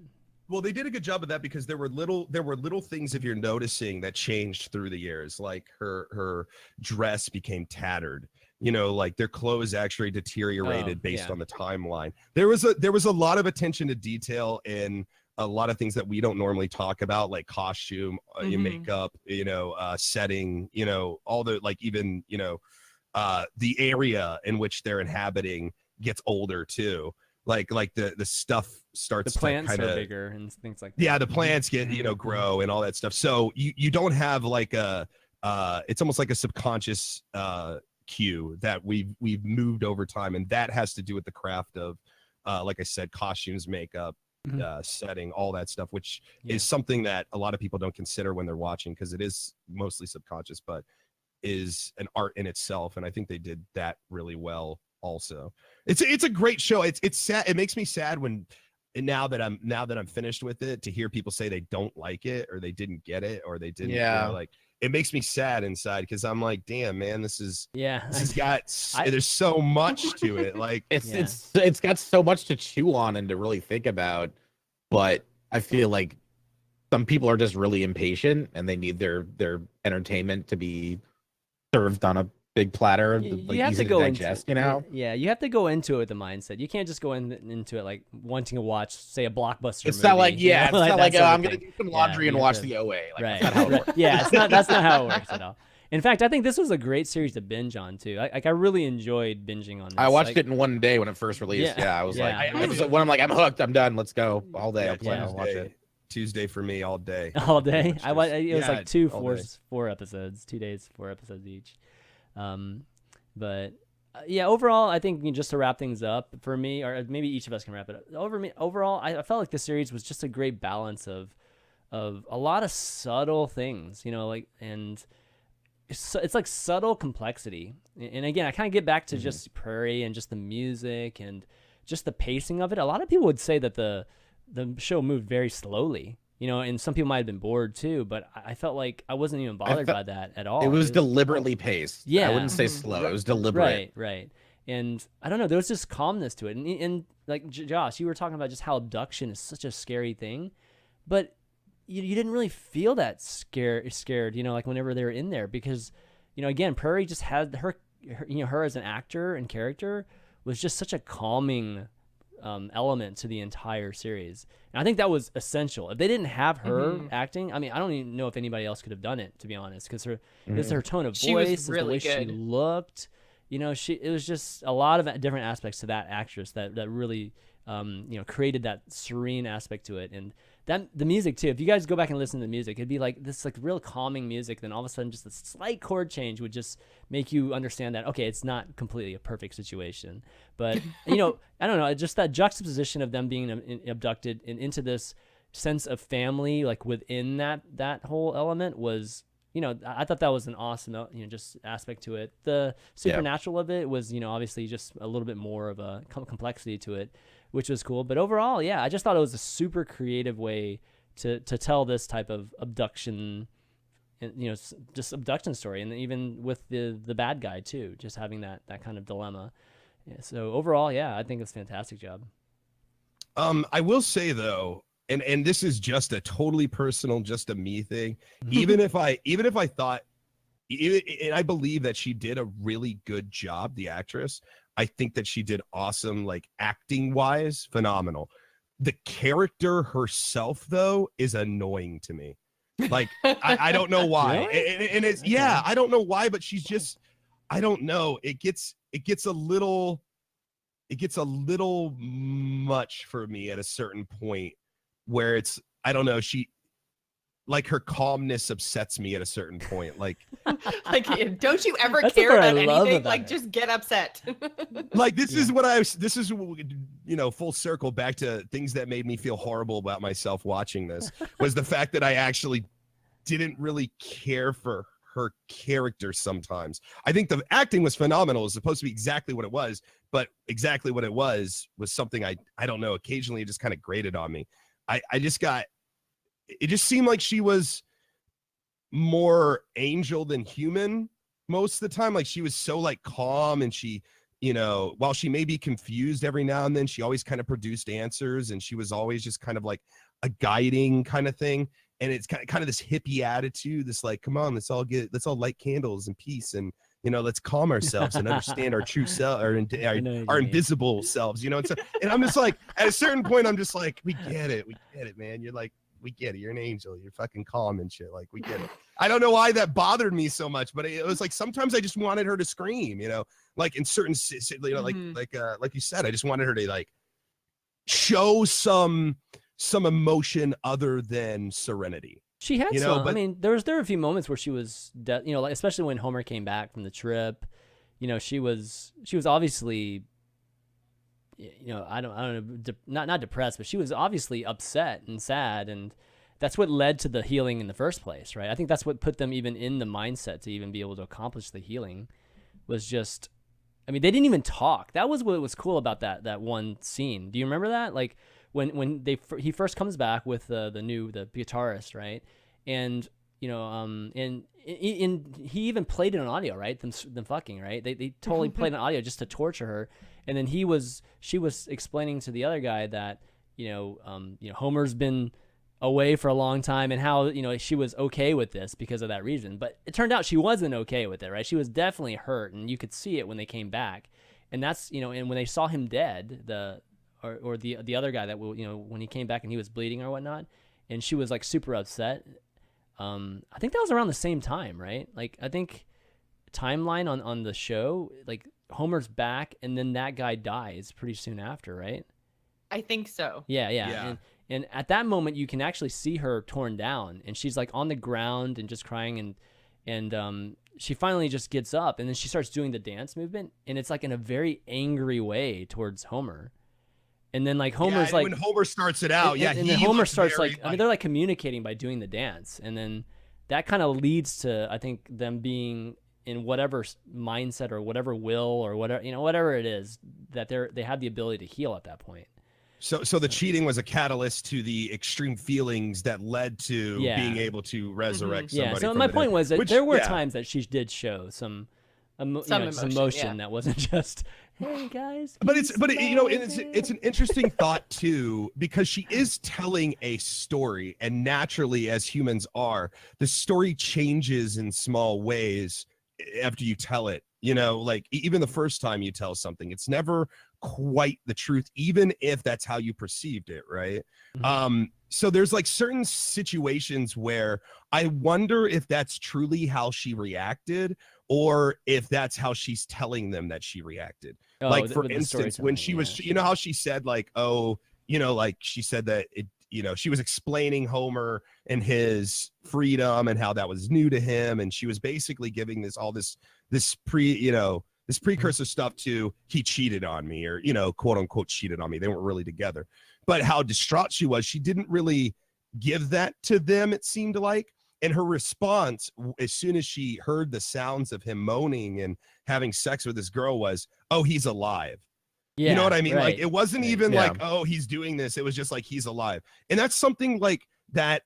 Well, they did a good job of that because there were little things, if you're noticing, that changed through the years. Like her dress became tattered. You know, like their clothes actually deteriorated based on the timeline. There was a lot of attention to detail in a lot of things that we don't normally talk about, like costume, makeup, you know, setting, you know, all the, like, even, you know, the area in which they're inhabiting gets older too. Like the stuff starts the plants to kind of bigger and things like that. Yeah, the plants get, you know, grow and all that stuff. So you don't have like it's almost like a subconscious cue that we've moved over time, and that has to do with the craft of like I said, costumes, makeup, setting, all that stuff, which is something that a lot of people don't consider when they're watching, because it is mostly subconscious, but is an art in itself. And I think they did that really well also. It's a great show. It's sad. It makes me sad now that I'm finished with it, to hear people say they don't like it or they didn't get it or they didn't, you know, like, it makes me sad inside, because I'm like, damn, man, this has got there's so much to it. Like it's got so much to chew on and to really think about. But I feel like some people are just really impatient and they need their entertainment to be served on a big platter, like, you have easy to go digest, you know? Yeah, you have to go into it with the mindset. You can't just go into it like wanting to watch, say, a blockbuster It's movie. not like, it's not like, oh, I'm gonna do some laundry and watch the OA. Like, right. that's not how it works. Yeah, that's not how it works at all. In fact, I think this was a great series to binge on too. I really enjoyed binging on this. I watched it in one day when it first released. I was like, when I'm like, I'm hooked, I'm done, let's go all day. I'll watch it. Tuesday for me, all day. All day. It was like 4 episodes, 2 days, 4 episodes each. But yeah, overall, I think, just to wrap things up for me, or maybe each of us can wrap it up. Overall, I felt like the series was just a great balance of a lot of subtle things, you know, like, and it's like subtle complexity. And again, I kind of get back to just Prairie and just the music and just the pacing of it. A lot of people would say that the show moved very slowly, you know, and some people might have been bored too, but I felt like I wasn't even bothered by that at all. It was deliberately paced. Yeah. I wouldn't say slow. It was deliberate. Right. And I don't know, there was just calmness to it. And like, Josh, you were talking about just how abduction is such a scary thing, but you didn't really feel that scared, you know, like whenever they were in there, because, you know, again, Prairie just had her you know, her as an actor and character was just such a calming element to the entire series. And I think that was essential. If they didn't have her acting, I mean, I don't even know if anybody else could have done it, to be honest, because it's her tone of voice, really the way good. she looked, you know, it was just a lot of different aspects to that actress that really, you know, created that serene aspect to it. And that the music too. If you guys go back and listen to the music, it'd be like this like real calming music. Then all of a sudden, just a slight chord change would just make you understand that okay, it's not completely a perfect situation. But you know, I don't know, just that juxtaposition of them being abducted and into this sense of family, like within that whole element was. You know, I thought that was an awesome, you know, just aspect to it. The supernatural of it was, you know, obviously just a little bit more of a complexity to it, which was cool. But overall, yeah, I just thought it was a super creative way to tell this type of abduction, you know, just abduction story, and even with the bad guy too, just having that kind of dilemma. Yeah, so overall, yeah, I think it's a fantastic job. I will say though. And this is just a totally personal, just a me thing. Even if I thought, and I believe that she did a really good job, the actress. I think that she did awesome, like acting wise, phenomenal. The character herself, though, is annoying to me. Like I don't know why, Really? and it's I don't know why, but she's just I don't know. It gets a little much for me at a certain point. Where it's, I don't know, she, like her calmness upsets me at a certain point. Like don't you ever That's care what I about love anything? about Like, it. just get upset. like this is you know, full circle back to things that made me feel horrible about myself watching this was the fact that I actually didn't really care for her character sometimes. I think the acting was phenomenal. It was supposed to be exactly what it was, but exactly what it was something I don't know, occasionally it just kind of grated on me. I just got, it just seemed like she was more angel than human most of the time. Like she was so like calm, and she, you know, while she may be confused every now and then, she always kind of produced answers, and she was always just kind of like a guiding kind of thing. And it's kind of this hippie attitude, this like, come on, let's all light candles and peace, and you know, let's calm ourselves and understand our true self, our invisible selves, you know. And I'm just like, at a certain point, I'm just like, we get it, man. You're like, we get it. You're an angel. You're fucking calm and shit. Like, we get it. I don't know why that bothered me so much, but it was like sometimes I just wanted her to scream, you know, like in certain, you know, like you said, I just wanted her to like show some emotion other than serenity. She had you know, some. but, I mean, there were a few moments where she was, you know, like especially when Homer came back from the trip. You know, she was obviously, you know, I don't know, not depressed, but she was obviously upset and sad, and that's what led to the healing in the first place, right? I think that's what put them even in the mindset to even be able to accomplish the healing. Was just, I mean, they didn't even talk. That was what was cool about that one scene. Do you remember that? Like, when he first comes back with the guitarist, right? And you know, and he even played it on audio, right? Them fucking, right? They totally played an audio just to torture her. And then she was explaining to the other guy that you know Homer's been away for a long time, and how you know she was okay with this because of that reason. But it turned out she wasn't okay with it, right? She was definitely hurt, and you could see it when they came back. And that's, you know, and when they saw him dead, or the other guy that will, you know, when he came back and he was bleeding or whatnot, and she was like super upset. I think that was around the same time, right? Like I think timeline on the show, like Homer's back and then that guy dies pretty soon after, right? I think so. Yeah. And at that moment you can actually see her torn down, and she's like on the ground and just crying, and she finally just gets up, and then she starts doing the dance movement, and it's like in a very angry way towards Homer. And then like Homer's like, when Homer starts it out, and then Homer starts like, I mean, they're like communicating by doing the dance, and then that kind of leads to, I think, them being in whatever mindset or whatever will or whatever, you know, whatever it is that they have the ability to heal at that point. So the cheating was a catalyst to the extreme feelings that led to being able to resurrect somebody. Yeah. So from my the point dead. was that Which, there were times that she did show some Some emotion that wasn't just, hey guys. But it's you know, it's an interesting thought too, because she is telling a story, and naturally, as humans are, the story changes in small ways after you tell it. You know, like even the first time you tell something, it's never quite the truth, even if that's how you perceived it, right? Mm-hmm. So there's like certain situations where I wonder if that's truly how she reacted, or if that's how she's telling them that she reacted. Like for instance, when she was, you know how she said like, oh, you know, like she said that she was explaining Homer and his freedom and how that was new to him, and she was basically giving this precursor stuff to he cheated on me, or quote unquote cheated on me. They weren't really together, but how distraught she was. She didn't really give that to them, it seemed like. And her response, as soon as she heard the sounds of him moaning and having sex with this girl, was, "Oh, he's alive." Yeah, you know what I mean? right. Like, it wasn't even like, "Oh, he's doing this." It was just like, he's alive. And that's something like that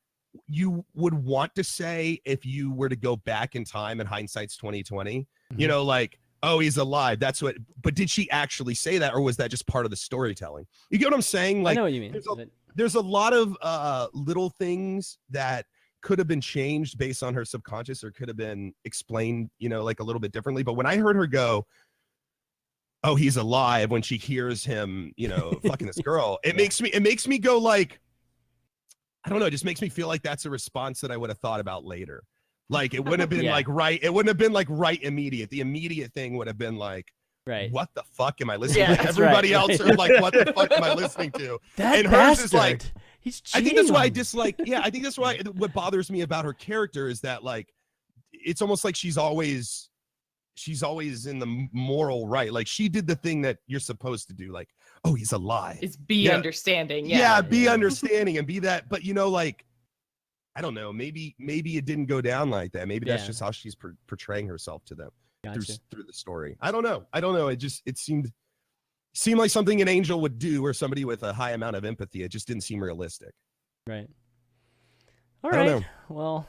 you would want to say if you were to go back in time, and hindsight's 2020, like, "Oh, he's alive." That's what, but did she actually say that, or was that just part of the storytelling? You get what I'm saying? Like, I know what you mean. There's a lot of little things that could have been changed based on her subconscious, or could have been explained, like a little bit differently. But when I heard her go, "Oh, he's alive," when she hears him, fucking this girl, it makes me go like, I don't know, it just makes me feel like that's a response that I would have thought about later. Like, it wouldn't have been like right. It wouldn't have been like right immediate. The immediate thing would have been like, right, what the fuck am I listening to? That's Everybody right. else are like, what the fuck am I listening to? That and hers bastard. is like, He's I think that's why I cheating. dislike. Yeah, I think that's why what bothers me about her character is that, like, it's almost like she's always in the moral right. Like, she did the thing that you're supposed to do. Like, "Oh, he's alive." It's be understanding. Be understanding and be that. But like, I don't know. Maybe it didn't go down like that. Maybe that's just how she's portraying herself to them through the story. I don't know. It seemed like something an angel would do, or somebody with a high amount of empathy. It just didn't seem realistic. Right. All I don't right. know. Well,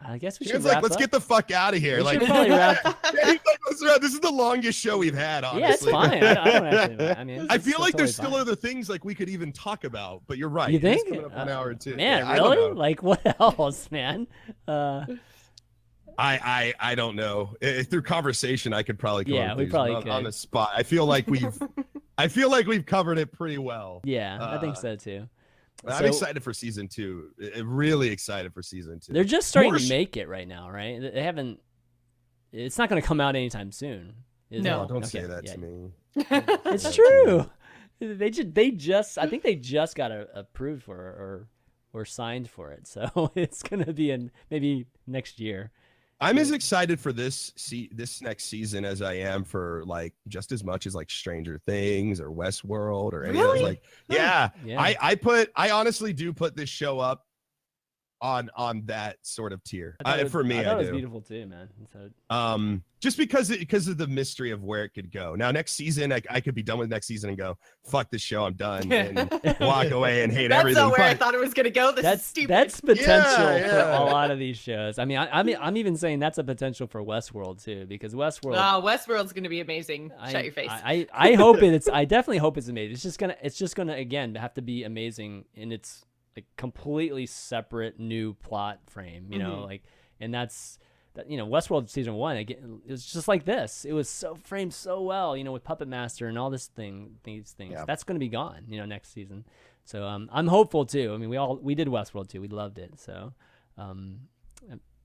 I guess we should It's wrap like, let's up. get the fuck out of here. We Like, should probably wrap. this is the longest show we've had, honestly. Yeah, it's fine. I don't actually. I mean, I feel like there's totally still fine. other things like we could even talk about, but you're right. You It is think? coming up an hour or two. Man, Yeah, I don't really? know. Like, what else, man? I don't know. Through conversation, I could probably come Yeah, up we with these, probably but could. on the spot. I feel like we've covered it pretty well. Yeah, I think so too. I'm excited for season 2. Really excited for season 2. They're just starting to make it right now, right? They haven't. It's not going to come out anytime soon. Is No. it? Don't Okay, say that yeah. to me. It's true. They just I think they just got approved for it or signed for it, so it's gonna be in maybe next year. I'm as excited for this next season as I am for, like, just as much as like Stranger Things or Westworld or any of those. Like, yeah. I honestly do put this show up on that sort of tier. For me, I thought I it was do. beautiful too, man. So Just because of the mystery of where it could go. Now, next season, I could be done with next season and go, "Fuck this show, I'm done," and walk away and hate That's everything. not where I But thought it was gonna go. This is stupid. that's potential Yeah. for a lot of these shows. I mean, I'm even saying that's a potential for Westworld too, because Westworld. Oh, Westworld's gonna be amazing. Shut your face. I hope I definitely hope it's amazing. It's just gonna again have to be amazing in its like completely separate new plot frame, you know, like, and that's that, Westworld season 1 again, it was just like this. It was so framed so well, with Puppet Master and all these things. Yeah. That's going to be gone, next season. So I'm hopeful too. I mean, we did Westworld too. We loved it. So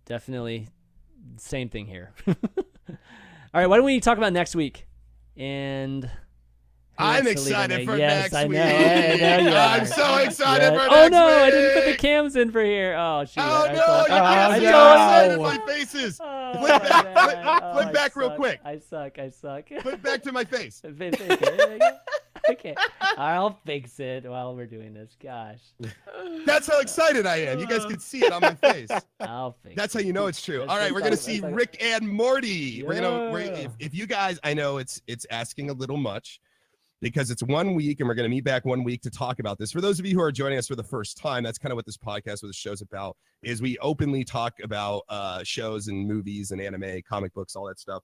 definitely same thing here. All right, why don't we talk about next week? And I'm excited for yes, next I know. week. I know you I'm are. so excited for next Oh no, I didn't put the week. cams in for here. Oh shoot. Oh I no, suck. you can't see no. how excited my face is. Oh, Flip back, man. flip Oh, I back real suck. quick. I suck. Flip back to my face. Okay. I'll fix it while we're doing this. Gosh. That's how excited I am. You guys can see it on my face. I'll fix That's it. how you know it's true. That's- All right, we're gonna that's see like- Rick and Morty. We're Yeah. if you guys, I know it's asking a little much because it's 1 week and we're gonna meet back 1 week to talk about this. For those of you who are joining us for the first time, that's kind of what this podcast, what the show's about, is we openly talk about shows and movies and anime, comic books, all that stuff.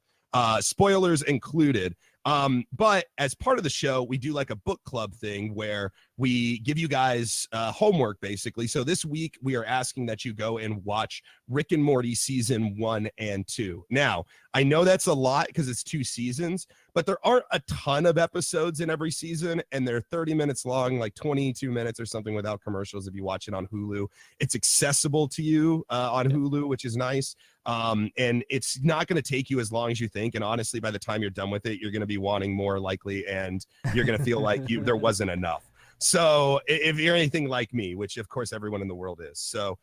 Spoilers included. But as part of the show, we do like a book club thing where we give you guys homework, basically. So this week we are asking that you go and watch Rick and Morty season 1 and 2. Now, I know that's a lot because it's 2 seasons, but there aren't a ton of episodes in every season, and they're 30 minutes long, like 22 minutes or something without commercials if you watch it on Hulu. It's accessible to you on Hulu, which is nice. And it's not going to take you as long as you think. And honestly, by the time you're done with it, you're going to be wanting more likely, and you're going to feel like there wasn't enough. So if you're anything like me, which of course everyone in the world is, so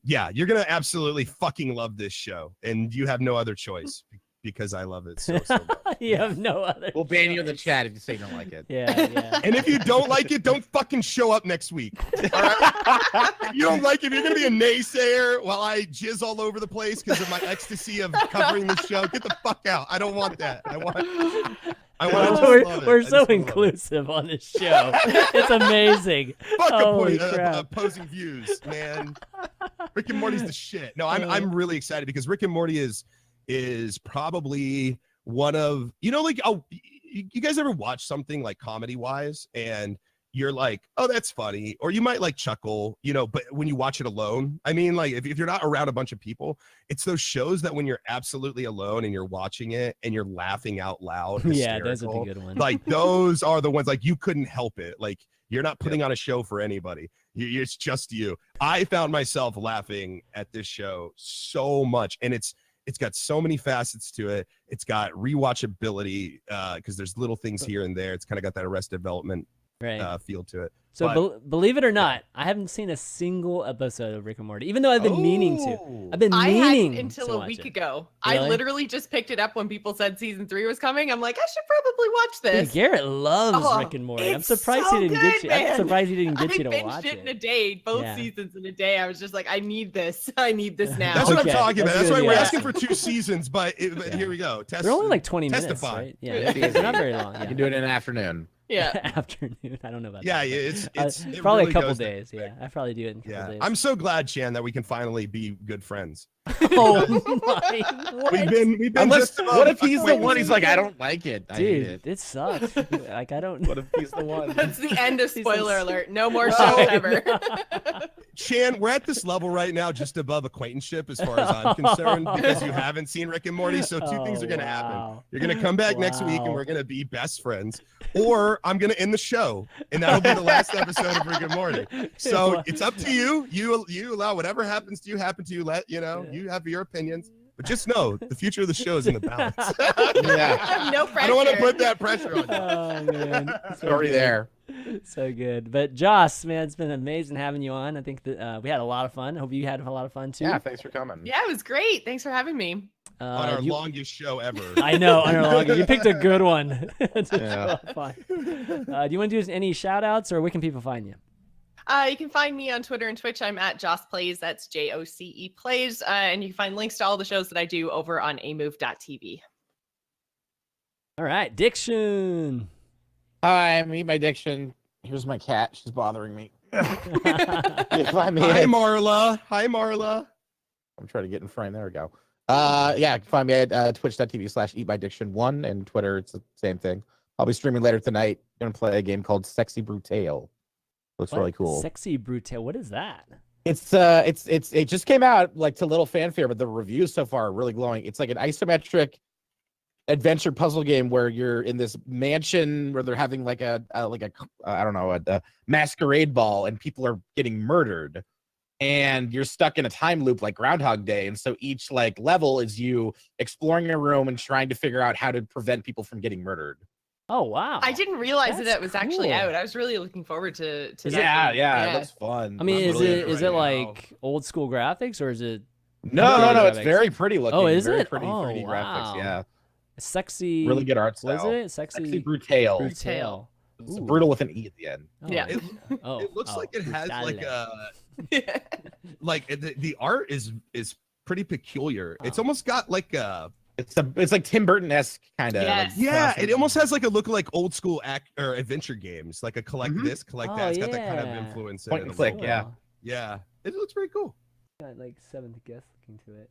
yeah, you're gonna absolutely fucking love this show, and you have no other choice because I love it so much. You have no other. We'll ban you in the choice. chat if you say you don't like it. Yeah. And if you don't like it, don't fucking show up next week. All right? If you don't like it, if you're gonna be a naysayer while I jizz all over the place because of my ecstasy of covering the show, get the fuck out. I don't want that. I want We're so inclusive on this show. It's amazing. Fuck Holy crap. opposing views, man. Rick and Morty's the shit. No, I'm really excited because Rick and Morty is probably one of, like, you guys ever watch something like comedy wise and you're like, oh, that's funny, or you might like chuckle, but when you watch it alone, I mean, like if you're not around a bunch of people, it's those shows that when you're absolutely alone and you're watching it and you're laughing out loud, Yeah, those are the good ones. like those are the ones like you couldn't help it. Like you're not putting on a show for anybody. It's just you. I found myself laughing at this show so much, and it's got so many facets to it. It's got rewatchability because there's little things here and there. It's kind of got that Arrested Development feel to it. So believe it or not, I haven't seen a single episode of Rick and Morty, even though I've been meaning to. I've been meaning hadn't until to a watch week it. ago. Really? I literally just picked it up when people said season 3 was coming. I'm like, I should probably watch this. Dude, Garrett loves Rick and Morty. I'm it's surprised so he didn't get good, you. I'm man. surprised he didn't get you to binged watch it in a it. day, both Yeah. seasons in a day. I was just like, I need this. I need this now. That's what Okay, I'm talking about. that's That's why good, we're yeah. asking for 2 seasons, but here we go. They're only like 20 testify. minutes, right? Yeah, it's not very long. You can do it in an afternoon. Yeah. Afternoon. I don't know about Yeah, that. it's But, it probably really a couple goes days. that quick. Yeah, I probably do it in a couple Yeah, days. I'm so glad, Chan, that we can finally be good friends. Oh my! What? We've been Unless, just what if he's the one? acquaintances. He's like, I don't like it. I hate Dude, it. it sucks. Like I don't. What if he's the one? That's the end of Season spoiler s- alert. No more Oh, shows ever. Chan, we're at this level right now, just above acquaintanceship, as far as I'm concerned, because you haven't seen Rick and Morty. So 2 things are gonna happen. wow. You're gonna come back next week, and Wow. we're gonna be best friends, or I'm gonna end the show, and that'll be the last episode of Rick and Morty. So it's up to you. You allow whatever happens to you happen to you. You have your opinions, but just know the future of the show is in the balance. Yeah, No pressure. I don't want to put that pressure on you. Oh man, it's already there. So good. But Joss, man, it's been amazing having you on. I think that we had a lot of fun. I hope you had a lot of fun too. Yeah, thanks for coming. Yeah, it was great. Thanks for having me. On our longest show ever. I know, on our longest. You picked a good one. To Yeah. show up on. Do you want to do any shout outs or where can people find you? You can find me on Twitter and Twitch. I'm at JocePlays. That's JOCE Plays. And you can find links to all the shows that I do over on amove.tv. All right, Diction. Hi, I'm Eat My Diction. Here's my cat. She's bothering me. You can find me Hi, at- Marla. Hi, Marla. I'm trying to get in frame. There we go. Yeah, you can find me at twitch.tv/eatmydiction1 and Twitter. It's the same thing. I'll be streaming later tonight. Gonna play a game called Sexy Brutale. Looks What? really cool. Sexy Brute. What is that? It just came out like to little fanfare, but the reviews so far are really glowing. It's like an isometric adventure puzzle game where you're in this mansion where they're having like a I don't know, a masquerade ball, and people are getting murdered, and you're stuck in a time loop like Groundhog Day. And so each like level is you exploring a room and trying to figure out how to prevent people from getting murdered. Oh wow! I didn't realize that That's it was actually cool. out. I was really looking forward to that. Yeah, it looks fun. I mean, I'm is really it into is right it now. like old school graphics or is it no, it's graphics? very pretty looking. Oh, is very it? Pretty Oh, 3D wow. graphics. Yeah, sexy? really good art What style. is it? Sexy Brutale. Brutale. It's Ooh. brutal with an E at the end. Oh, Yeah. oh, It looks oh, like it has like Brutale. a like the art is pretty peculiar. It's almost got like a It's like Tim Burton-esque kind of. Yes. yeah. It almost has like a look like old school or adventure games, like a collect Mhm. this, collect Oh, that. It's got that kind of yeah. influence. Point in it and a click, little yeah. bit. Yeah. It looks pretty cool. Got like seventh guess looking to it.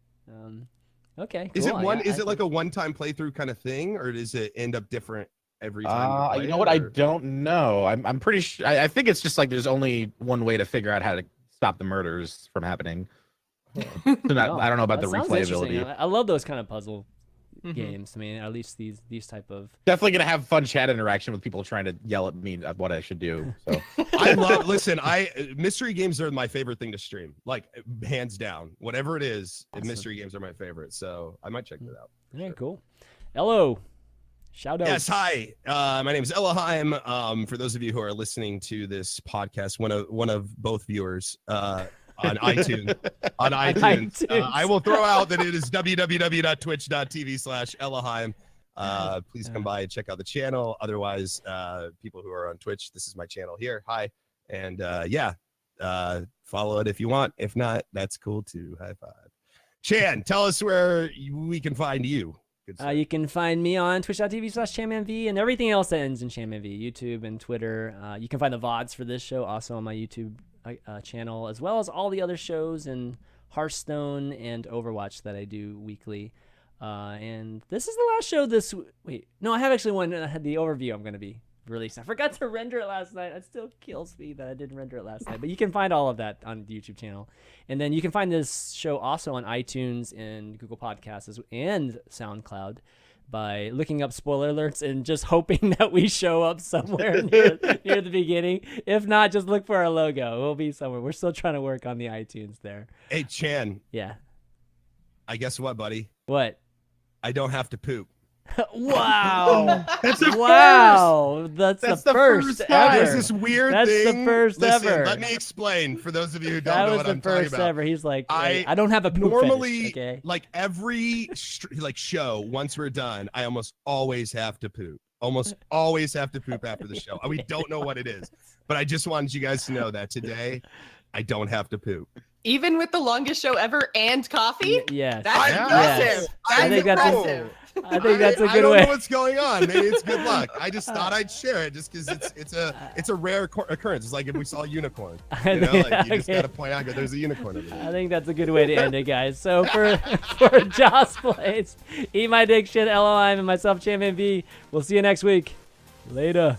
Okay. Is it cool. one? Yeah, Is I it like a one-time playthrough kind of thing, or does it end up different every time? You play You know it, what? I or- don't know. I'm pretty sure. I think it's just like there's only one way to figure out how to stop the murders from happening. So Oh, I don't know about that the sounds interesting. replayability. I love those kind of puzzle Mhm. games. I mean, at least these type of. Definitely gonna have fun chat interaction with people trying to yell at me at what I should do. So I love. Listen, mystery games are my favorite thing to stream. Like hands down, whatever it is, Awesome. mystery games are my favorite. So I might check that out. Yeah, cool. Hello. Shout out. Yes, hi. My name is Ellohime. For those of you who are listening to this podcast, one of both viewers on iTunes. I will throw out that it is www.twitch.tv/Ellohime. Please come by and check out the channel. Otherwise, people who are on Twitch, this is my channel here. Hi. And follow it if you want. If not, that's cool too. High five. Chan, tell us where we can find you. You can find me on twitch.tv/ChanManV and everything else that ends in ChanManV, YouTube and Twitter. You can find the VODs for this show also on my YouTube channel, as well as all the other shows in Hearthstone and Overwatch that I do weekly. And this is the last show this wait, no, I have actually one that had the overview I'm going to be releasing. I forgot to render it last night. It still kills me that I didn't render it last night. But you can find all of that on the YouTube channel. And then you can find this show also on iTunes and Google Podcasts and SoundCloud by looking up spoiler alerts and just hoping that we show up somewhere near the beginning. If not, just look for our logo. We'll be somewhere. We're still trying to work on the iTunes there. Hey, Chan. Yeah. I guess what, buddy? What? I don't have to poop. Wow. That's the That's the the first first time. ever. There's this weird That's thing. the first Listen, ever. let me explain for those of you who don't That know was what the I'm talking first about. ever. He's like, I I don't have a poop Normally, fetish, okay? like every show, once we're done, I almost always have to poop. Almost always have to poop after the show. We don't know what it is, but I just wanted you guys to know that today I don't have to poop. Even with the longest show ever and coffee? Yes. That's Yeah. impressive. Yes. That's I think that's impressive. I think that's a I good don't way. know what's going on. Maybe it's good luck. I just thought I'd share it just because it's a rare occurrence. It's like if we saw a unicorn. You know, like you just Okay. got to point out that there's a unicorn over there. I think that's a good way to end it, guys. So for JocePlays, Eat My Dick Shit, Ellohime, and myself, ChanManV, we'll see you next week. Later.